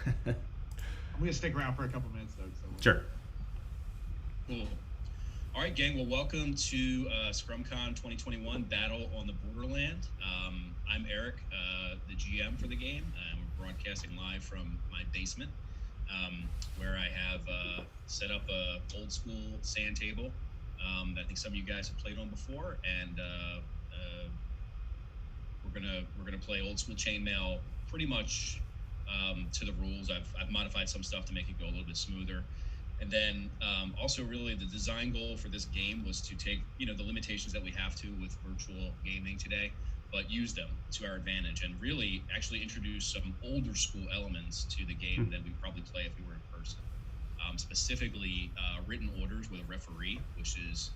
I'm gonna stick around for a couple minutes though. So Sure. Cool. All right, gang. Well, welcome to Scrum Con 2021 Battle on the Borderland. I'm Eric, the GM for the game. We're broadcasting live from my basement, where I have set up a old school sand table that I think some of you guys have played on before, and we're gonna play old school chainmail pretty much to the rules. I've modified some stuff to make it go a little bit smoother. And then also really the design goal for this game was to take, the limitations that we have to with virtual gaming today, but use them to our advantage and really actually introduce some older school elements to the game that we'd probably play if we were in person. Specifically written orders with a referee, which is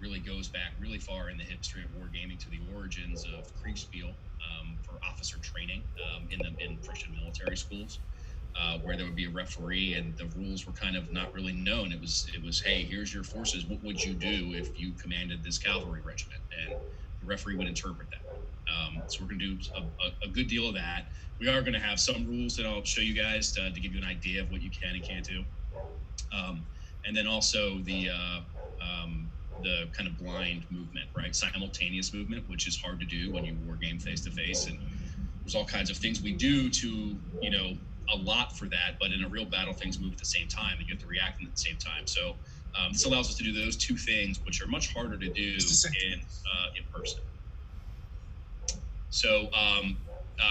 really goes back really far in the history of wargaming to the origins of Kriegspiel for officer training in Christian military schools. Where there would be a referee and the rules were kind of not really known. It was, hey, here's your forces. What would you do if you commanded this cavalry regiment? And the referee would interpret that. So we're going to do a good deal of that. We are going to have some rules that I'll show you guys to give you an idea of what you can and can't do. And then also the kind of blind movement, right? Simultaneous movement, which is hard to do when you war game face to face. And there's all kinds of things we do to, a lot for that, but in a real battle, things move at the same time, and you have to react at the same time. So this allows us to do those two things, which are much harder to do in person. So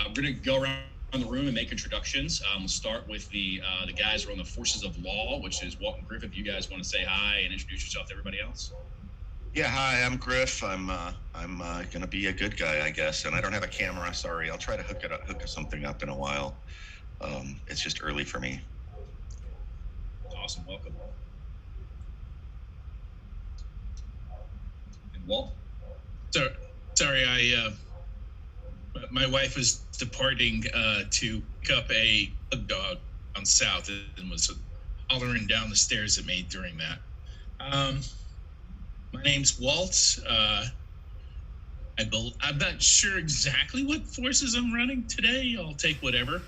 we're going to go around the room and make introductions. We'll start with the guys who are on the Forces of Law, which is Walt and Griff. If you guys want to say hi and introduce yourself to everybody else. Yeah, hi, I'm Griff. I'm gonna be a good guy, I guess, and I don't have a camera. Sorry, I'll try to hook something up in a while. It's just early for me. Awesome, welcome. And Walt? Sorry, my wife was departing to pick up a dog on South and was hollering down the stairs at me during that. My name's Walt. I'm not sure exactly what forces I'm running today. I'll take whatever.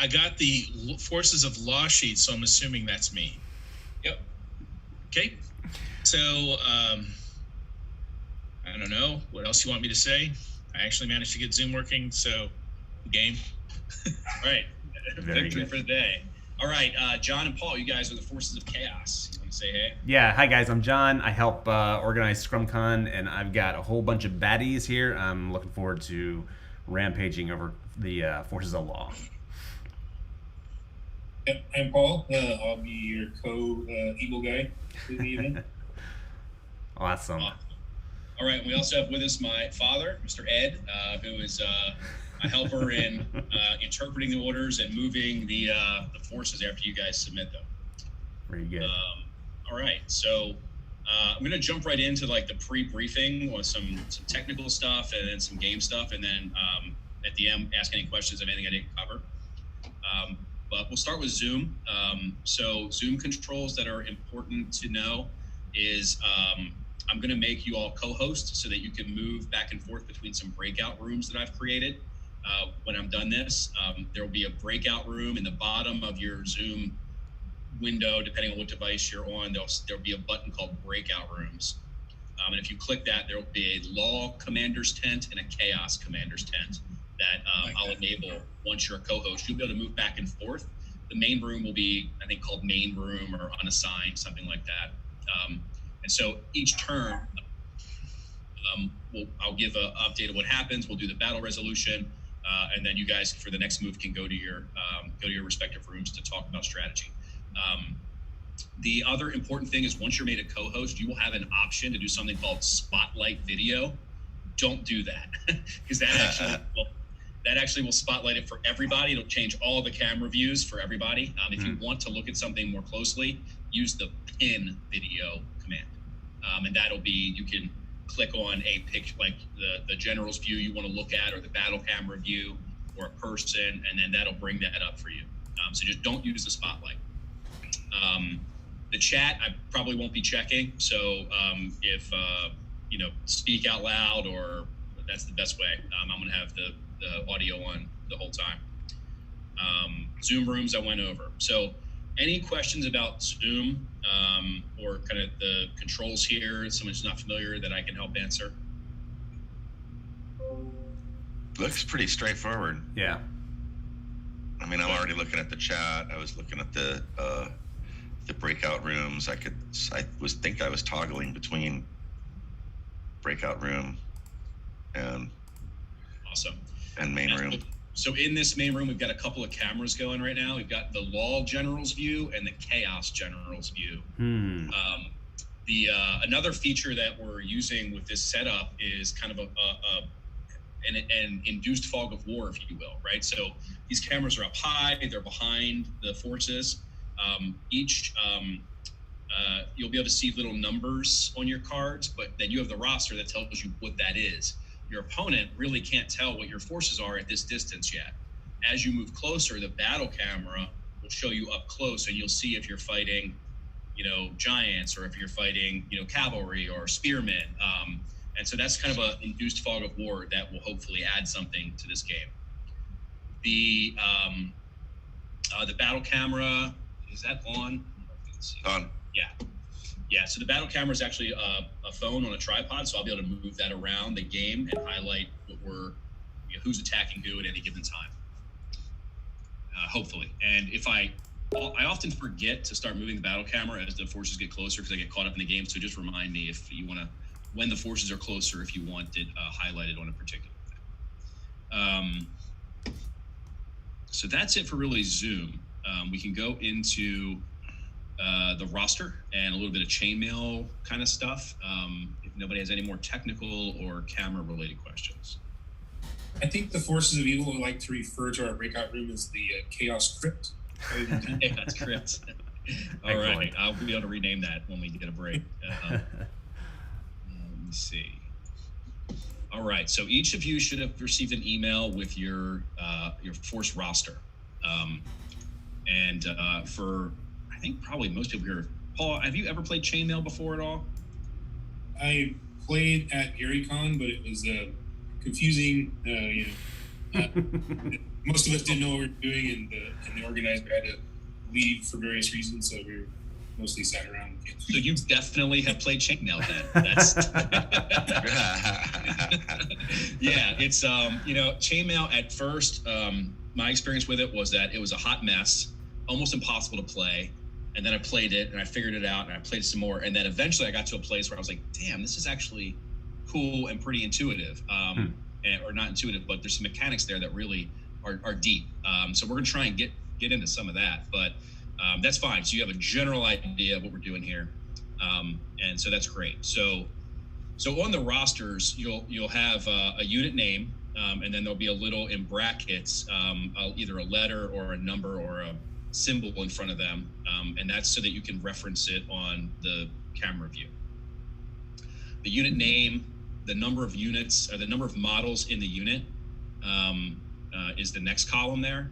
I got the Forces of Law sheet, so I'm assuming that's me. Yep. Okay. So, I don't know. What else you want me to say? I actually managed to get Zoom working, so game. All right. Victory for the day. All right, John and Paul, you guys are the Forces of Chaos. You want to say hey? Yeah, hi guys, I'm John. I help organize Scrum Con, and I've got a whole bunch of baddies here. I'm looking forward to rampaging over the Forces of Law. Yep, I'm Paul. I'll be your co-evil guy for the evening. Awesome. All right, we also have with us my father, Mr. Ed, who is a helper in interpreting the orders and moving the forces after you guys submit them. Very good. All right, so I'm going to jump right into like the pre-briefing with some technical stuff and then some game stuff, and then at the end ask any questions of anything I didn't cover. But we'll start with Zoom. So Zoom controls that are important to know is I'm going to make you all co-hosts so that you can move back and forth between some breakout rooms that I've created. When I'm done this, there will be a breakout room in the bottom of your Zoom window, depending on what device you're on. There'll be a button called Breakout Rooms. And if you click that, there will be a Law Commander's Tent and a Chaos Commander's Tent that I'll enable once you're a co-host. You'll be able to move back and forth. The main room will be, I think, called Main Room or Unassigned, something like that. And so each turn, I'll give an update of what happens. We'll do the battle resolution, and then you guys, for the next move, can go to your respective rooms to talk about strategy. The other important thing is once you're made a co-host, you will have an option to do something called Spotlight Video. Don't do that because that actually will spotlight it for everybody. It'll change all the camera views for everybody. If you want to look at something more closely, use the pin video command. And that'll be, you can click on a picture, like the general's view you want to look at, or the battle camera view, or a person, and then that'll bring that up for you. So just don't use the spotlight. The chat, I probably won't be checking. So if, speak out loud, or that's the best way. I'm going to have the audio on the whole time. Zoom rooms I went over. So any questions about Zoom or kind of the controls here, someone's not familiar that I can help answer? Looks pretty straightforward. Yeah. I mean, I'm already looking at the chat. I was looking at the breakout rooms. I was toggling between breakout room and Awesome. and main room. So in this main room, we've got a couple of cameras going right now. We've got the Law General's view and the Chaos General's view. Another feature that we're using with this setup is kind of an induced fog of war, if you will, right? So these cameras are up high, they're behind the forces. You'll be able to see little numbers on your cards, but then you have the roster that tells you what that is. Your opponent really can't tell what your forces are at this distance yet. As you move closer, the battle camera will show you up close, and you'll see if you're fighting, giants, or if you're fighting, cavalry or spearmen. And so that's kind of an induced fog of war that will hopefully add something to this game. The battle camera, is that on? On. Yeah. So the battle camera is actually a phone on a tripod, so I'll be able to move that around the game and highlight who's attacking who at any given time. Hopefully, and if I often forget to start moving the battle camera as the forces get closer because I get caught up in the game. So just remind me if you want to, when the forces are closer, if you want it highlighted on a particular thing. So that's it for really Zoom. We can go into the roster and a little bit of chainmail kind of stuff. If nobody has any more technical or camera related questions. I think the forces of evil would like to refer to our breakout room as the Chaos Crypt. Yeah, that's correct. All right, I'll be able to rename that when we get a break. Let me see. All right, so each of you should have received an email with your force roster, and for I think probably most people here. Paul, have you ever played Chainmail before at all? I played at GaryCon, but it was confusing. Most of us didn't know what we were doing, and the organizer had to leave for various reasons, so we mostly sat around. So you definitely have played Chainmail then. That's yeah. It's Chainmail at first. My experience with it was that it was a hot mess, almost impossible to play. And then I played it and I figured it out and I played some more. And then eventually I got to a place where I was like, damn, this is actually cool and pretty intuitive. Or not intuitive, but there's some mechanics there that really are deep. So we're gonna try and get into some of that, but that's fine. So you have a general idea of what we're doing here. And so that's great. So on the rosters, you'll have a unit name, and then there'll be a little in brackets, either a letter or a number or a symbol in front of them, and that's so that you can reference it on the camera view. The unit name, the number of units, or the number of models in the unit is the next column there.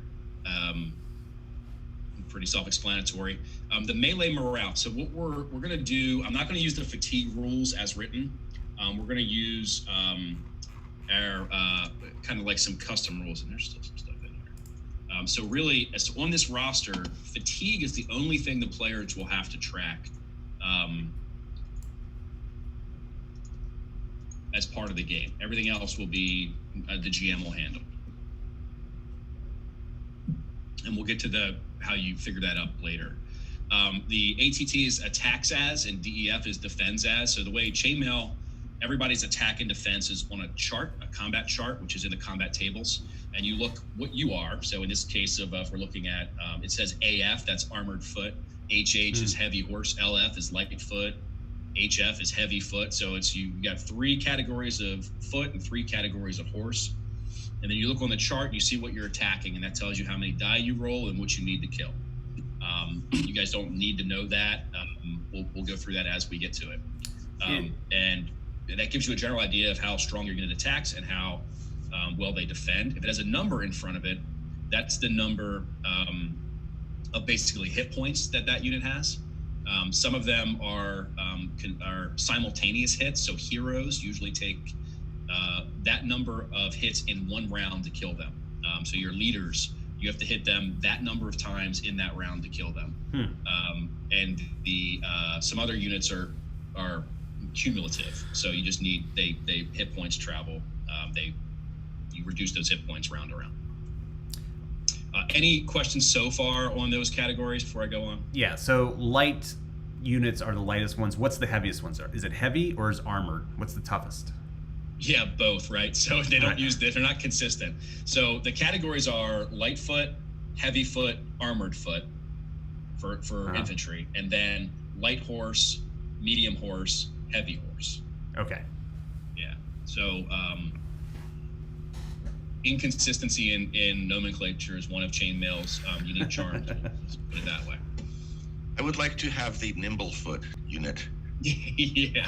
Pretty self-explanatory. The melee morale. So what we're going to do, I'm not going to use the fatigue rules as written. We're going to use our kind of like some custom rules, and there's still some stuff in here. So really, as on this roster, fatigue is the only thing the players will have to track as part of the game. Everything else will be the GM will handle. And we'll get to how you figure that up later. The ATT is attacks as, and DEF is defends as. So the way Chainmail, everybody's attack and defense is on a chart, a combat chart, which is in the combat tables. And you look what you are. So in this case of, if we're looking at, it says AF, that's armored foot. HH is heavy horse. LF is light foot. HF is heavy foot. So you got 3 categories of foot and 3 categories of horse. And then you look on the chart, you see what you're attacking, and that tells you how many die you roll and what you need to kill. You guys don't need to know that. We'll go through that as we get to it. And that gives you a general idea of how strong your unit attacks and how well they defend. If it has a number in front of it, that's the number of basically hit points that unit has. Some of them are simultaneous hits, so heroes usually take that number of hits in one round to kill them. So your leaders You have to hit them that number of times in that round to kill them. And the some other units are cumulative, so you just need they hit points travel. You reduce those hit points round to round. Any questions so far on those categories before I go on? Yeah. So light units are the lightest ones. What's the heaviest ones? Is it heavy or is armored? What's the toughest? Yeah, both, right? So they don't use this, they're not consistent. So the categories are light foot, heavy foot, armored foot for infantry, and then light horse, medium horse, heavy horse. Okay. Yeah. So inconsistency in nomenclature is one of Chainmail's unique charms. Let's put it that way. I would like to have the nimble foot unit. Yeah,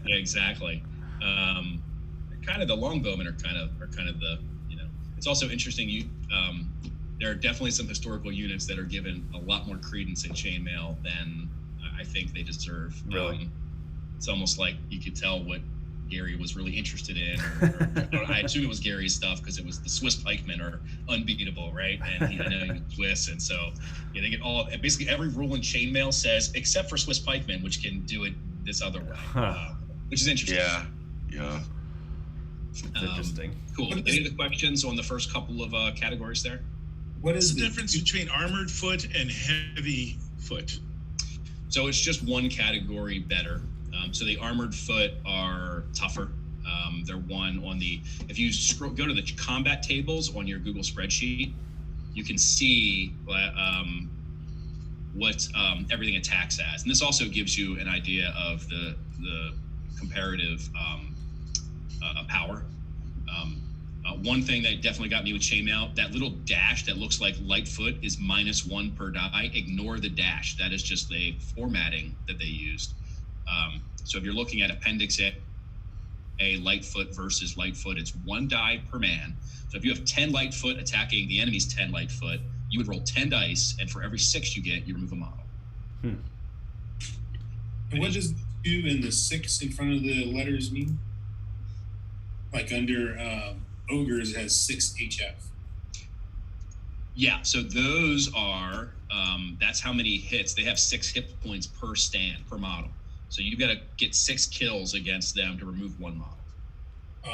exactly. Kind of the longbowmen are kind of the, it's also interesting. There are definitely some historical units that are given a lot more credence in Chainmail than I think they deserve. Really? It's almost like you could tell what Gary was really interested in, or I assume it was Gary's stuff because it was the Swiss pikemen are unbeatable, right? And I know he's Swiss, and so they get basically every rule in Chainmail says except for Swiss pikemen, which can do it this other way, which is interesting. Yeah. That's interesting. Cool. Any other questions on the first couple of categories there? What is the difference between armored foot and heavy foot? So it's just one category better. So the armored foot are tougher. They're one on the, if you go to the combat tables on your Google spreadsheet, you can see what everything attacks as. And this also gives you an idea of the comparative power. One thing that definitely got me with Chainmail, that little dash that looks like light foot is -1 per die. Ignore the dash. That is just the formatting that they used. So if you're looking at Appendix A, light foot versus light foot, it's 1 die per man. So if you have 10 light foot attacking the enemy's 10 light foot, you would roll 10 dice, and for every 6 you get, you remove a model. And what does the 2 and the 6 in front of the letters mean? Like under ogres has 6 HF. Yeah, so those are that's how many hits. They have 6 hit points per stand, per model. So you've got to get 6 kills against them to remove 1 model.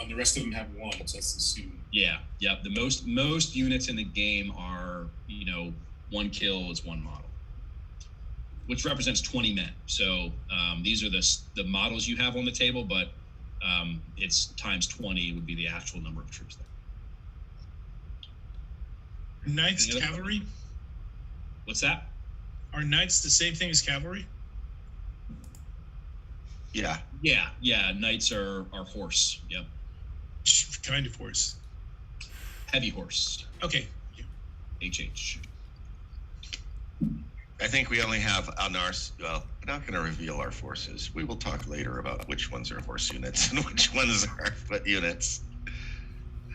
The rest of them have 1, so that's the suit. Yeah. The most units in the game are 1 kill is 1 model, which represents 20 men. So these are the models you have on the table, but it's times 20 would be the actual number of troops there. Knights cavalry? What's that? Are knights the same thing as cavalry? Yeah. Yeah. Knights are horse. Yep. Which kind of horse? Heavy horse. Okay. HH. I think we only have on our, well, we're not going to reveal our forces. We will talk later about which ones are horse units and which ones are foot units.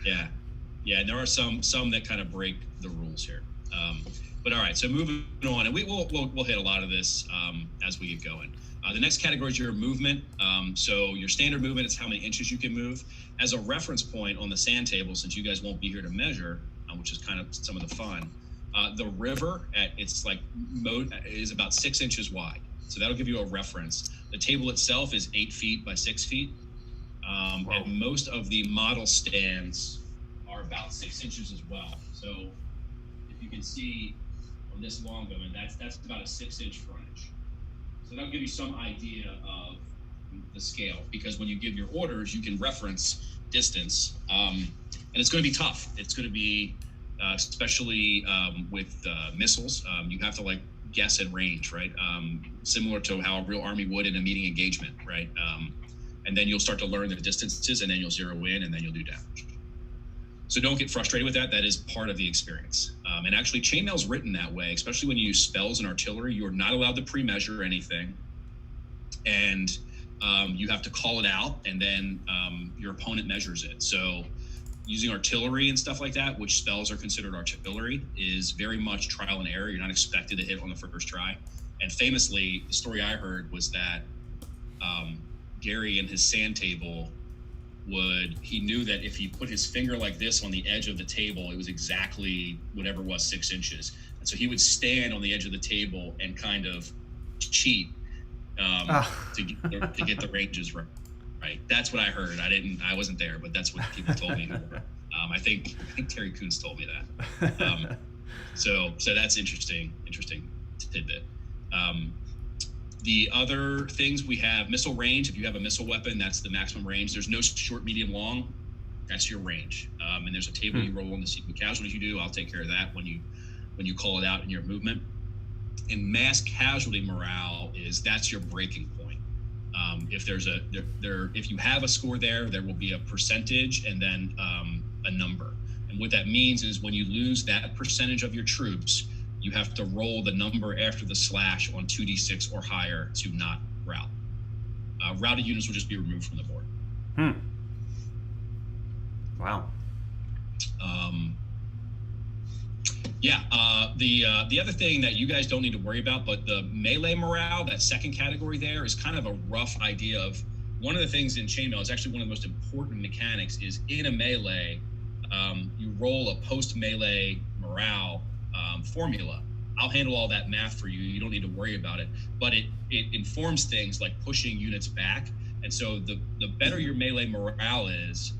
Yeah. And there are some that kind of break the rules here. But all right, so moving on, and we'll hit a lot of this as we get going. The next category is your movement. So your standard movement is how many inches you can move. As a reference point on the sand table, since you guys won't be here to measure, which is kind of some of the fun, the river at its is about 6 inches wide. So that'll give you a reference. The table itself is 8 feet by 6 feet. And most of the model stands are about 6 inches as well. So if you can see on this longbowman, that's about a 6-inch frontage. So that'll give you some idea of the scale, because when you give your orders, you can reference distance, and it's going to be tough. It's going to be, especially with missiles, you have to guess at range, right? Similar to how a real army would in a meeting engagement, right? And then you'll start to learn the distances, and then you'll zero in, and then you'll do damage. So don't get frustrated with that. That is part of the experience. And actually, Chainmail's written that way, especially when you use spells and artillery. You are not allowed to pre-measure anything. And you have to call it out, and then your opponent measures it. So using artillery and stuff like that, which spells are considered artillery, is very much trial and error. You're not expected to hit on the first try. And famously, the story I heard was that Gary and his sand table he knew that if he put his finger like this on the edge of the table, it was exactly whatever it was, 6 inches. And so he would stand on the edge of the table and kind of cheat to get the ranges right. Right. That's what I heard. I wasn't there, but that's what people told me. I think Terry Kuntz told me that. So that's interesting tidbit. The other things, we have missile range. If you have a missile weapon, that's the maximum range. There's no short, medium, long. That's your range. And there's a table you roll on to see what casualties you do. I'll take care of that when you call it out in your movement. And mass casualty morale that's your breaking point. If there's if you have a score there will be a percentage and then a number. And what that means is when you lose that percentage of your troops, you have to roll the number after the slash on 2d6 or higher to not rout. Routed units will just be removed from the board. Wow. The other thing that you guys don't need to worry about, but the melee morale, that second category there, is kind of a rough idea of one of the things in Chainmail. Is actually one of the most important mechanics is in a melee, you roll a post-melee morale formula. I'll handle all that math for you. You don't need to worry about it, but it informs things like pushing units back. And so the better your melee morale is,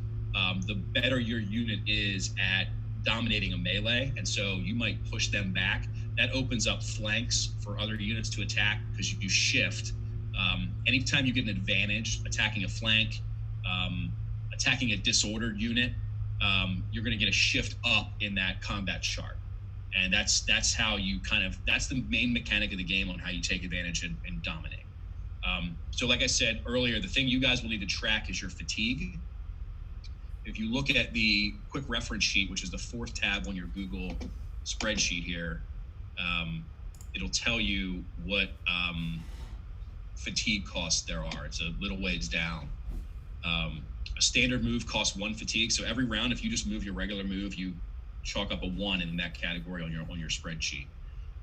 the better your unit is at dominating a melee, and so you might push them back. That opens up flanks for other units to attack because you shift. Anytime you get an advantage attacking a flank, attacking a disordered unit, you're going to get a shift up in that combat chart, and that's how you that's the main mechanic of the game on how you take advantage and dominate. So like I said earlier, the thing you guys will need to track is your fatigue. If you look at the quick reference sheet, which is the 4th tab on your Google spreadsheet here, it'll tell you what fatigue costs there are. It's a little ways down. A standard move costs 1 fatigue. So every round, if you just move your regular move, you chalk up a 1 in that category on your spreadsheet.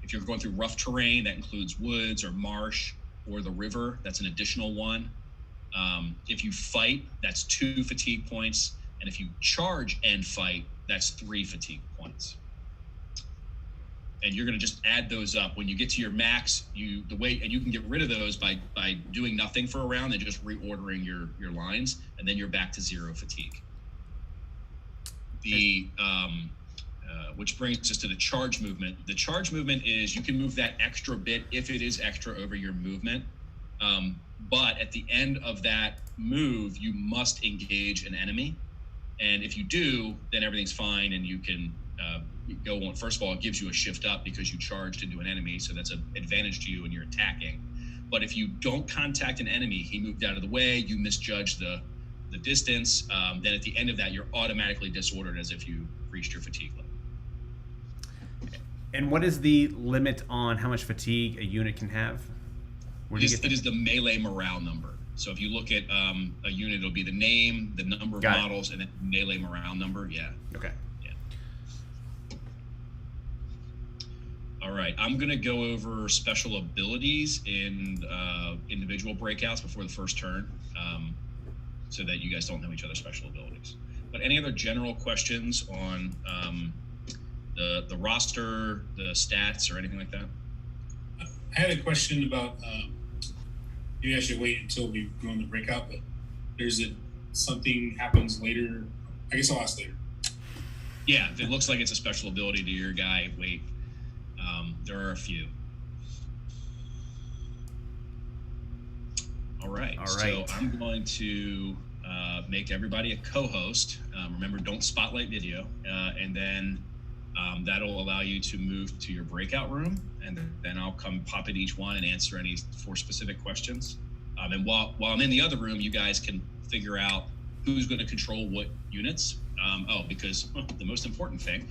If you're going through rough terrain, that includes woods or marsh or the river, that's an additional 1. If you fight, that's 2 fatigue points. And if you charge and fight, that's 3 fatigue points. And you're going to just add those up. When you get to your max, and you can get rid of those by doing nothing for a round and just reordering your lines, and then you're back to 0 fatigue. Which brings us to the charge movement. The charge movement is you can move that extra bit if it is extra over your movement. But at the end of that move, you must engage an enemy. And if you do, then everything's fine and you can go on. First of all, it gives you a shift up because you charged into an enemy, so that's an advantage to you when you're attacking. But if you don't contact an enemy, he moved out of the way, you misjudged the distance, then at the end of that, you're automatically disordered as if you reached your fatigue level. And what is the limit on how much fatigue a unit can have? It is the melee morale number. So if you look at a unit, it'll be the name, the number of models, and then melee morale number. Yeah. Okay. Yeah. All right. I'm going to go over special abilities in individual breakouts before the first turn, so that you guys don't know each other's special abilities. But any other general questions on the roster, the stats, or anything like that? I had a question about. Maybe I should wait until we go in the breakout, but something happens later. I guess I'll ask later. Yeah, if it looks like it's a special ability to your guy, wait. There are a few. All right. So I'm going to make everybody a co-host. Remember, don't spotlight video, and then that'll allow you to move to your breakout room, and then I'll come pop in each one and answer any 4 specific questions. And while I'm in the other room, you guys can figure out who's going to control what units. Because the most important thing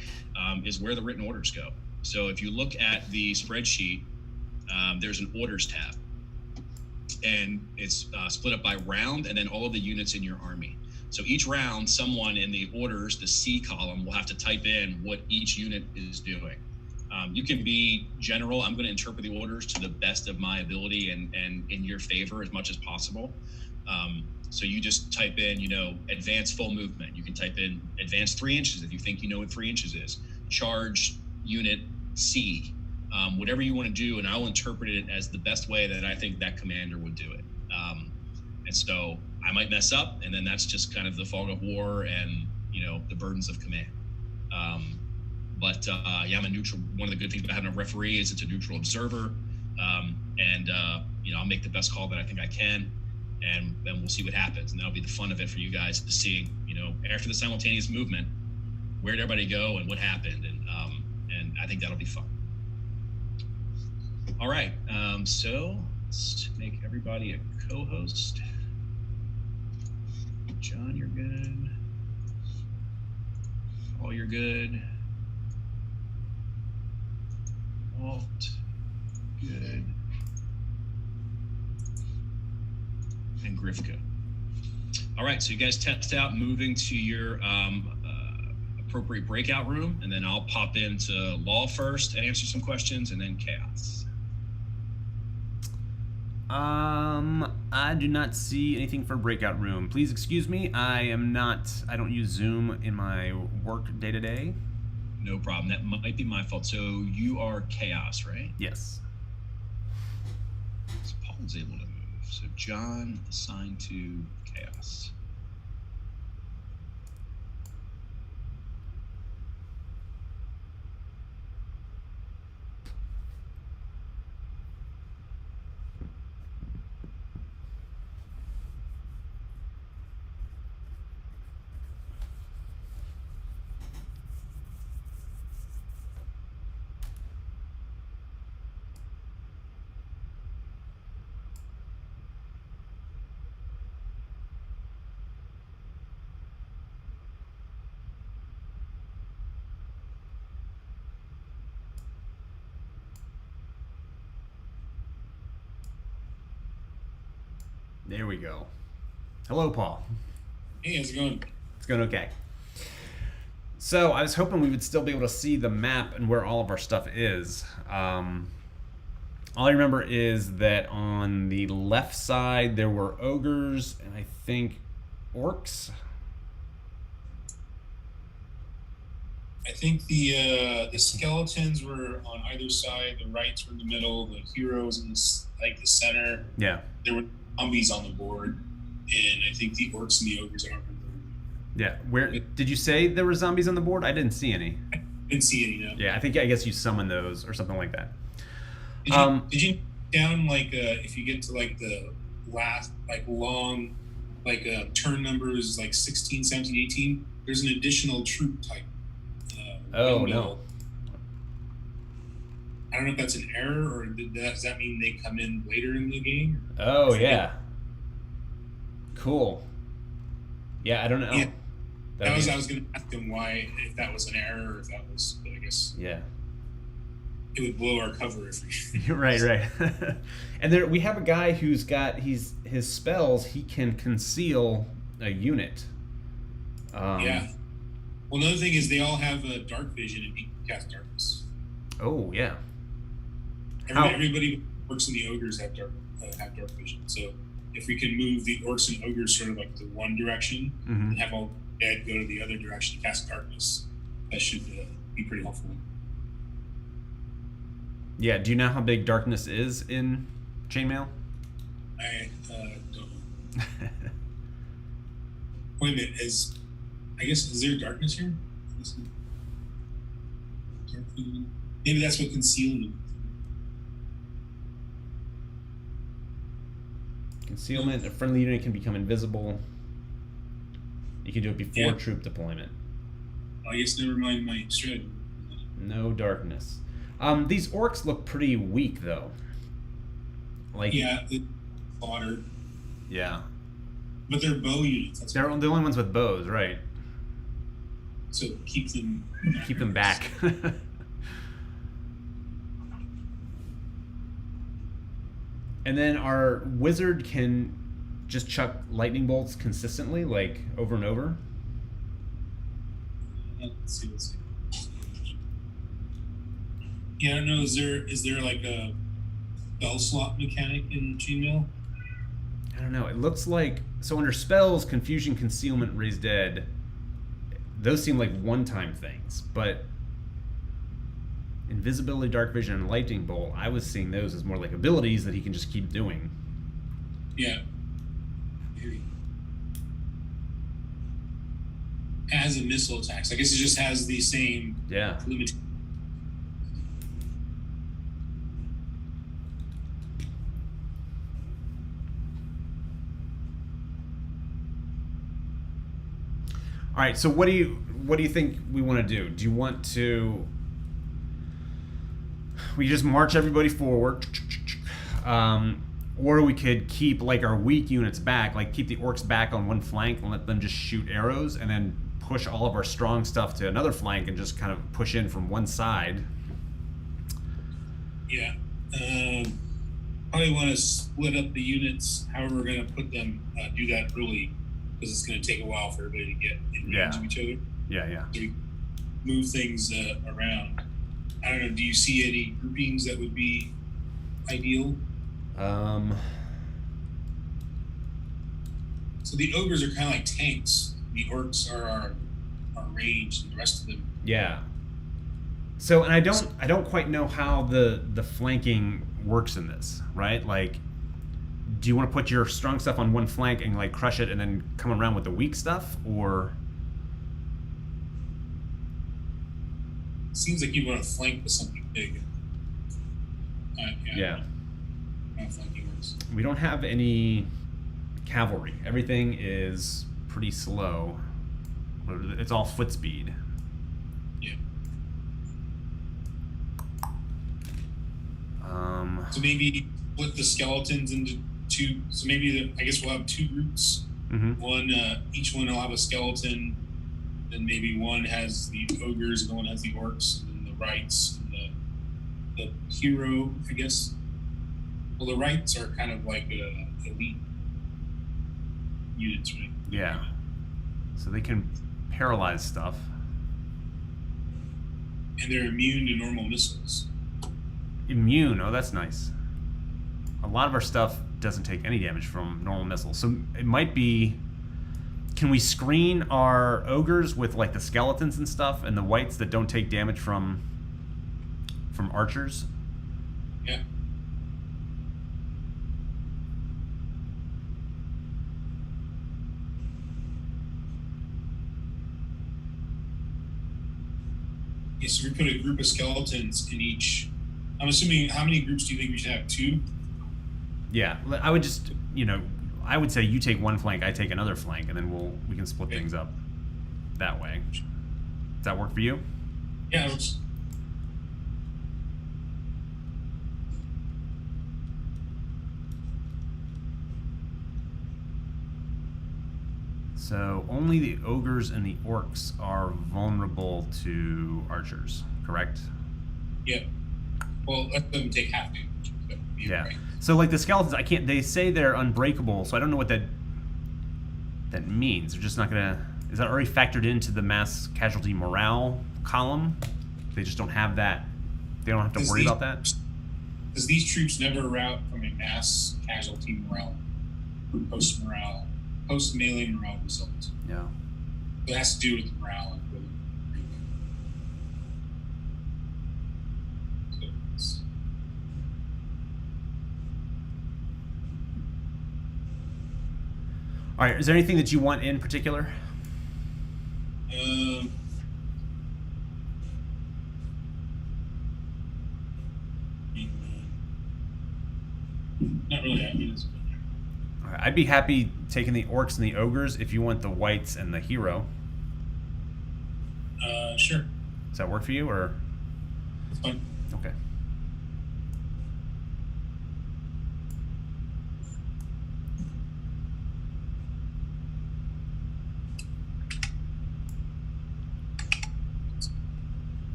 is where the written orders go. So if you look at the spreadsheet, there's an orders tab, and it's split up by round and then all of the units in your army. So each round, someone in the orders, the C column, will have to type in what each unit is doing. You can be general. I'm going to interpret the orders to the best of my ability and in your favor as much as possible. So you just type in, advanced full movement. You can type in advanced 3 inches if you think you know what 3 inches is. Charge unit C, whatever you want to do, and I'll interpret it as the best way that I think that commander would do it. And so I might mess up, and then that's just kind of the fog of war and the burdens of command. But I'm a neutral. One of the good things about having a referee is it's a neutral observer, and I'll make the best call that I think I can, and then we'll see what happens. And that'll be the fun of it for you guys to see. After the simultaneous movement, where did everybody go and what happened, and I think that'll be fun. All right, so let's make everybody a co-host. John, you're good. Paul, you're good. Walt, good. And Grifka. All right, so you guys test out moving to your appropriate breakout room, and then I'll pop into Law first and answer some questions, and then Chaos. I do not see anything for breakout room. Please excuse me. I don't use Zoom in my work day to day. No problem. That might be my fault. So you are Chaos, right? Yes. So Paul's able to move. So John assigned to Chaos. There we go. Hello, Paul. Hey, how's it going? It's going okay. So I was hoping we would still be able to see the map and where all of our stuff is. All I remember is that on the left side there were ogres and I think orcs. I think the skeletons were on either side. The rights were in the middle. The heroes in the center. Yeah. There were zombies on the board, and I think the orcs and the ogres. I don't remember. Yeah. Where did you say there were zombies on the board? I didn't see any. I didn't see any. No. Yeah, I guess you summoned those or something like that. Did you down if you get to the last long turn numbers 16, 17, 18? There's an additional troop type. Oh window. no. I don't know if that's an error or does that mean they come in later in the game? Oh yeah. Cool. Yeah, I don't know. Yeah. I was going to ask him why, if that was an error or if that was, but I guess yeah. It would blow our cover if we. Right. And there we have a guy who's got his spells. He can conceal a unit. Yeah. Well, another thing is they all have a dark vision and he can cast darkness. Oh yeah. Everybody orcs and the ogres have dark vision. So if we can move the orcs and ogres sort of to one direction and have all dead go to the other direction to cast darkness, that should be pretty helpful. Yeah. Do you know how big darkness is in Chainmail? I don't know. Wait a minute. Is there darkness here? Maybe that's what concealment. Concealment, a friendly unit can become invisible. You can do it before troop deployment. I guess never mind my strategy. No darkness. These orcs look pretty weak though. They're slaughtered. Yeah. But they're bow units. They're the only ones with bows, right? So keep them back. And then our wizard can just chuck lightning bolts consistently, over and over. Let's see. Yeah, I don't know. Is there a spell slot mechanic in Chainmail? I don't know. It looks like, so under spells, confusion, concealment, raise dead, those seem like one-time things, but invisibility, dark vision, and lightning bolt, I was seeing those as more like abilities that he can just keep doing. Yeah. It has a missile attacks. I guess it just has the same limit. All right, so what do you think we want to do? Do you want to we just march everybody forward, or we could keep like our weak units back, like keep the orcs back on one flank and let them just shoot arrows, and then push all of our strong stuff to another flank and just kind of push in from one side? Yeah. Probably want to split up the units. However, we're going to put them do that early, because it's going to take a while for everybody to get in range of each other. Yeah. So we move things around. I don't know. Do you see any groupings that would be ideal? So the ogres are kind of like tanks. The orcs are our range, and the rest of them. Yeah. So, and I don't quite know how the flanking works in this, right? Like, do you want to put your strong stuff on one flank and like crush it, and then come around with the weak stuff, or? Seems like you want to flank with something big. Yeah. How flanking works. We don't have any cavalry. Everything is pretty slow. It's all foot speed. Yeah. So maybe split the skeletons into two. So maybe I guess we'll have two groups. Mm-hmm. One, each one will have a skeleton. Then maybe one has the ogres, and one has the orcs, and then the rights, and the hero, I guess. Well, the rights are kind of like elite units, right? Yeah. So they can paralyze stuff. And they're immune to normal missiles. Immune. Oh, that's nice. A lot of our stuff doesn't take any damage from normal missiles. So it might be... Can we screen our ogres with like the skeletons and stuff, and the wights that don't take damage from archers? Yeah. Yeah, so we put a group of skeletons in each. I'm assuming, how many groups do you think we should have? 2? Yeah, I would just, I would say you take one flank, I take another flank, and then we can split things up that way. Does that work for you? Yeah, it works. So only the ogres and the orcs are vulnerable to archers, correct? Yeah. Well, let them take half damage. So yeah. Right. So like the skeletons, they say they're unbreakable, so I don't know what that means. They're just not gonna, is that already factored into the mass casualty morale column? They just don't have that, they don't have to worry about that? Because these troops never route from a mass casualty morale, post melee morale results. Yeah. It has to do with morale and really. All right, is there anything that you want in particular? Not really happy. All right, I'd be happy taking the orcs and the ogres if you want the wights and the hero. Sure. Does that work for you, or? That's fine. Okay.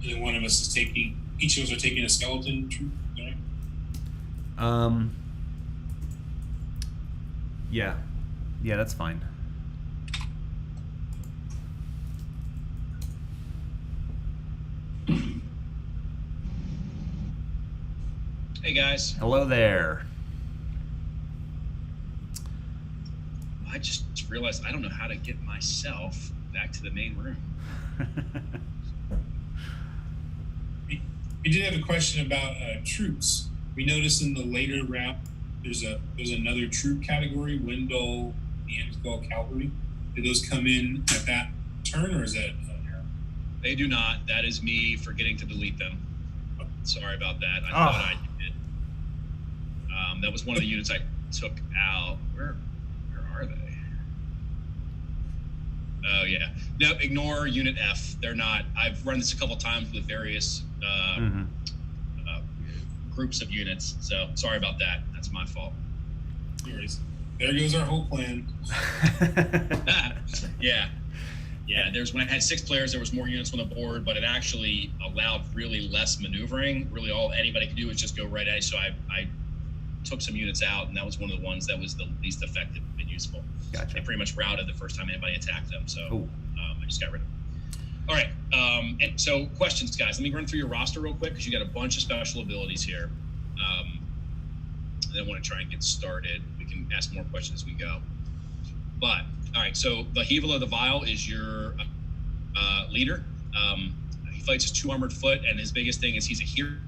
And then one of us is taking, each of us are taking a skeleton troop, right? Yeah. Yeah, that's fine. Hey guys. Hello there. I just realized I don't know how to get myself back to the main room. We did have a question about troops. We noticed in the later round there's another troop category, Wendell, Neanderthal Cavalry. Did those come in at that turn, or is that error? They do not. That is me forgetting to delete them. Sorry about that. I thought I did. That was one of the units I took out. Where are they? Oh yeah. No, ignore Unit F. They're not. I've run this a couple times with various groups of units. So sorry about that. That's my fault. Anyways, there goes our whole plan. Yeah. There's when I had 6 players, there was more units on the board, but it actually allowed really less maneuvering. Really, all anybody could do was just go right at it. So I took some units out, and that was one of the ones that was the least effective and useful. Gotcha. They pretty much routed the first time anybody attacked them. So I just got rid of them. All right. And so questions, guys. Let me run through your roster real quick because you got a bunch of special abilities here. And then I want to try and get started. We can ask more questions as we go. But all right. So the Hevel of the Vile is your leader. He fights as 2 armored foot, and his biggest thing is he's a hero,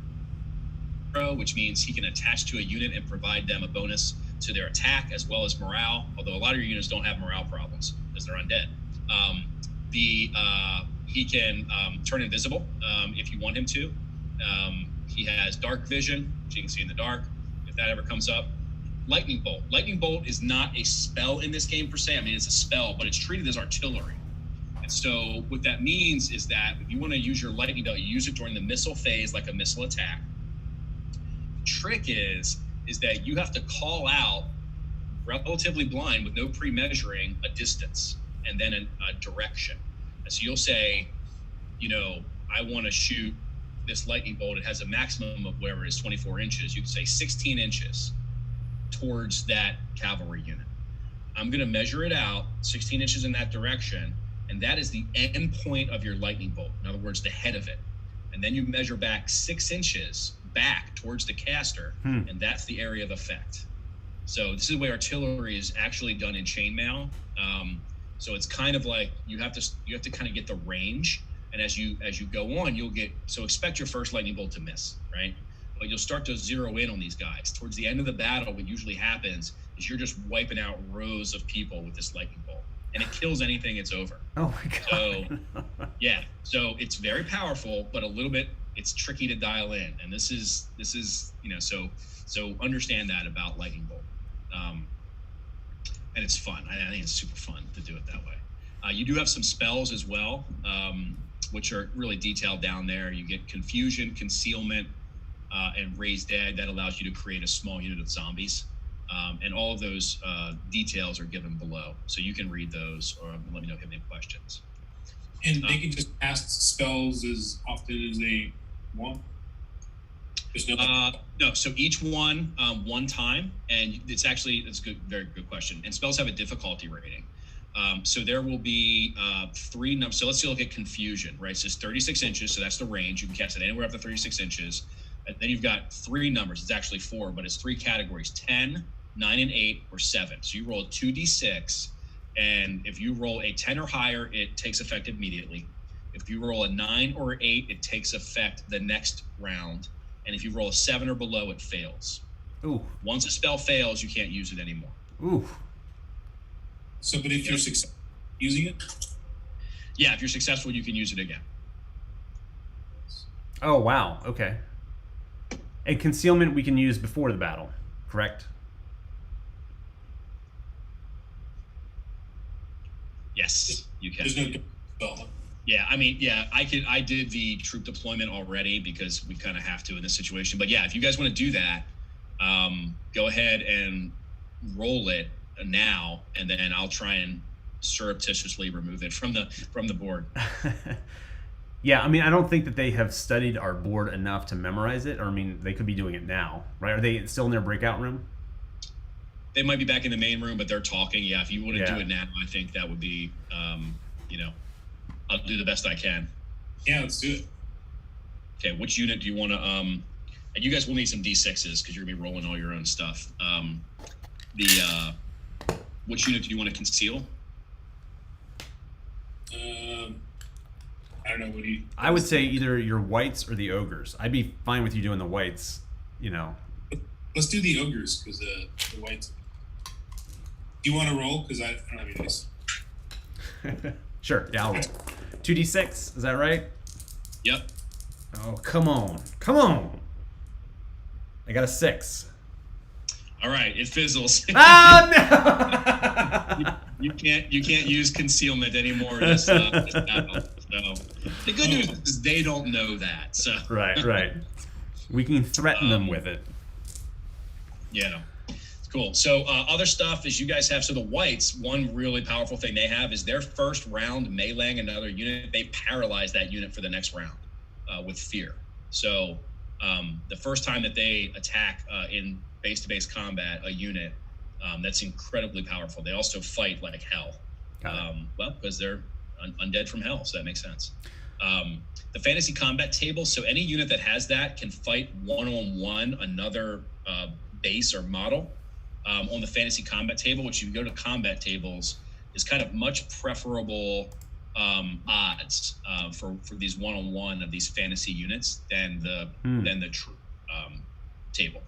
which means he can attach to a unit and provide them a bonus to their attack as well as morale. Although a lot of your units don't have morale problems because they're undead. He can turn invisible if you want him to. He has dark vision, which you can see in the dark if that ever comes up. Lightning bolt. Lightning bolt is not a spell in this game per se. I mean, it's a spell, but it's treated as artillery. And so what that means is that if you want to use your lightning bolt, you use it during the missile phase, like a missile attack. The trick is that you have to call out relatively blind with no pre-measuring a distance and then a direction. And so you'll say, I want to shoot this lightning bolt. It has a maximum of whatever it is, 24 inches. You can say 16 inches towards that cavalry unit. I'm going to measure it out 16 inches in that direction, and that is the end point of your lightning bolt. In other words, the head of it. And then you measure back 6 inches back towards the caster, and that's the area of effect. So this is the way artillery is actually done in Chainmail. So it's kind of like you have to kind of get the range, and as you go on, so expect your first lightning bolt to miss, right? But you'll start to zero in on these guys. Towards the end of the battle, what usually happens is you're just wiping out rows of people with this lightning bolt, and it kills anything it's over. Oh my god. So yeah, so it's very powerful, but a little bit it's tricky to dial in, and this is so understand that about lightning bolt. And it's fun. I think it's super fun to do it that way. You do have some spells as well, which are really detailed down there. You get confusion, concealment, and raise dead. That allows you to create a small unit of zombies. And all of those details are given below. So you can read those or let me know if you have any questions. And they can just cast spells as often as they want? No, so each one time, and that's a very good question. And spells have a difficulty rating. So there will be 3 numbers. So let's look at confusion, right? So it's 36 inches, so that's the range. You can cast it anywhere up to 36 inches. And then you've got 3 numbers. It's actually 4, but it's 3 categories: 10, 9, and 8, or 7. So you roll a 2d6, and if you roll a 10 or higher, it takes effect immediately. If you roll a 9 or 8, it takes effect the next round. And if you roll a 7 or below, it fails. Ooh. Once a spell fails, you can't use it anymore. Ooh. So, but if you're successful using it? Yeah, if you're successful, you can use it again. Oh, wow. Okay. And concealment we can use before the battle, correct? Yes, you can. There's no spell. Yeah, I mean, yeah, I did the troop deployment already because we kind of have to in this situation. But yeah, if you guys want to do that, go ahead and roll it now, and then I'll try and surreptitiously remove it from the board. Yeah, I mean, I don't think that they have studied our board enough to memorize it. Or I mean, they could be doing it now, right? Are they still in their breakout room? They might be back in the main room, but they're talking. Yeah, if you want to do it now, I think that would be, I'll do the best I can. Yeah, let's do it. Okay, which unit do you want to And you guys will need some D6s because you're gonna be rolling all your own stuff. Which unit do you want to conceal? I don't know. What do you? I would say either your whites or the ogres. I'd be fine with you doing the whites. You know. Let's do the ogres because the whites. Do you want to roll? Because I don't have any dice. Sure. Yeah, I'll roll. 2d6. Is that right? Yep. Oh, come on. Come on. I got a 6. All right, it fizzles. Ah, no! you can't use concealment anymore. This battle. So the good news is they don't know that. So Right. We can threaten them with it. Yeah, it's cool. So other stuff is you guys have. So the whites, one really powerful thing they have is their first round meleeing another unit. They paralyze that unit for the next round with fear. So the first time that they attack in base-to-base combat a unit, that's incredibly powerful. They also fight like hell. Well, because they're undead from hell, so that makes sense. The fantasy combat table, so any unit that has that can fight one-on-one another base or model on the fantasy combat table, which you go to combat tables is kind of much preferable odds for these one-on-one of these fantasy units than the true table.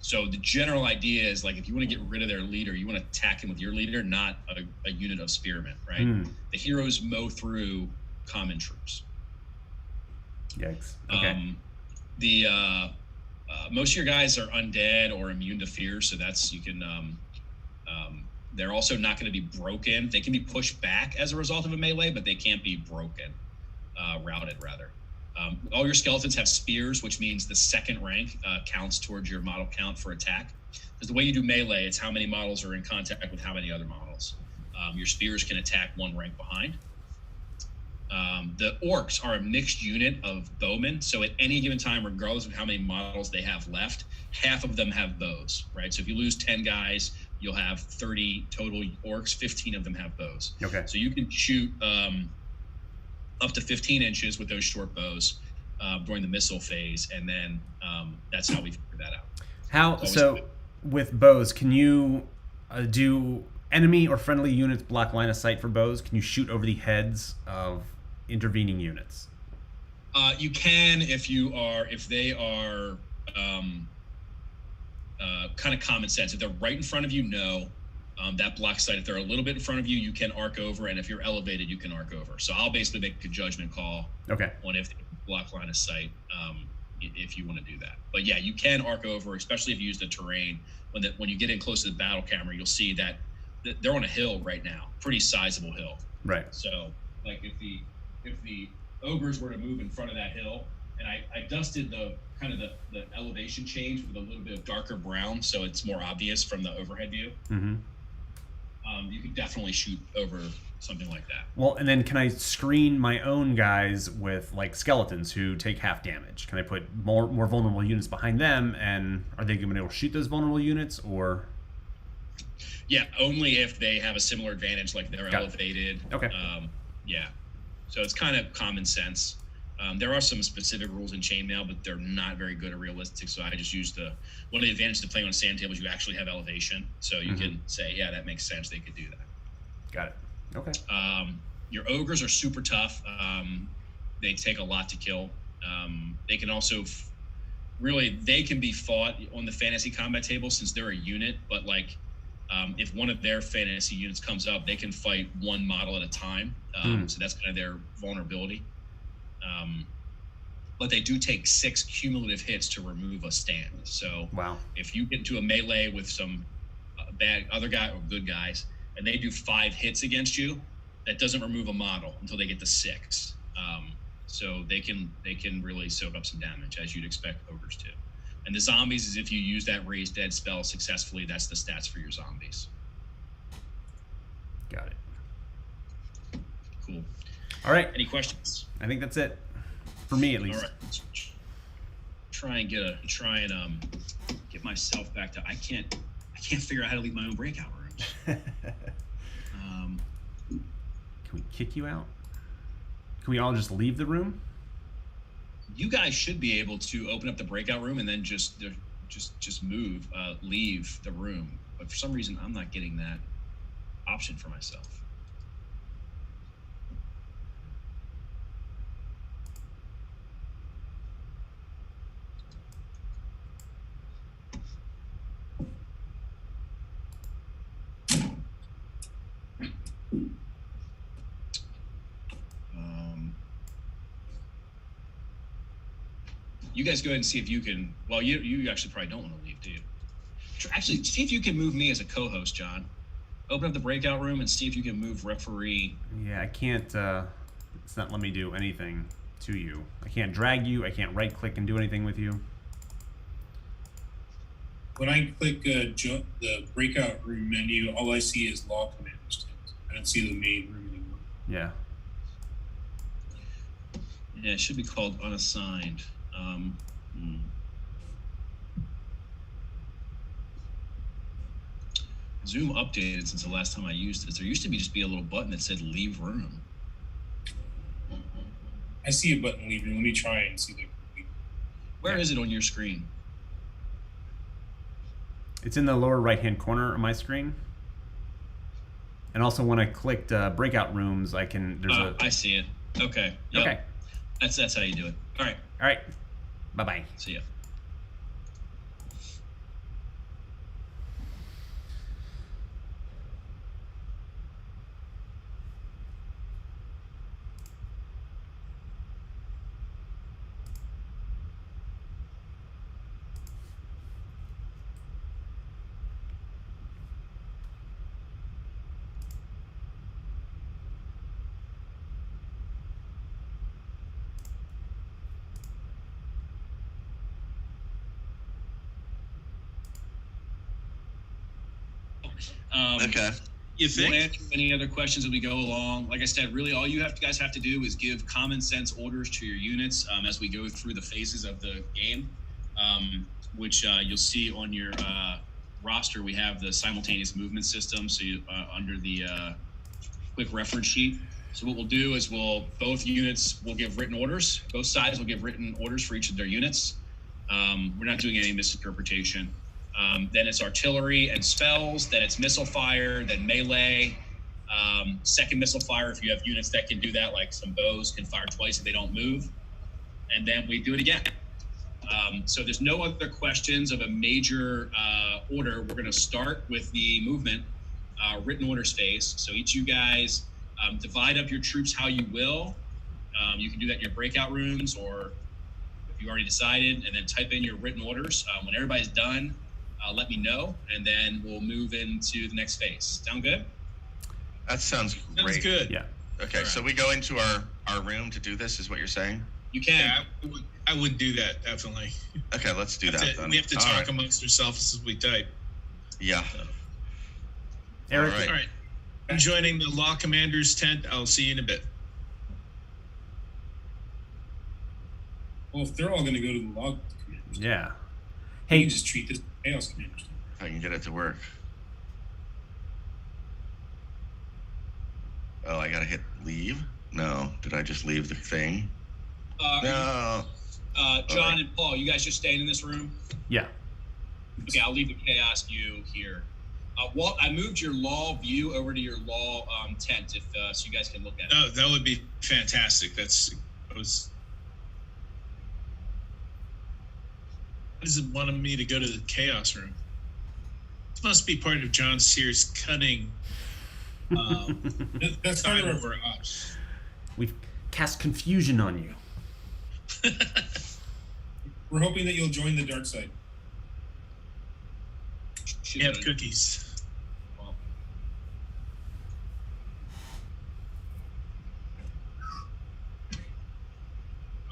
So the general idea is like if you want to get rid of their leader, you want to attack him with your leader, not a unit of spearmen, right? The heroes mow through common troops. Yikes. Okay. Most of your guys are undead or immune to fear, so that's you can. They're also not going to be broken. They can be pushed back as a result of a melee, but they can't be broken, routed rather. All your skeletons have spears, which means the second rank counts towards your model count for attack. Because the way you do melee, it's how many models are in contact with how many other models. Your spears can attack one rank behind. The orcs are a mixed unit of bowmen. So at any given time, regardless of how many models they have left, half of them have bows, right? So if you lose 10 guys, you'll have 30 total orcs, 15 of them have bows. Okay. So you can shoot up to 15 inches with those short bows during the missile phase, and then that's how we figured that out. With bows, can you do enemy or friendly units block line of sight for bows? Can you shoot over the heads of intervening units? You can if they are kind of common sense. If they're right in front of you, no. That block sight. If they're a little bit in front of you, you can arc over, and if you're elevated, you can arc over. So I'll basically make a judgment call on if they block line of sight, if you want to do that. But yeah, you can arc over, especially if you use the terrain. When you get in close to the battle camera, you'll see that they're on a hill right now, pretty sizable hill. Right. So like if the ogres were to move in front of that hill, and I dusted the elevation change with a little bit of darker brown, so it's more obvious from the overhead view. Mm-hmm. You could definitely shoot over something like that. Well, and then can I screen my own guys with like skeletons who take half damage? Can I put more vulnerable units behind them, and are they going to be able to shoot those vulnerable units, or? Yeah, only if they have a similar advantage, like they're elevated. Okay. Yeah, so it's kind of common sense. There are some specific rules in Chainmail, but they're not very good or realistic. So I just use one of the advantages of playing on a sand table is you actually have elevation. So you can say, yeah, that makes sense. They could do that. Got it. Okay. Your ogres are super tough. They take a lot to kill. They can also they can be fought on the fantasy combat table since they're a unit, but like if one of their fantasy units comes up, they can fight one model at a time. So that's kind of their vulnerability. But they do take 6 cumulative hits to remove a stand. So if you get into a melee with some bad other guy or good guys, and they do 5 hits against you, that doesn't remove a model until they get to 6. So they can really soak up some damage, as you'd expect ogres to. And the zombies is if you use that raise dead spell successfully, that's the stats for your zombies. Got it. Cool. All right. Any questions? I think that's it. For me, at least. All right. Try and get myself back to. I can't figure out how to leave my own breakout rooms. Can we kick you out? Can we all just leave the room? you guys should be able to open up the breakout room and then just move, leave the room. But for some reason, I'm not getting that option for myself. You guys go ahead and see if you can. Well, you actually probably don't want to leave, do you? Actually, see if you can move me as a co-host, John. Open up the breakout room and see if you can move referee. Yeah, I can't. It's not letting me do anything to you. I can't drag you. I can't right-click and do anything with you. When I click the breakout room menu, all I see is law commanders. I don't see the main room anymore. Yeah. Yeah, it should be called unassigned. Zoom updated since the last time I used it. There used to be a little button that said leave room. I see a button leave room. Let me try and see the. Where is it on your screen? It's in the lower right-hand corner of my screen. And also, when I clicked breakout rooms, I can. I see it. Okay. Yep. Okay. That's how you do it. All right. All right. Bye-bye. See ya. Okay. You We'll think? answer any other questions as we go along. Like I said, really all you guys have to do is give common sense orders to your units as we go through the phases of the game, which you'll see on your roster. We have the simultaneous movement system. So under the quick reference sheet. So what we'll do is both units will give written orders. Both sides will give written orders for each of their units. We're not doing any misinterpretation. Then it's artillery and spells, then it's missile fire, then melee, second missile fire if you have units that can do that, like some bows can fire twice if they don't move, and then we do it again. So there's no other questions of a major order. We're going to start with the movement written orders phase. So each of you guys divide up your troops how you will. You can do that in your breakout rooms, or if you already decided, and then type in your written orders. When everybody's done, let me know, and then we'll move into the next phase. Sound good? That sounds great. Sounds good. Yeah. Okay, All so right. we go into our room to do this, is what you're saying? You can. Yeah, I would do that, definitely. Okay, let's do that then. We have to All talk right. amongst ourselves as we type. Yeah. Eric, All right. All right. I'm joining the Law Commander's tent. I'll see you in a bit. Well, if they're all going to go to the log commanders, yeah. you Hey, can just treat this as chaos commanders. If I can get it to work. Oh, I gotta hit leave? No. Did I just leave the thing? No. John and Paul, you guys just staying in this room? yeah. Okay, I'll leave the chaos view here. Walt, I moved your law view over to your law tent, if so you guys can look at it. No, that would be fantastic. What is it wanting me to go to the chaos room? This must be part of John Sears' cunning. That's kind Time of over ops. We've cast confusion on you. we're hoping that you'll join the dark side. Should We have be- cookies. well.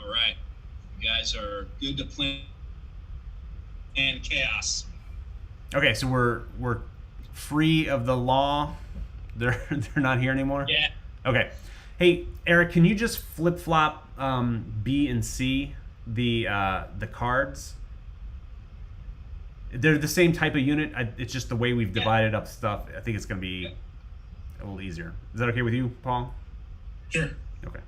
All right, you guys are good to plan and chaos. Okay, so we're free of the law. They're not here anymore. Yeah. Okay. Hey, Eric, can you just flip flop B and C the cards? They're the same type of unit. It's just the way we've divided up stuff. I think it's gonna be a little easier. Is that okay with you, Paul? Sure. Okay.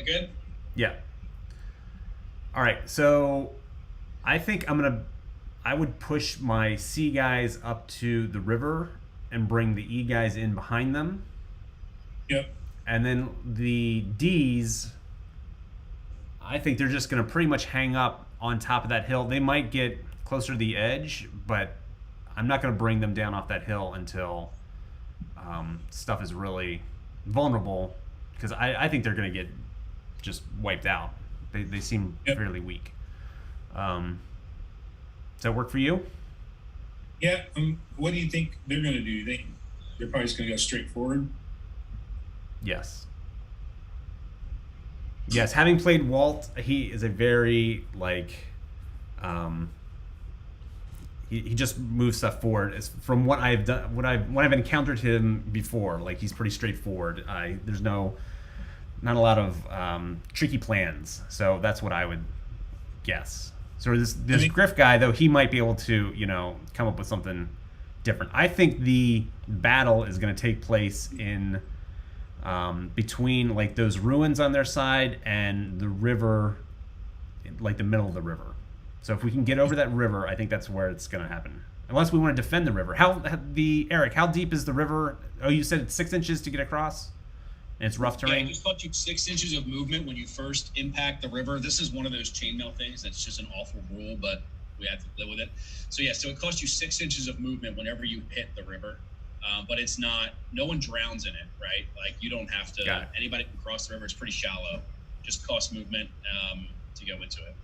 Good. Yeah. All right. So I think I would push my C guys up to the river and bring the E guys in behind them. Yep. And then the D's, I think they're just going to pretty much hang up on top of that hill. They might get closer to the edge, but I'm not going to bring them down off that hill until stuff is really vulnerable, because I think they're going to get just wiped out. They seem fairly weak. Does that work for you? Yeah. What do you think they're going to do? They're probably just going to go straight forward? Yes. Yes, having played Walt, he is a very he just moves stuff forward. As from what I've done, when I've encountered him before, like he's pretty straightforward. There's not a lot of tricky plans. So that's what I would guess. So this Griff guy, though, he might be able to come up with something different. I think the battle is going to take place in between like those ruins on their side and the river, like the middle of the river. So if we can get over that river, I think that's where it's going to happen. Unless we want to defend the river. Eric, how deep is the river? Oh, you said it's 6 inches to get across? And it's rough terrain? Yeah, I just thought you 6 inches of movement when you first impact the river. This is one of those chainmail things that's just an awful rule, but we have to live with it. So yeah, so it costs you 6 inches of movement whenever you hit the river. But it's not, no one drowns in it, right? Like you don't have to, anybody can cross the river. It's pretty shallow. Just costs movement to go into it.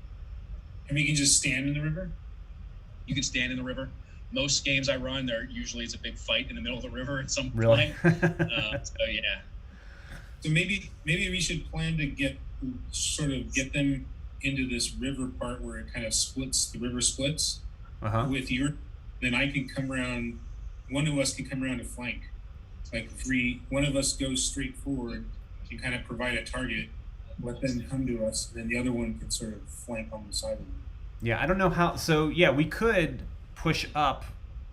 And we can just stand in the river? You can stand in the river. Most games I run, it's a big fight in the middle of the river at some really? point. So yeah. So maybe we should plan to get them into this river part where it kind of splits, the river splits with then I can come around, one of us can come around to flank. Like one of us goes straight forward, can kind of provide a target, let them come to us, and then the other one can sort of flank on the side of them. Yeah, I don't know how. So yeah, we could push up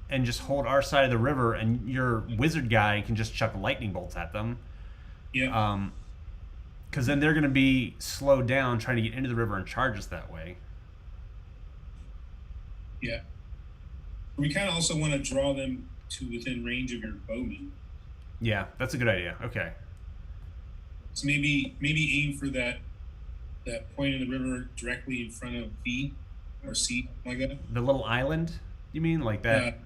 and just hold our side of the river, and your wizard guy can just chuck lightning bolts at them. Yeah. Because then they're going to be slowed down trying to get into the river and charge us that way. Yeah. We kind of also want to draw them to within range of your bowman. Yeah, that's a good idea. Okay. So maybe aim for that point in the river directly in front of V or C, like that. The little island, you mean, like that?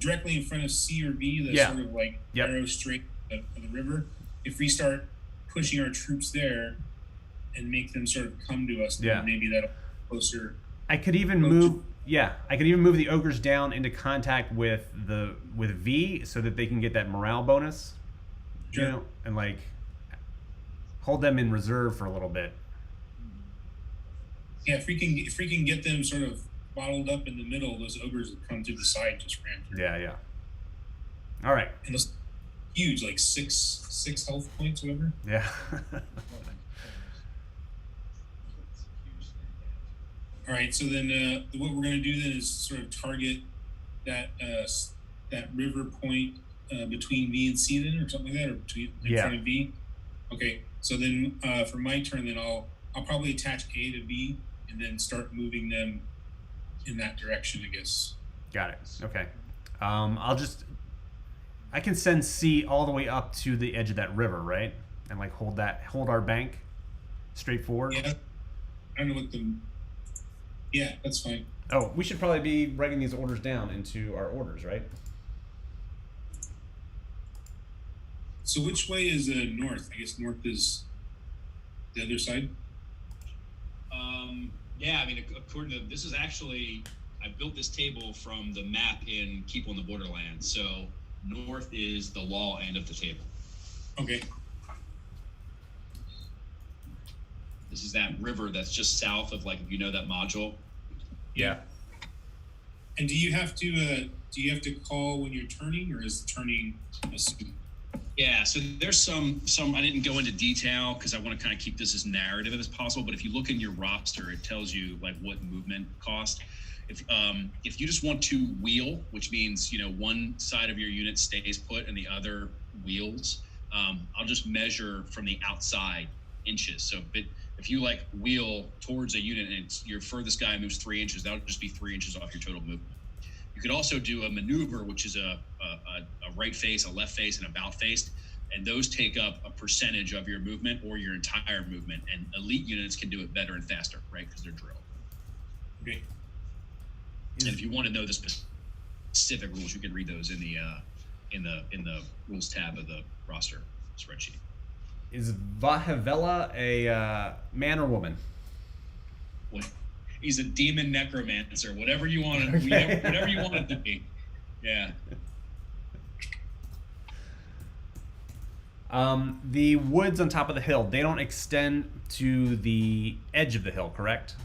Directly in front of C or V, the sort of like arrow straight of the river. If we start pushing our troops there and make them sort of come to us, then maybe that'll be closer. I could even move the ogres down into contact with V so that they can get that morale bonus. Sure. And like hold them in reserve for a little bit. Yeah, if we can get them sort of bottled up in the middle, those ogres that come to the side just ran through. Yeah. All right. And those huge, like six health points, whatever. Yeah. All right, so then what we're going to do then is sort of target that river point between V and C then, or something like that, or between in front of V. Okay, so then for my turn, then I'll probably attach A to V and then start moving them in that direction, I guess. Got it. Okay. I can send C all the way up to the edge of that river, right? And like hold our bank straight forward. Yeah. I don't know what yeah, that's fine. Oh, we should probably be writing these orders down into our orders, right? So which way is north? I guess north is the other side. Yeah, I mean, according to this is actually I built this table from the map in Keep on the Borderlands. So north is the law end of the table. Okay. This is that river that's just south of, like, if you know that module. Yeah. And do you have to call when you're turning, or is the turning assumed? Yeah, so there's some I didn't go into detail because I want to kind of keep this as narrative as possible, but if you look in your roster, it tells you like what movement cost. If you just want to wheel, which means one side of your unit stays put and the other wheels, I'll just measure from the outside inches. So if you like wheel towards a unit and your furthest guy moves 3 inches, that would just be 3 inches off your total movement. You could also do a maneuver, which is a right face, a left face, and a about face, and those take up a percentage of your movement or your entire movement. And elite units can do it better and faster, right? Because they're drilled. Okay. And if you want to know the specific rules, you can read those in the rules tab of the roster spreadsheet. Is Vahavela a man or woman? What? He's a demon necromancer. Whatever you want to, whatever you want it to be. Yeah. The woods on top of the hill, they don't extend to the edge of the hill, correct?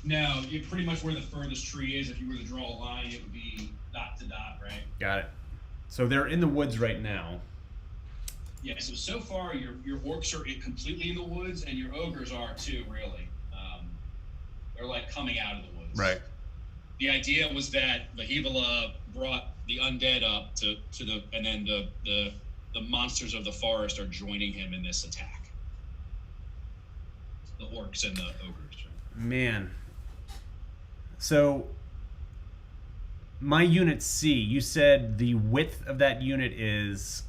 No, you're pretty much where the furthest tree is. If you were to draw a line, it would be dot to dot, right? Got it. So they're in the woods right now. Yeah, so far your orcs are completely in the woods, and your ogres are too, really. They're like coming out of the woods. Right. The idea was that Vahivala brought the undead up to the, and then the monsters of the forest are joining him in this attack. The orcs and the ogres. Man. So my unit C, you said the width of that unit is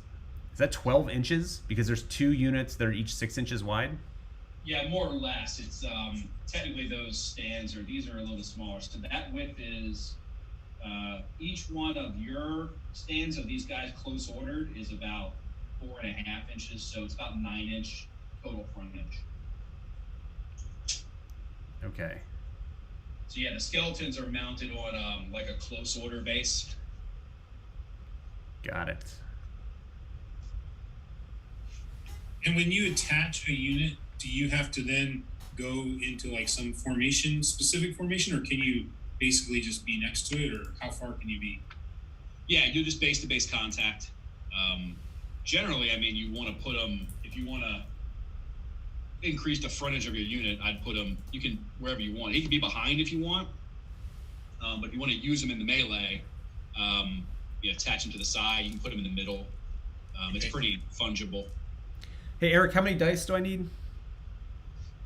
that 12 inches? Because there's 2 units that are each 6 inches wide? Yeah, more or less. It's technically those stands these are a little bit smaller. So that width is each one of your stands of these guys close ordered is about 4.5 inches. So it's about 9-inch total frontage. Okay. So yeah, the skeletons are mounted on like a close order base. Got it. And when you attach a unit, do you have to then go into like some specific formation, or can you basically just be next to it, or how far can you be? Yeah, you do just base-to-base contact. Generally, I mean, you want to put them, if you want to increase the frontage of your unit, I'd put them, you can, wherever you want. He can be behind if you want, but if you want to use them in the melee, you attach them to the side, you can put them in the middle. It's pretty fungible. Hey, Eric, how many dice do I need?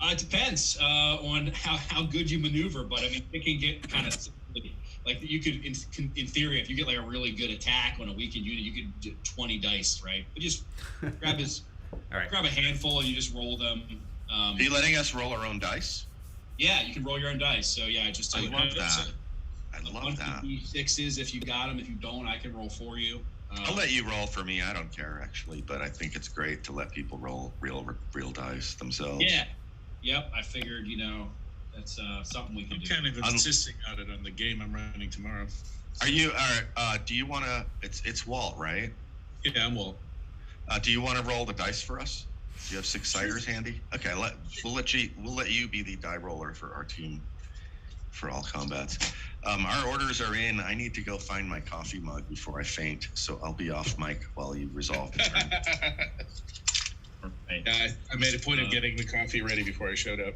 It depends on how good you maneuver, but I mean, it can get kind of like you could, in theory, if you get like a really good attack on a weakened unit, you could do 20 dice, right? But just grab grab a handful and you just roll them. Are you letting us roll our own dice? Yeah, you can roll your own dice. So yeah, just I love that. I love that. D6s if you got them. If you don't, I can roll for you. I'll let you roll for me. I don't care actually, but I think it's great to let people roll real dice themselves. Yeah. Yep. I figured, that's something we can do. I'm kind of insisting on it on the game I'm running tomorrow. Are you? Do you want to? It's Walt, right? Yeah, I'm Walt. Do you want to roll the dice for us? Do you have 6 siders handy? Okay, we'll let you be the die roller for our team for all combats. Our orders are in. I need to go find my coffee mug before I faint, so I'll be off mic while you resolve the turn. I made a point of getting the coffee ready before I showed up.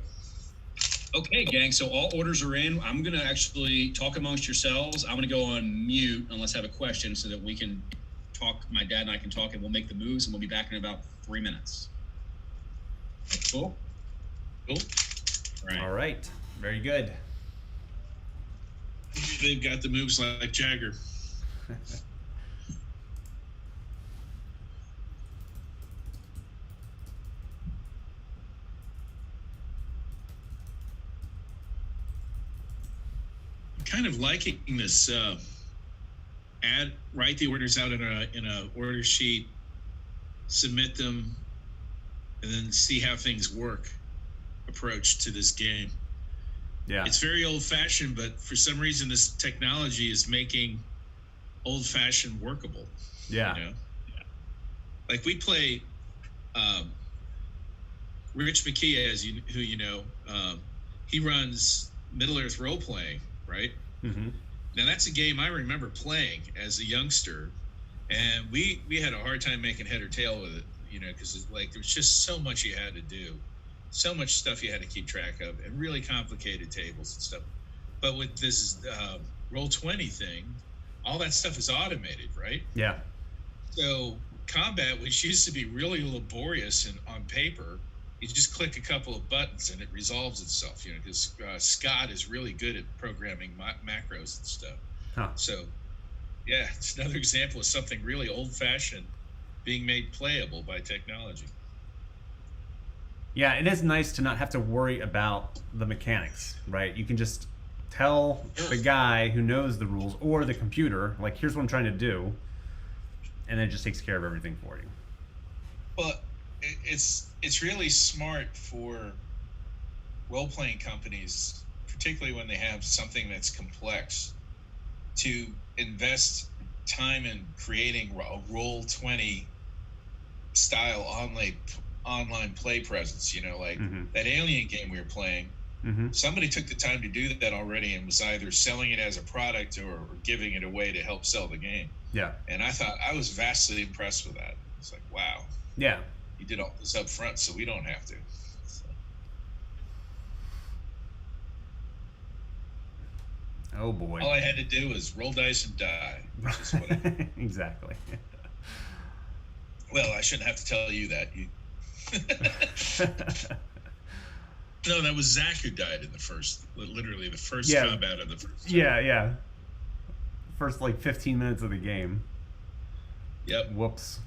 Okay, gang. So all orders are in. I'm gonna actually talk amongst yourselves. I'm gonna go on mute unless I have a question, so that we can talk. My dad and I can talk, and we'll make the moves, and we'll be back in about 3 minutes. Cool. All right. Very good. They've got the moves like Jagger. I'm kind of liking this. Write the orders out in a order sheet, submit them, and then see how things work. Approach to this game. Yeah. It's very old-fashioned, but for some reason, this technology is making old-fashioned workable. Yeah. Like we play Rich McKee, who he runs Middle Earth role playing, right? Mm-hmm. Now that's a game I remember playing as a youngster, and we had a hard time making head or tail with it, because there was just so much you had to do. So much stuff you had to keep track of, and really complicated tables and stuff. But with this Roll20 thing, all that stuff is automated, right? Yeah. So combat, which used to be really laborious and on paper, you just click a couple of buttons and it resolves itself, because Scott is really good at programming macros and stuff. Huh. So, yeah, it's another example of something really old-fashioned being made playable by technology. Yeah, it is nice to not have to worry about the mechanics, right? You can just tell the guy who knows the rules or the computer, like, here's what I'm trying to do, and then it just takes care of everything for you. Well, it's really smart for role-playing companies, particularly when they have something that's complex, to invest time in creating a Roll20 style online play presence, like that Alien game we were playing. Somebody took the time to do that already and was either selling it as a product or giving it away to help sell the game. Yeah. And I was vastly impressed with that. It's like, wow. Yeah. You did all this up front, so we don't have to. So. Oh boy. All I had to do was roll dice and die. Which is what I Exactly. Well, I shouldn't have to tell you that. No, that was Zach who died in literally the first combat of the first. Yeah. First 15 minutes of the game. Yep. Whoops.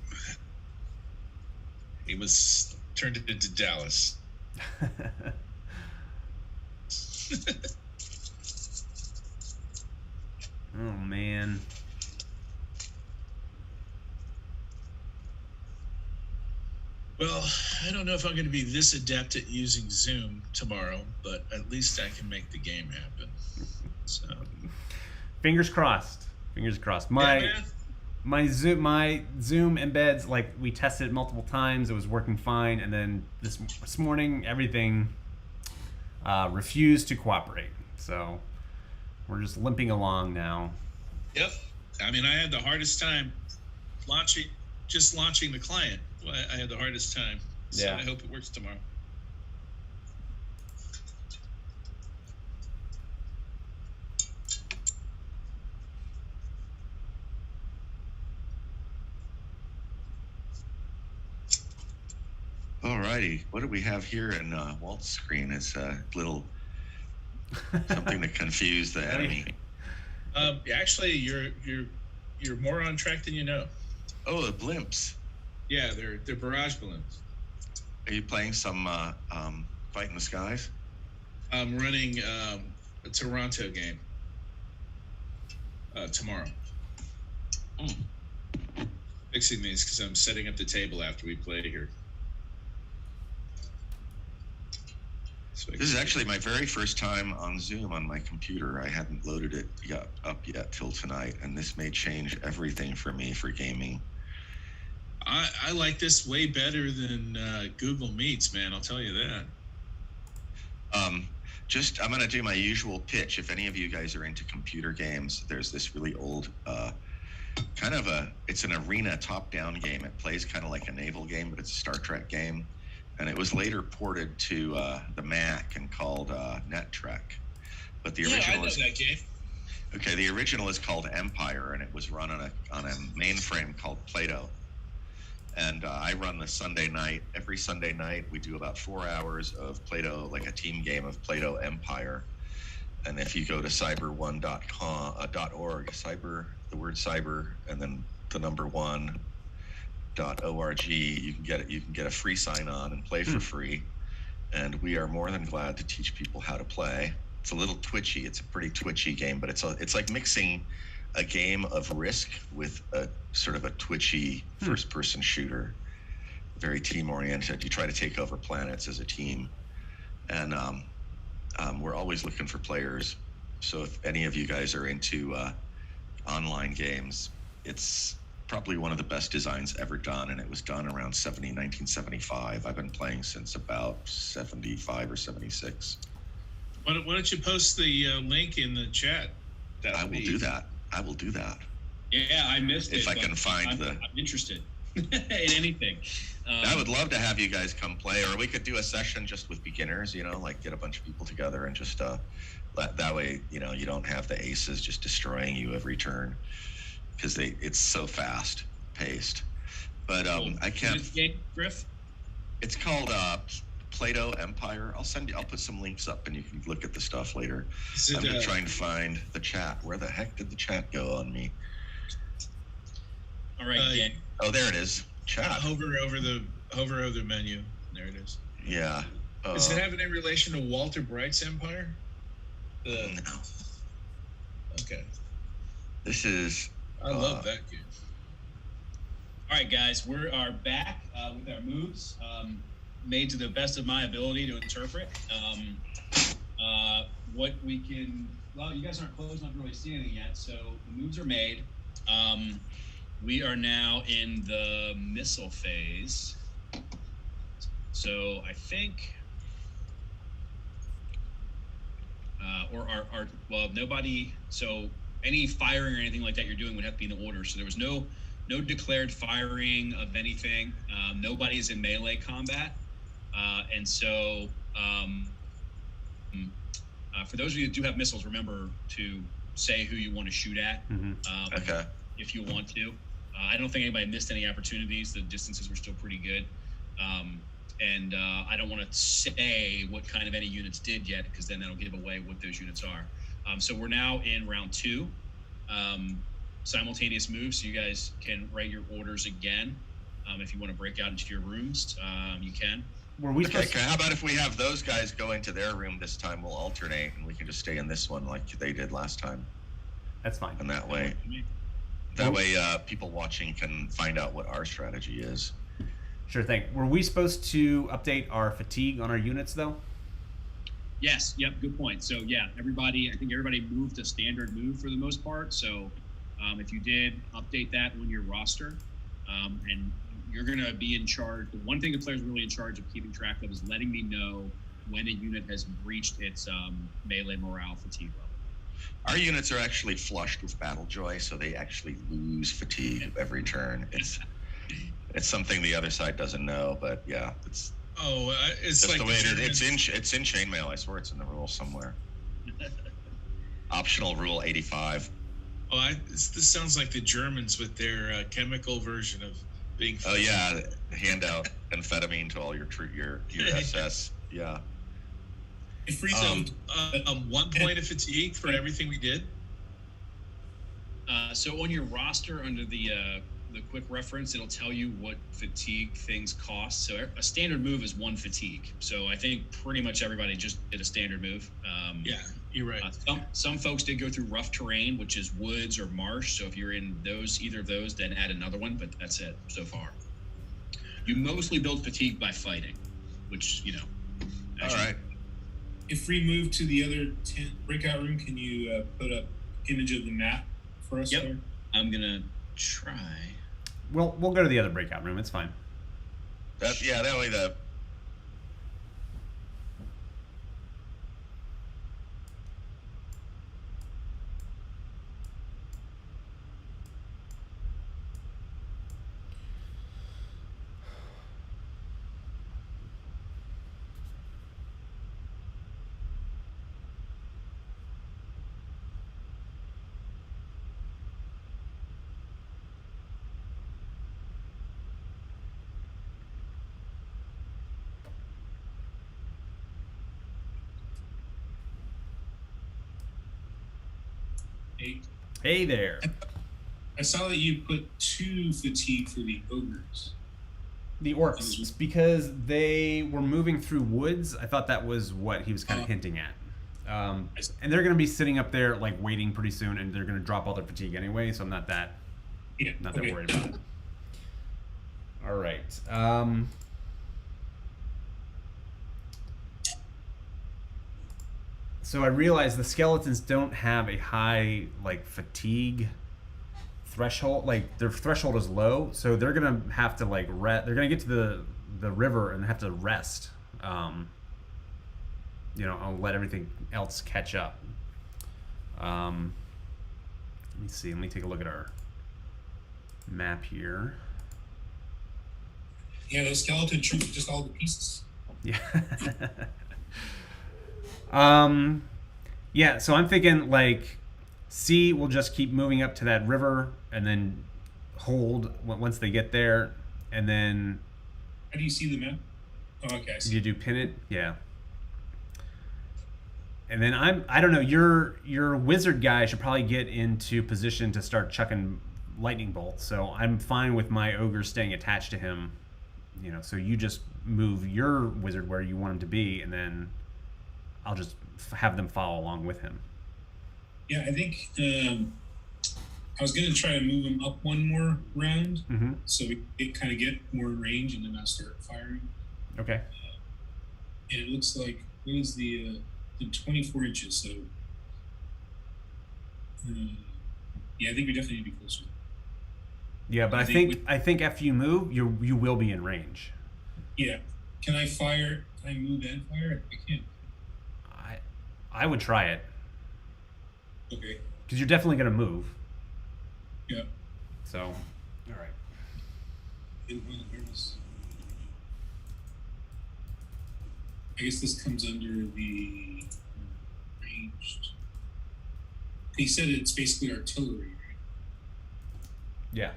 He was turned it into Dallas. Oh man. Well, I don't know if I'm going to be this adept at using Zoom tomorrow, but at least I can make the game happen. So, fingers crossed. Fingers crossed. My Zoom embeds, we tested it multiple times. It was working fine, and then this morning everything refused to cooperate. So we're just limping along now. Yep. I mean, I had the hardest time launching the client. I had the hardest time. So yeah. I hope it works tomorrow. Alrighty, what do we have here in Walt's screen? It's a little something to confuse the enemy. Actually, you're more on track than you know. Oh, the blimps. Yeah, they're barrage balloons. Are you playing some Fight in the Skies? I'm running a Toronto game tomorrow. Fixing these because I'm setting up the table after we play here. This is actually my very first time on Zoom on my computer. I hadn't loaded it up yet till tonight, and this may change everything for me for gaming. I like this way better than Google Meets, man. I'll tell you that. I'm going to do my usual pitch. If any of you guys are into computer games, there's this really old, it's an arena top-down game. It plays kind of like a naval game, but it's a Star Trek game. And it was later ported to the Mac and called NetTrek. But the original I know that game. Okay, the original is called Empire, and it was run on a mainframe called Plato. And I run the Sunday night. Every Sunday night, we do about 4 hours of Plato, like a team game of Plato Empire. And if you go to cyber1.org, the word cyber, and then the number 1.org, you can get a free sign-on and play for free. And we are more than glad to teach people how to play. It's a little twitchy. It's a pretty twitchy game, but it's like mixing a game of Risk with a sort of a twitchy first-person shooter, very team-oriented. You try to take over planets as a team, and we're always looking for players. So if any of you guys are into online games, it's probably one of the best designs ever done, and it was done around 1975. I've been playing since about 75 or 76. Why don't you post the link in the chat? I will do that. Yeah, I missed it. If I can find I'm interested in anything. I would love to have you guys come play, or we could do a session just with beginners, get a bunch of people together and just that way, you don't have the aces just destroying you every turn, because it's so fast paced. But I can't. This game, Griff? It's called Plato Empire. I'll put some links up and you can look at the stuff later. Is I'm it, just trying to find the chat. Where the heck did the chat go on me? All right, Dan. Oh, there it is. Chat. hover over the menu. There it is. Yeah. Does it have any relation to Walter Bright's Empire? No. Okay. This is. I love that game. All right, guys, we are back with our moves, made to the best of my ability to interpret. What we can. Well, you guys aren't close enough to really see anything yet, so the moves are made. We are now in the missile phase. So I think, nobody. So any firing or anything like that you're doing would have to be in the order. So there was no declared firing of anything. Nobody is in melee combat, and so for those of you that do have missiles, remember to say who you want to shoot at. Okay. If you want to. I don't think anybody missed any opportunities. The distances were still pretty good. And I don't want to say what kind of any units did yet, because then that'll give away what those units are. So we're now in round 2. Simultaneous moves, so you guys can write your orders again. If you want to break out into your rooms, you can. Were we Okay, how about if we have those guys go into their room this time, we'll alternate, and we can just stay in this one like they did last time. That's fine. And that way, people watching can find out what our strategy is. Sure thing. Were we supposed to update our fatigue on our units, though? Yes. Yep. Good point. So yeah, I think everybody moved to standard move for the most part. So if you did update that on your roster, and you're going to be in charge. The one thing the player's really in charge of keeping track of is letting me know when a unit has reached its melee morale fatigue level. Our units are actually flushed with battle joy, so they actually lose fatigue every turn. It's something the other side doesn't know, but yeah, it's it's just like the way it is. It's in Chainmail. I swear it's in the rules somewhere. Optional rule 85. This sounds like the Germans with their chemical version of being. Oh yeah, hand out amphetamine to all your SS. Yeah. It frees 1 point of fatigue for everything we did. So on your roster, under the quick reference, it'll tell you what fatigue things cost. So a standard move is 1 fatigue. So I think pretty much everybody just did a standard move. Yeah, you're right. Some folks did go through rough terrain, which is woods or marsh. So if you're in either of those, then add another one. But that's it so far. You mostly build fatigue by fighting, which All right. If we move to the other breakout room, can you put up image of the map for us? Yep. There? I'm gonna try. We'll go to the other breakout room. It's fine. That way the. Hey there. I saw that you put 2 fatigue for the ogres. The orcs, it's because they were moving through woods. I thought that was what he was kind of hinting at. And they're going to be sitting up there, like, waiting pretty soon, and they're going to drop all their fatigue anyway, so I'm not that worried about it. All right. So I realize the skeletons don't have a high, like, fatigue threshold. Like, their threshold is low, so they're gonna have to, like, they're gonna get to the river and have to rest. I'll let everything else catch up. Let me see. Let me take a look at our map here. Yeah, those skeleton troops are just all the pieces. Yeah. Yeah, so I'm thinking, like, C will just keep moving up to that river and then hold once they get there, and then... How do you see the map? Oh, okay. I see. You do pin it, yeah. And then I don't know, your wizard guy should probably get into position to start chucking lightning bolts. So I'm fine with my ogre staying attached to him. You know, so you just move your wizard where you want him to be, and then I'll just have them follow along with him. Yeah, I think I was gonna try to move him up one more round, so we kind of get more range, and then I'll start firing. Okay. And it looks like what is the 24 inches? So yeah, I think we definitely need to be closer. Yeah, but I think after you move, you will be in range. Yeah. Can I fire? Can I move and fire? I can't. I would try it. Okay. Because you're definitely going to move. Yeah. So, all right. I guess this comes under the ranged. He said it's basically artillery, right? Yeah.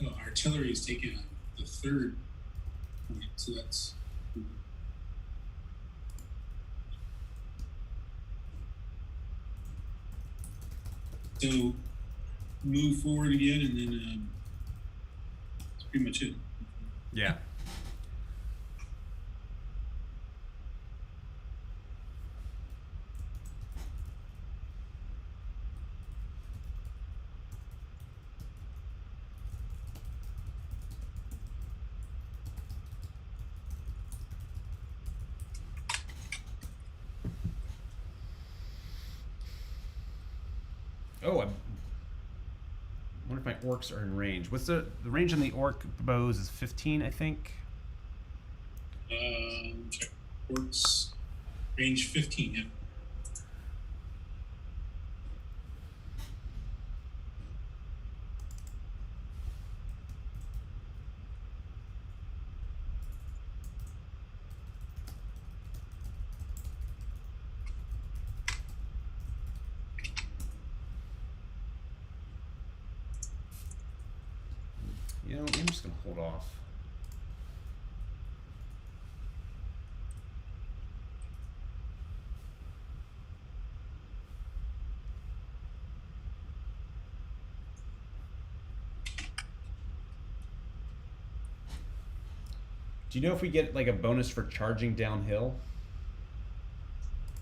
Oh, artillery is taken on the third point, so that's. So move forward again, and then that's pretty much it. Yeah. Oh, I wonder if my orcs are in range. What's the range on the orc bows is 15, I think. Check orcs range 15. Yeah. You know, I'm just gonna hold off. Do you know if we get like a bonus for charging downhill?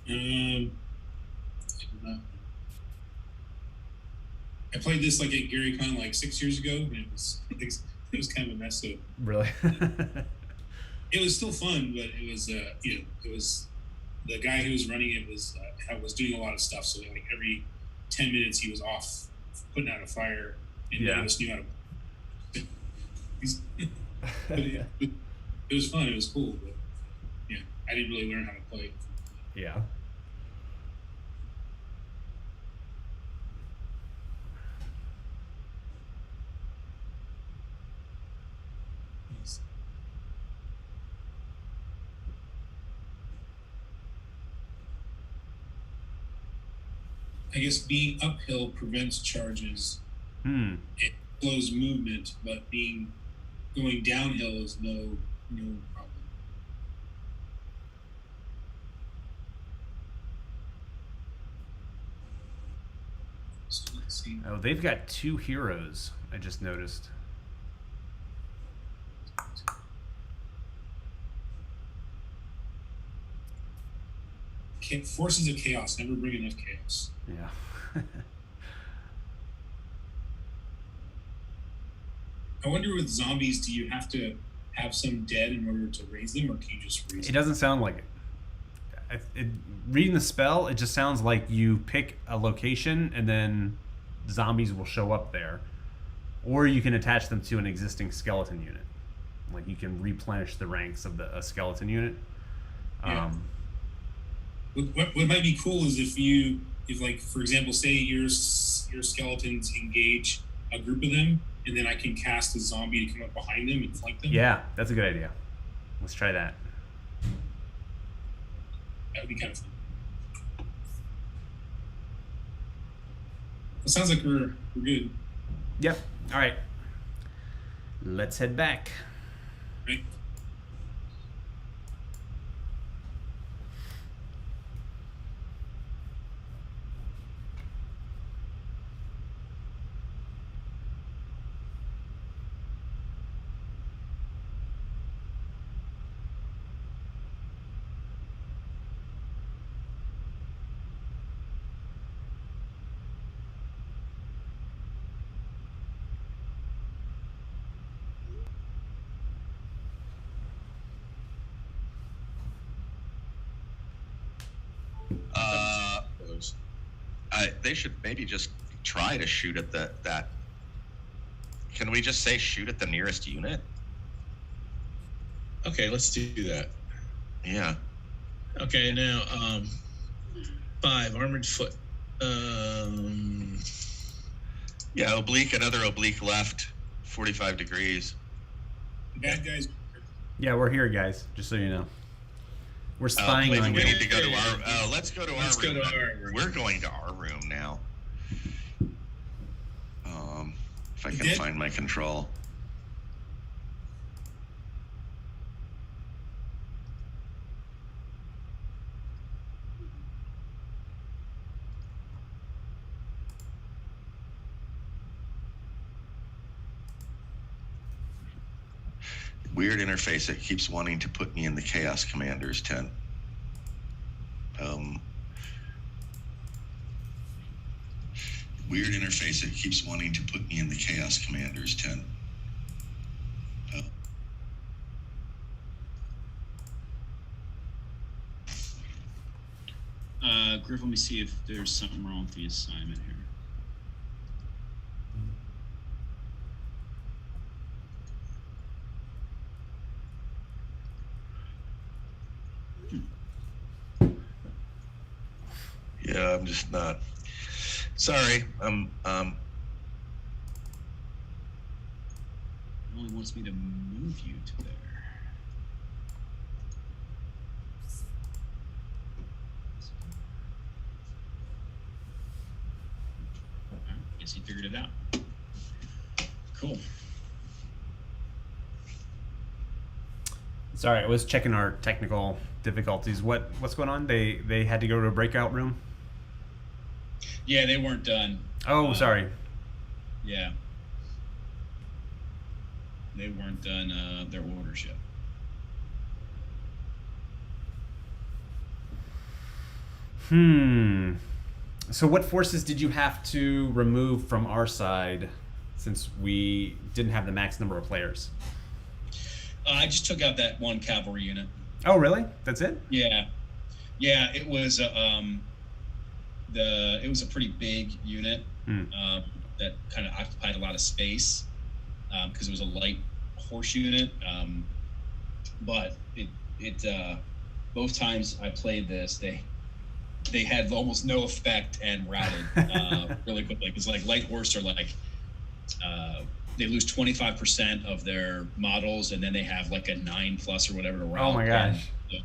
I played this like at Gary Con like 6 years ago, and it was kind of a mess. So Really? it was still fun, but it was it was the guy who was running it was doing a lot of stuff. So like every 10 minutes he was off putting out a fire, and none of us knew how to. It was fun. It was cool, but yeah, I didn't really learn how to play. Yeah. I guess being uphill prevents charges. It slows movement, but going downhill is no problem. So let's see. Oh, they've got 2 heroes, I just noticed. Forces of chaos never bring enough chaos. Yeah. I wonder with zombies, do you have to have some dead in order to raise them, or can you just raise It them? doesn't sound like it. Reading the spell, it just sounds like you pick a location and then zombies will show up there. Or you can attach them to an existing skeleton unit. Like you can replenish the ranks of a skeleton unit. Yeah. What might be cool is if like, for example, say your skeletons engage a group of them, and then I can cast a zombie to come up behind them and flank them. Yeah, that's a good idea. Let's try that. That would be kind of fun. It sounds like we're good. Yep. All right. Let's head back. Right? They should maybe just try to shoot at that. Can we just say shoot at the nearest unit? Okay, let's do that. Yeah. Okay, now 5 armored foot. Yeah, oblique, another oblique left, 45 degrees. The bad guys. Yeah, we're here, guys. Just so you know, we're spying Please, on we you. need to go to our. Let's go to Let's our go room. to our room. We're going to our room now. If I You can did? find my control. Weird interface. It keeps wanting to put me in the Chaos Commanders tent. Weird interface. It keeps wanting to put me in the Chaos Commanders tent. Griff, let me see if there's something wrong with the assignment here. Yeah, I'm just not. Sorry, It only wants me to move you to there. Guess he figured it out. Cool. Sorry, I was checking our technical difficulties. What's going on? They had to go to a breakout room. Yeah, they weren't done. Oh, sorry. Yeah. They weren't done their orders yet. So what forces did you have to remove from our side since we didn't have the max number of players? I just took out that one cavalry unit. Oh, really? That's it? Yeah, it was it was a pretty big unit that kind of occupied a lot of space because it was a light horse unit. But it both times I played this, they had almost no effect and routed really quickly. Because like light horse are like they lose 25% of their models, and then they have like a 9+ or whatever to route. Oh my gosh. It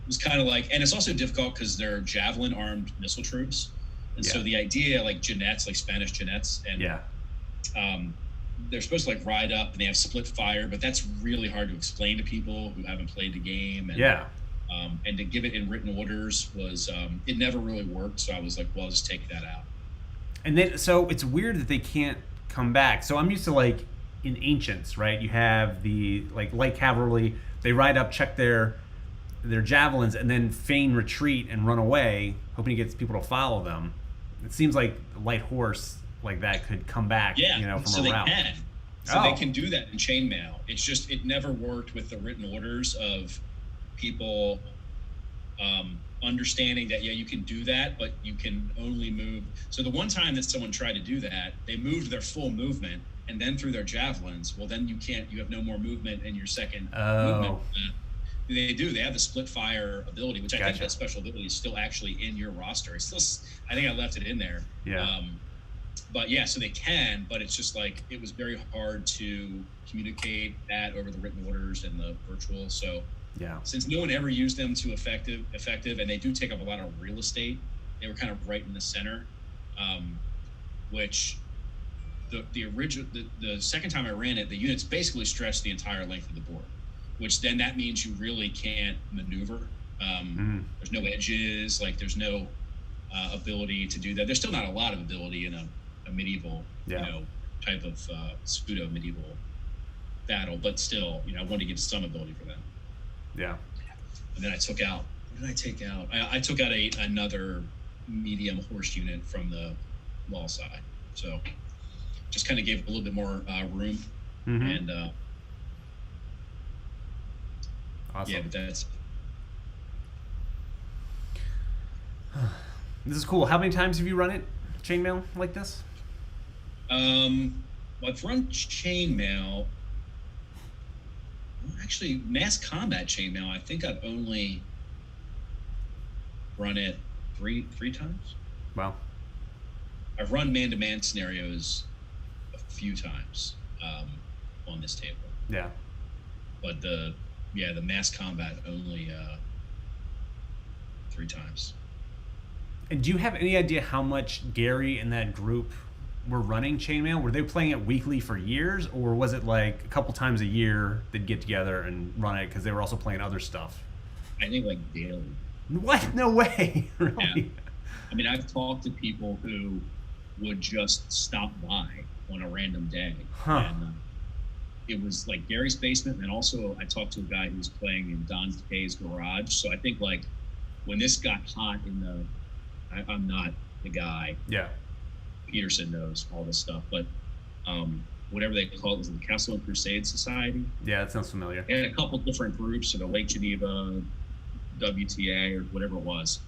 was kind of like, and it's also difficult because they're javelin armed missile troops, and so the idea, like Jeanettes, like Spanish Jeanettes, and they're supposed to like ride up and they have split fire, but that's really hard to explain to people who haven't played the game. And, and to give it in written orders was it never really worked. So I was like, well, I'll just take that out. And then so it's weird that they can't come back. So I'm used to like in Ancients, right? You have the like light cavalry, they ride up, check their javelins, and then feign retreat and run away, hoping to get people to follow them. It seems like a light horse like that could come back, from so a route. They can. So they can do that in chainmail. It's just it never worked with the written orders of people understanding that you can do that, but you can only move. So the one time that someone tried to do that, they moved their full movement and then threw their javelins. Well, then you can't. You have no more movement in your second movement. They do. They have the split fire ability, which I think that special ability is still actually in your roster. It's still. I think I left it in there. Yeah. But yeah, so they can, but it's just like it was very hard to communicate that over the written orders and the virtual. So since no one ever used them to effective, and they do take up a lot of real estate, they were kind of right in the center. which the second time I ran it, the units basically stretched the entire length of the board, which then that means you really can't maneuver. There's no edges, like there's no ability to do that. There's still not a lot of ability in a medieval, type of pseudo medieval battle, but still, I wanted to give some ability for them. Yeah. And then I took out. What did I take out? I took out another medium horse unit from the wall side. So just kind of gave a little bit more room. And awesome. Yeah, but that's. This is cool. How many times have you run it, Chainmail, like this? Well, I've run Chainmail. Actually, mass combat Chainmail, I think I've only run it three times. Wow. I've run man-to-man scenarios a few times on this table. Yeah. But the mass combat only 3 times. And do you have any idea how much Gary and that group were running Chainmail? Were they playing it weekly for years, or was it like a couple times a year they'd get together and run it because they were also playing other stuff? I think like daily. What? No way. Really? Yeah. I mean, I've talked to people who would just stop by on a random day. And it was like Gary's basement, and also I talked to a guy who was playing in Don Kay's garage. So I think like when this got hot in I'm not the guy. Yeah. Peterson knows all this stuff, but whatever they call it, was it the Castle and Crusade Society? Yeah, that sounds familiar. They had a couple different groups, the Lake Geneva, WTA, or whatever it was.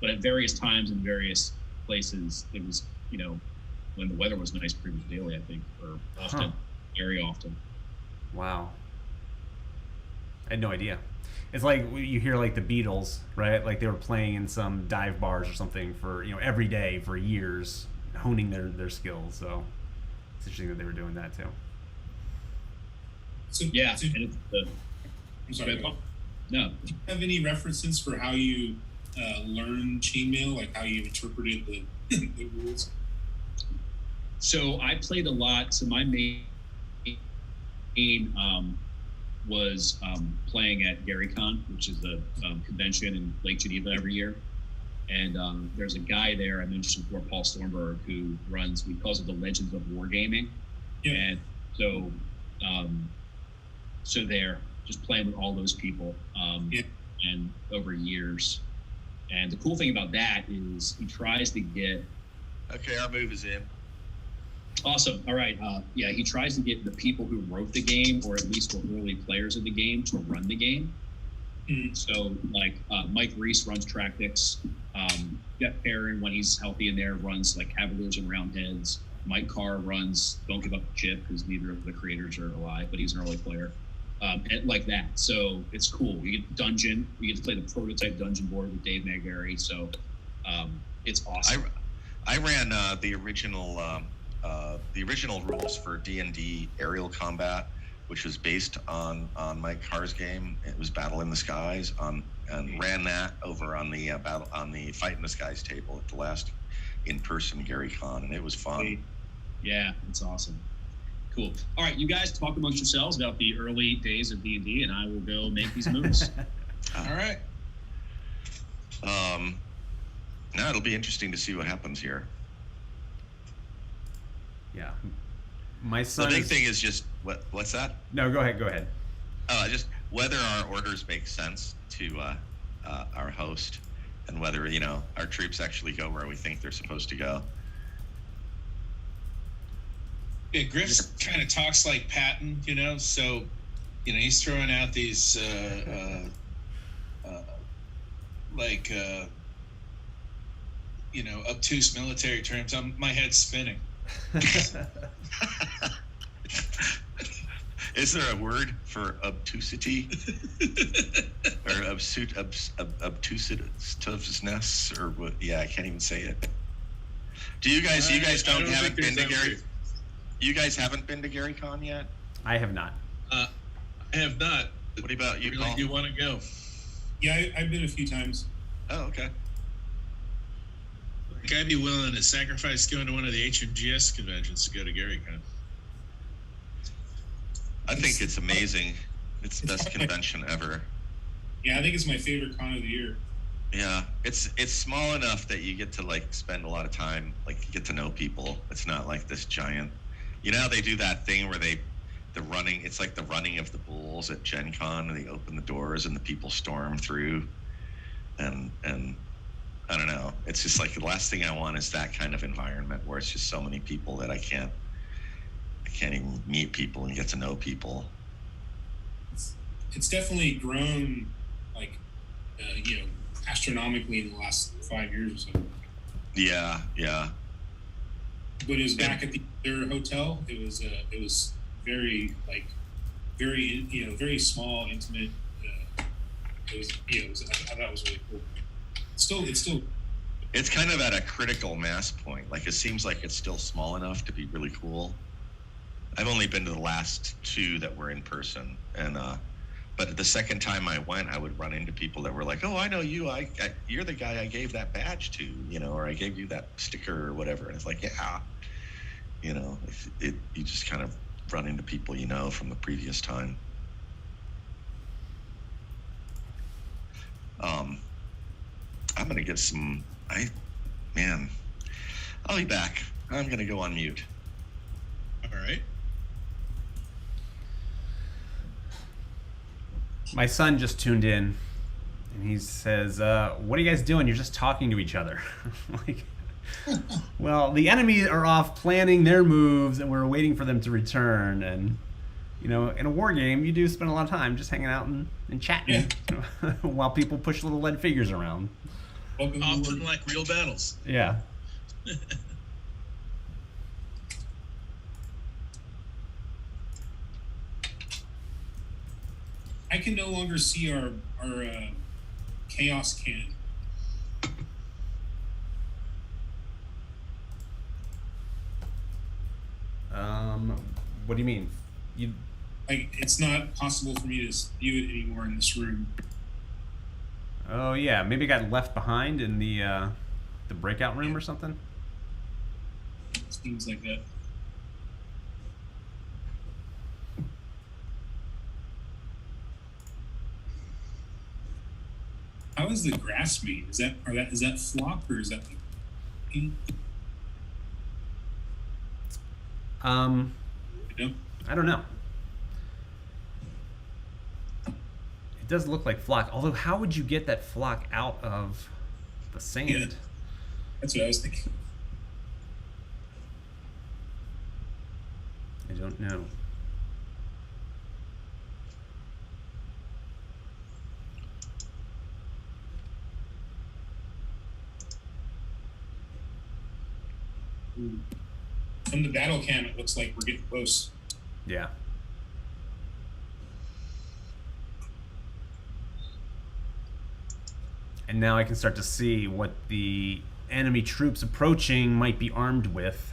But at various times in various places, it was, when the weather was nice, pretty much daily, I think, or often, very often. Wow. I had no idea. It's like you hear like the Beatles, right? Like they were playing in some dive bars or something for, every day for years, honing their skills. So it's interesting that they were doing that too. Yeah. I'm sorry. No. Do you have any references for how you learn Chainmail, like how you interpreted the rules? So I played a lot. So my main was playing at GaryCon, which is a convention in Lake Geneva every year. And there's a guy there I mentioned before, Paul Stormberg, who runs, we calls it the Legends of Wargaming. Yeah. And so there, just playing with all those people and over years. And the cool thing about that is he tries to get... Okay, our move is in. Awesome. All right. He tries to get the people who wrote the game, or at least were early players of the game, to run the game. So, like, Mike Reese runs Tractics. Jeff Perrin, when he's healthy in there, runs, like, Cavaliers and Roundheads. Mike Carr runs Don't Give Up the Chip, because neither of the creators are alive, but he's an early player. And like that. So, it's cool. You get Dungeon. You get to play the prototype Dungeon board with Dave Magary. So, it's awesome. I ran the original rules for D&D aerial combat, which was based on Mike Carr's game. It was Battle in the Skies, and ran that over on the Fight in the Skies table at the last in-person GaryCon, and it was fun. Yeah, it's awesome. Cool. All right, you guys talk amongst yourselves about the early days of D&D, and I will go make these moves. All right. Now it'll be interesting to see what happens here. Yeah. My son. The big thing is just what's that? No, go ahead. Just whether our orders make sense to our host, and whether our troops actually go where we think they're supposed to go. Yeah, Griff's kind of talks like Patton, so he's throwing out these obtuse military terms. My head's spinning. Is there a word for obtusity or obtusiveness or what? Yeah, I can't even say it. Do you guys? You guys haven't been to Gary? You guys haven't been to GaryCon yet? I have not. I have not. What about you, Paul? You want to go? Yeah, I've been a few times. Oh, okay. Like, I'd be willing to sacrifice going to one of the HMGS conventions to go to GaryCon. I think it's amazing. It's the best convention ever. Yeah, I think it's my favorite con of the year. Yeah, it's small enough that you get to like spend a lot of time, like you get to know people. It's not like this giant. You know how they do that thing where it's like the running of the bulls at Gen Con, and they open the doors and the people storm through, and I don't know. It's just like the last thing I want is that kind of environment where it's just so many people that I can't even meet people and get to know people. It's definitely grown, like, astronomically in the last 5 years or so. Yeah. When it was back at their hotel, it was very very small, intimate. I thought it was really cool. It's kind of at a critical mass point. Like, it seems like it's still small enough to be really cool. I've only been to the last two that were in person, and but the second time I went, I would run into people that were like, "Oh, I know you. You're the guy I gave that badge to, or I gave you that sticker or whatever." And it's like, yeah, you just kind of run into people from the previous time. I'm gonna get some. I'll be back. I'm gonna go on mute. All right. My son just tuned in, and he says, "What are you guys doing? You're just talking to each other." Like, well, the enemy are off planning their moves, and we're waiting for them to return. And in a war game, you do spend a lot of time just hanging out and chatting while people push little lead figures around. Often like real battles. Yeah. I can no longer see our chaos cannon. What do you mean? It's not possible for me to view it anymore in this room. Oh yeah, maybe it got left behind in the breakout room or something. Seems like that. How is the grass made? Is that flock or is that like pink? I don't know. It does look like flock. Although, how would you get that flock out of the sand? Yeah, that's what I was thinking. I don't know. From the battle cam, it looks like we're getting close. Yeah. And now I can start to see what the enemy troops approaching might be armed with.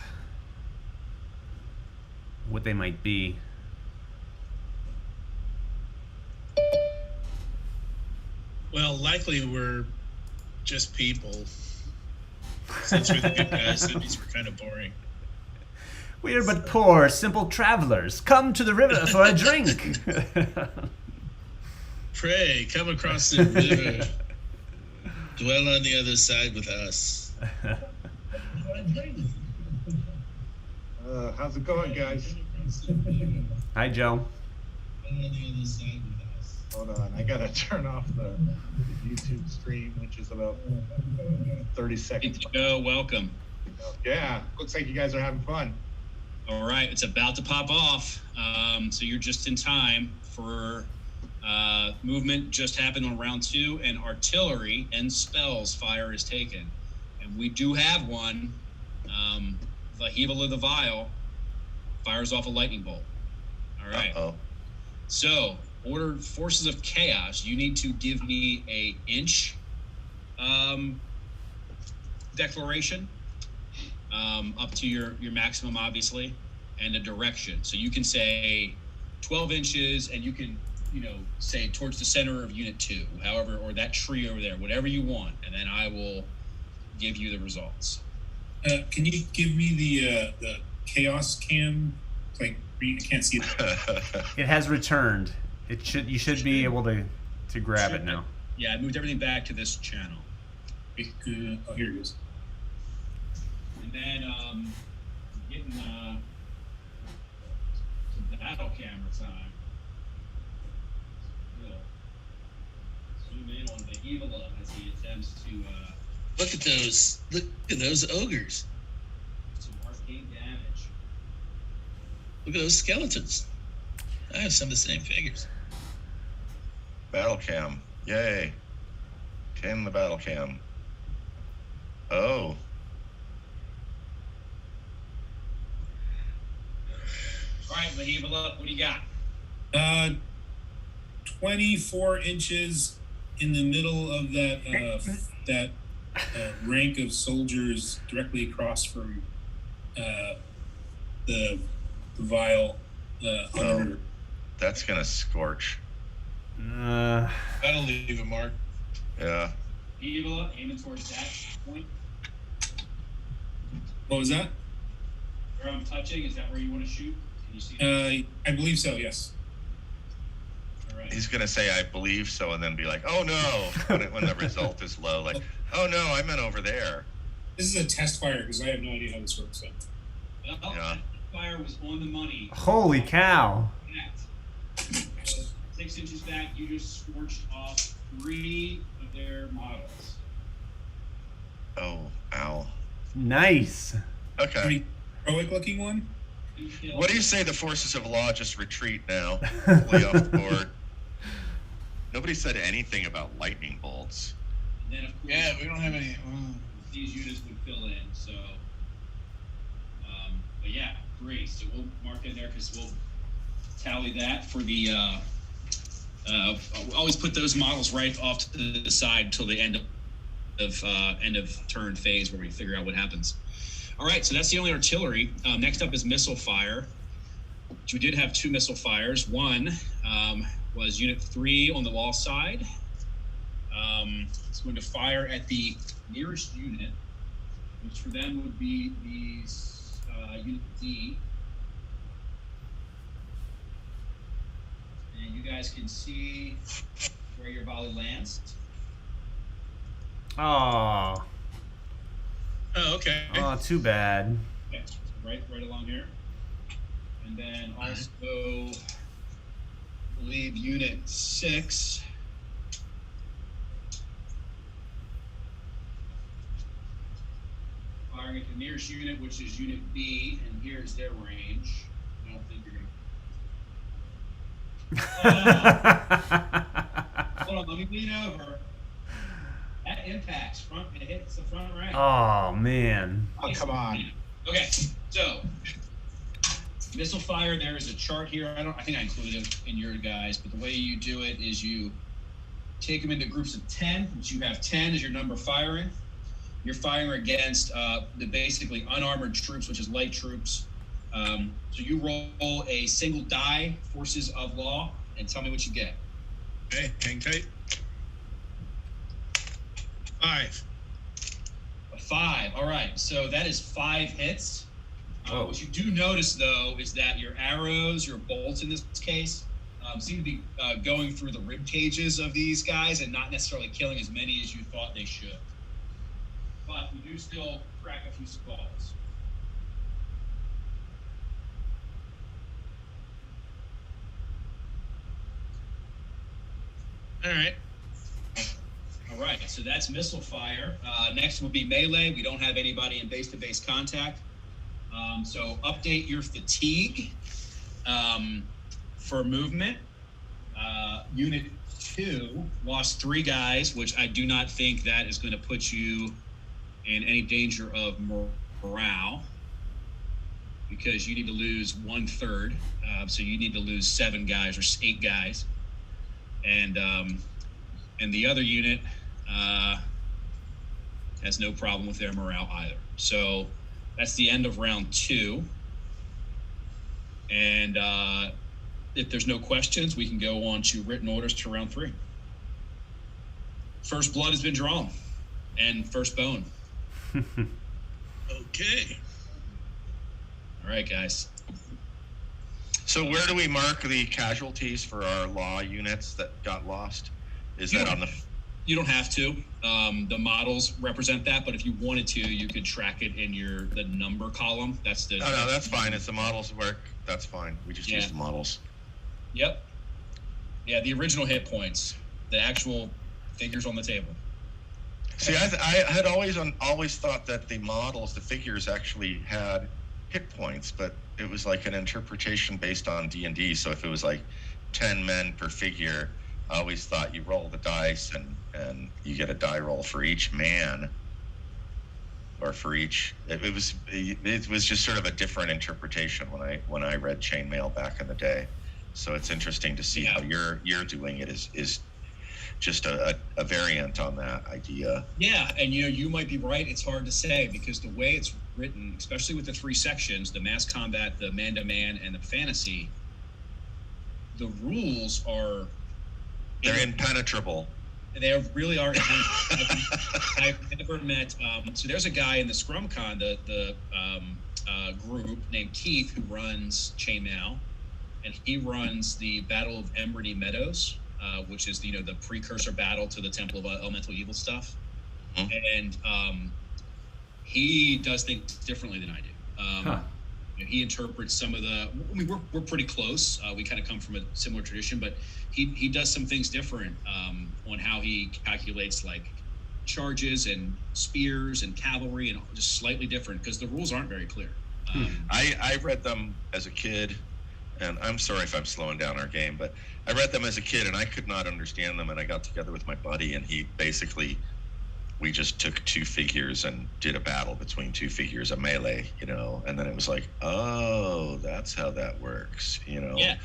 What they might be. Well, likely we're just people. Since we're the good guys, so these were kind of boring. We are but poor, simple travelers. Come to the river for a drink. Pray, come across the river. Dwell on the other side with us. How's it going, guys? Hi, Joe. Hold on, I gotta turn off the YouTube stream, which is about 30 seconds. Joe, welcome. Yeah, looks like you guys are having fun. All right, it's about to pop off. So you're just in time for movement. Just happened on round 2, and artillery and spells fire is taken. And we do have one. The Evil of the Vial fires off a lightning bolt. All right. Uh-oh. So, order Forces of Chaos, you need to give me a inch declaration. Up to your maximum, obviously, and a direction. So you can say 12 inches, and you can, say towards the center of Unit 2, however, or that tree over there, whatever you want. And then I will give you the results. Can you give me the chaos cam? Like, I can't see it. It has returned. You should be able to grab it now. Yeah, I moved everything back to this channel. Oh, here it is. And then getting some battle camera time. Zoom in on the evil as he attempts to Look at those ogres. some arcane damage. Look at those skeletons. I have some of the same figures. Battle cam. Yay. 10 the battle cam. Oh. All right, Mahibala, what do you got? 24 inches in the middle of that rank of soldiers directly across from the vial under. That's gonna scorch. That'll leave a mark. Yeah. Mahibala, aiming towards that point. What was that? Where I'm touching, is that where you want to shoot? Can you see? I believe so. Yes. All right. He's gonna say I believe so and then be like, oh no, when the result is low, like, oh no, I meant over there. This is a test fire because I have no idea how this works. So. Well, Yeah. that fire was on the money. Holy cow! 6 inches back, you just scorched off 3 of their models. Oh, ow. Nice. Okay. Pretty heroic looking one. You killed- What do you say the forces of law just retreat now? Fully off the board. Nobody said anything about lightning bolts. And then, of course, Yeah, we don't have any. these units would fill in. So, but yeah, great. So we'll mark in there because we'll tally that for the. Always put those models right off to the side until the end of turn phase where we figure out what happens. All right, so that's the only artillery. Next up is missile fire. Which we did have 2 missile fires. One was Unit 3 on the wall side. It's going to fire at the nearest unit, which for them would be these Unit D. And you guys can see where your volley lands. Oh, Oh, okay. too bad. Okay, right along here. And then also, I believe Unit 6. Firing at the nearest unit, which is Unit B, and here's their range. I don't think you're Hold on, let me lean over. That impacts front. It hits the front rank. Oh man. Oh, come on. Okay, so missile fire. There is a chart here. I think I included it in your guys, but the way you do it is you take them into groups of 10, which you have 10 as your number firing. You're firing against the basically unarmored troops, which is light troops. So you roll a single die, forces of law, and tell me what you get. Okay, hang tight. 5. A 5. All right. So that is 5 hits. Whoa. What you do notice, though, is that your arrows, your bolts in this case, seem to be going through the rib cages of these guys and not necessarily killing as many as you thought they should. But you do still crack a few skulls. All right. All right, so that's missile fire. Next will be melee. We don't have anybody in base-to-base contact. So update your fatigue for movement. Unit 2 lost 3 guys, which I do not think that is going to put you in any danger of morale because you need to lose 1/3. So you need to lose 7 guys or 8 guys. And the other unit has no problem with their morale either. So that's the end of round 2. And if there's no questions, we can go on to written orders to round 3. First blood has been drawn, and first bone. Okay. All right, guys. So where do we mark the casualties for our law units that got lost? Is that on the? You don't have to. The models represent that, but if you wanted to, you could track it in the number column. That's the. No, that's fine. It's the models work. That's fine. We just use the models. Yep. Yeah, the original hit points, the actual figures on the table. See, I had always thought that the models, the figures, actually had hit points, but it was like an interpretation based on D&D. So if it was like 10 men per figure, I always thought you roll the dice and you get a die roll for each man, or for each. It was just sort of a different interpretation when I read Chainmail back in the day. So it's interesting to see how you're doing it is just a variant on that idea. Yeah, and you might be right. It's hard to say because the way it's written, especially with the 3 sections, the mass combat, the man-to-man, and the fantasy, the rules are... They're impenetrable. They really are. I've never met... so there's a guy in the Scrum Con, the group named Keith, who runs Chainmail, and he runs the Battle of Emerald Meadows, which is the precursor battle to the Temple of Elemental Evil stuff. Mm-hmm. And he does things differently than I do. He interprets some of the. I mean, we're pretty close. We kind of come from a similar tradition, but he does some things different on how he calculates like charges and spears and cavalry, and just slightly different because the rules aren't very clear. I read them as a kid. And I'm sorry if I'm slowing down our game, but I read them as a kid and I could not understand them. And I got together with my buddy and we just took 2 figures and did a battle between 2 figures, a melee, and then it was like, oh, that's how that works, Yeah.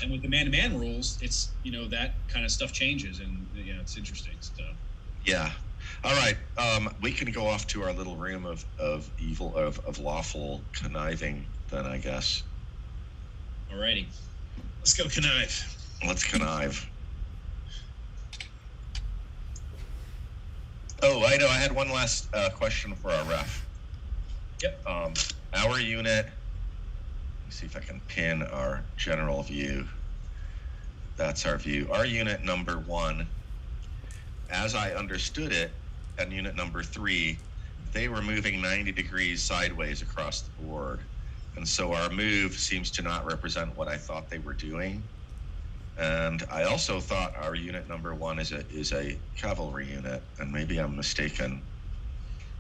And with the man-to-man rules, it's, that kind of stuff changes and, it's interesting. So. Yeah. All right. We can go off to our little room of evil, of lawful conniving then, I guess. Alrighty. Let's go connive. Let's connive. Oh, I know. I had one last question for our ref. Yep. Our unit. Let me see if I can pin our general view. That's our view. Our unit number 1, as I understood it, and unit number 3, they were moving 90 degrees sideways across the board. And so our move seems to not represent what I thought they were doing. And I also thought our unit number 1 is a cavalry unit, and maybe I'm mistaken.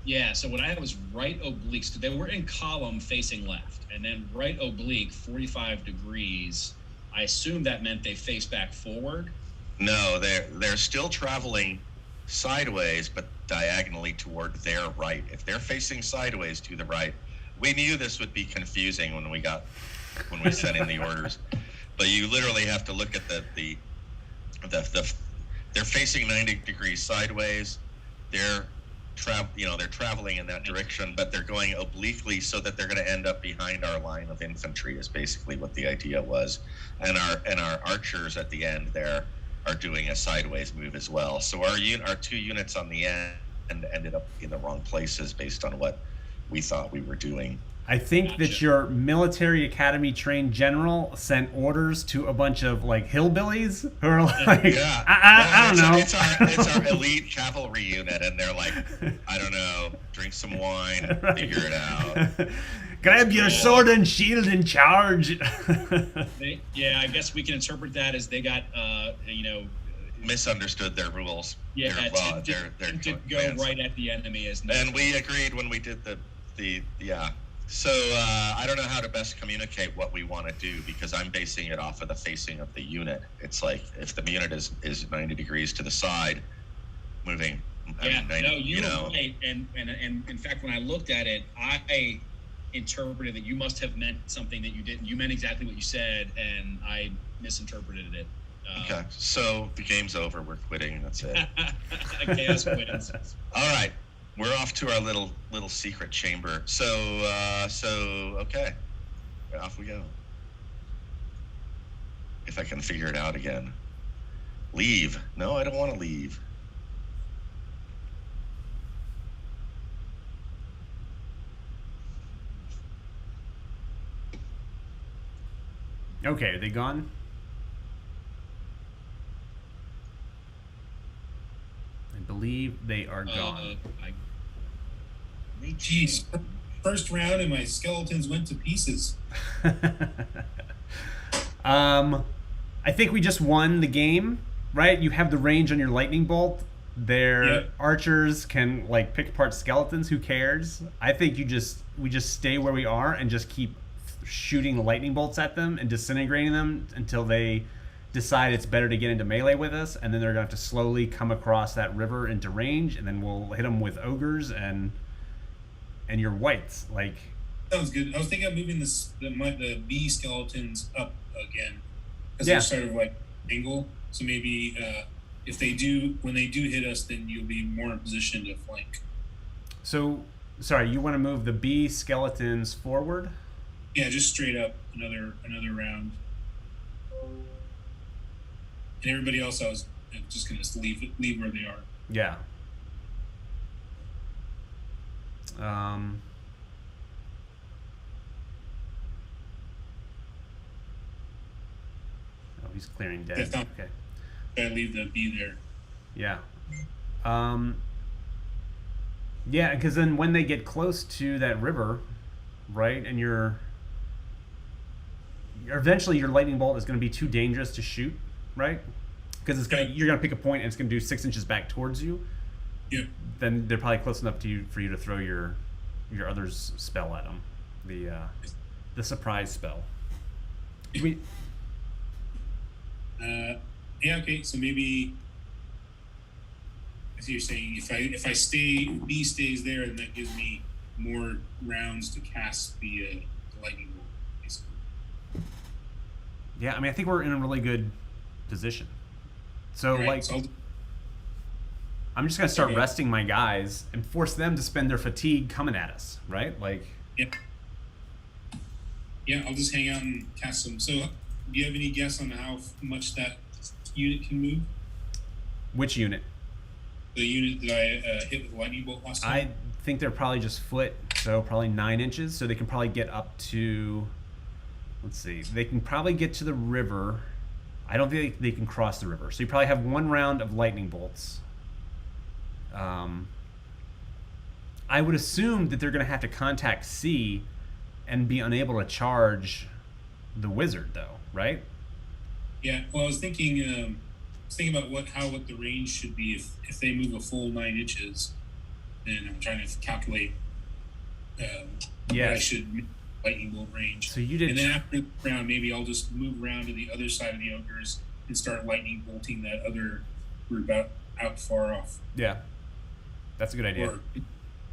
Yeah, so what I had was right oblique. So they were in column facing left, and then right oblique, 45 degrees. I assume that meant they face back forward. No, they're still traveling sideways, but diagonally toward their right. If they're facing sideways to the right, we knew this would be confusing when we sent in the orders, but you literally have to look at the they're facing 90 degrees sideways. They're traveling in that direction, but they're going obliquely so that they're going to end up behind our line of infantry is basically what the idea was. And our archers at the end there are doing a sideways move as well. So our 2 units on the end ended up in the wrong places based on what we thought we were doing. I think that your military academy trained general sent orders to a bunch of like hillbillies who are like, I don't know. It's our elite cavalry unit, and they're like, I don't know, drink some wine, right. Figure it out. Grab your sword and shield and charge. Yeah, I guess we can interpret that as they got, misunderstood their rules. Yeah, to go right at the enemy as and we agreed when we did the So I don't know how to best communicate what we want to do because I'm basing it off of the facing of the unit. It's like if the unit is 90 degrees to the side, moving. Yeah, 90, you were right. And in fact, when I looked at it, I interpreted that you must have meant something that you didn't. You meant exactly what you said, and I misinterpreted it. Okay, so the game's over. We're quitting. That's it. Chaos wins. All right. We're off to our little secret chamber. So okay, off we go. If I can figure it out again. Leave. No, I don't want to leave. Okay, are they gone? I believe they are gone. Jeez, first round and my skeletons went to pieces. I think we just won the game, right? You have the range on your lightning bolt. Their archers can like pick apart skeletons. Who cares? I think we just stay where we are and just keep shooting the lightning bolts at them and disintegrating them until they decide it's better to get into melee with us, and then they're going to have to slowly come across that river into range, and then we'll hit them with ogres and your whites. Like, sounds good. I was thinking of moving the bee skeletons up again because Yeah. they're sort of like angle. So maybe when they do hit us, then you'll be more in position to flank. So, sorry, you want to move the bee skeletons forward? Yeah, just straight up another round. And everybody else, I'm just gonna leave where they are. Yeah. Oh, he's clearing dead. That's not- Okay. Gotta leave the bee there. Yeah. Yeah, because then when they get close to that river, right, and eventually your lightning bolt is going to be too dangerous to shoot, right? Because you're going to pick a point and it's going to do 6 inches back towards you. Yeah. Then they're probably close enough for you to throw your other's spell at them, the surprise spell. Yeah. Okay. So maybe. I see you're saying if I stay, B stays there, and that gives me more rounds to cast the lightning bolt. Basically. Yeah, I mean, I think we're in a really good position. So Right, I'm just gonna start Okay. resting my guys and force them to spend their fatigue coming at us, right? Like, yeah, I'll just hang out and cast some. So, do you have any guess on how much that unit can move? which unit? The unit that I hit with the lightning bolt last time. I think they're probably just foot, so probably 9 inches. So they can probably get up to. Let's see. They can probably get to the river. I don't think they can cross the river. So you probably have 1 round of lightning bolts. I would assume that they're going to have to contact C and be unable to charge the wizard, though, right? Yeah. Well, I was thinking about what the range should be if they move a full 9 inches. Then I'm trying to calculate. What I should make lightning bolt range. So you did. And then after the round, maybe I'll just move around to the other side of the ogres and start lightning bolting that other group out far off. Yeah, that's a good idea.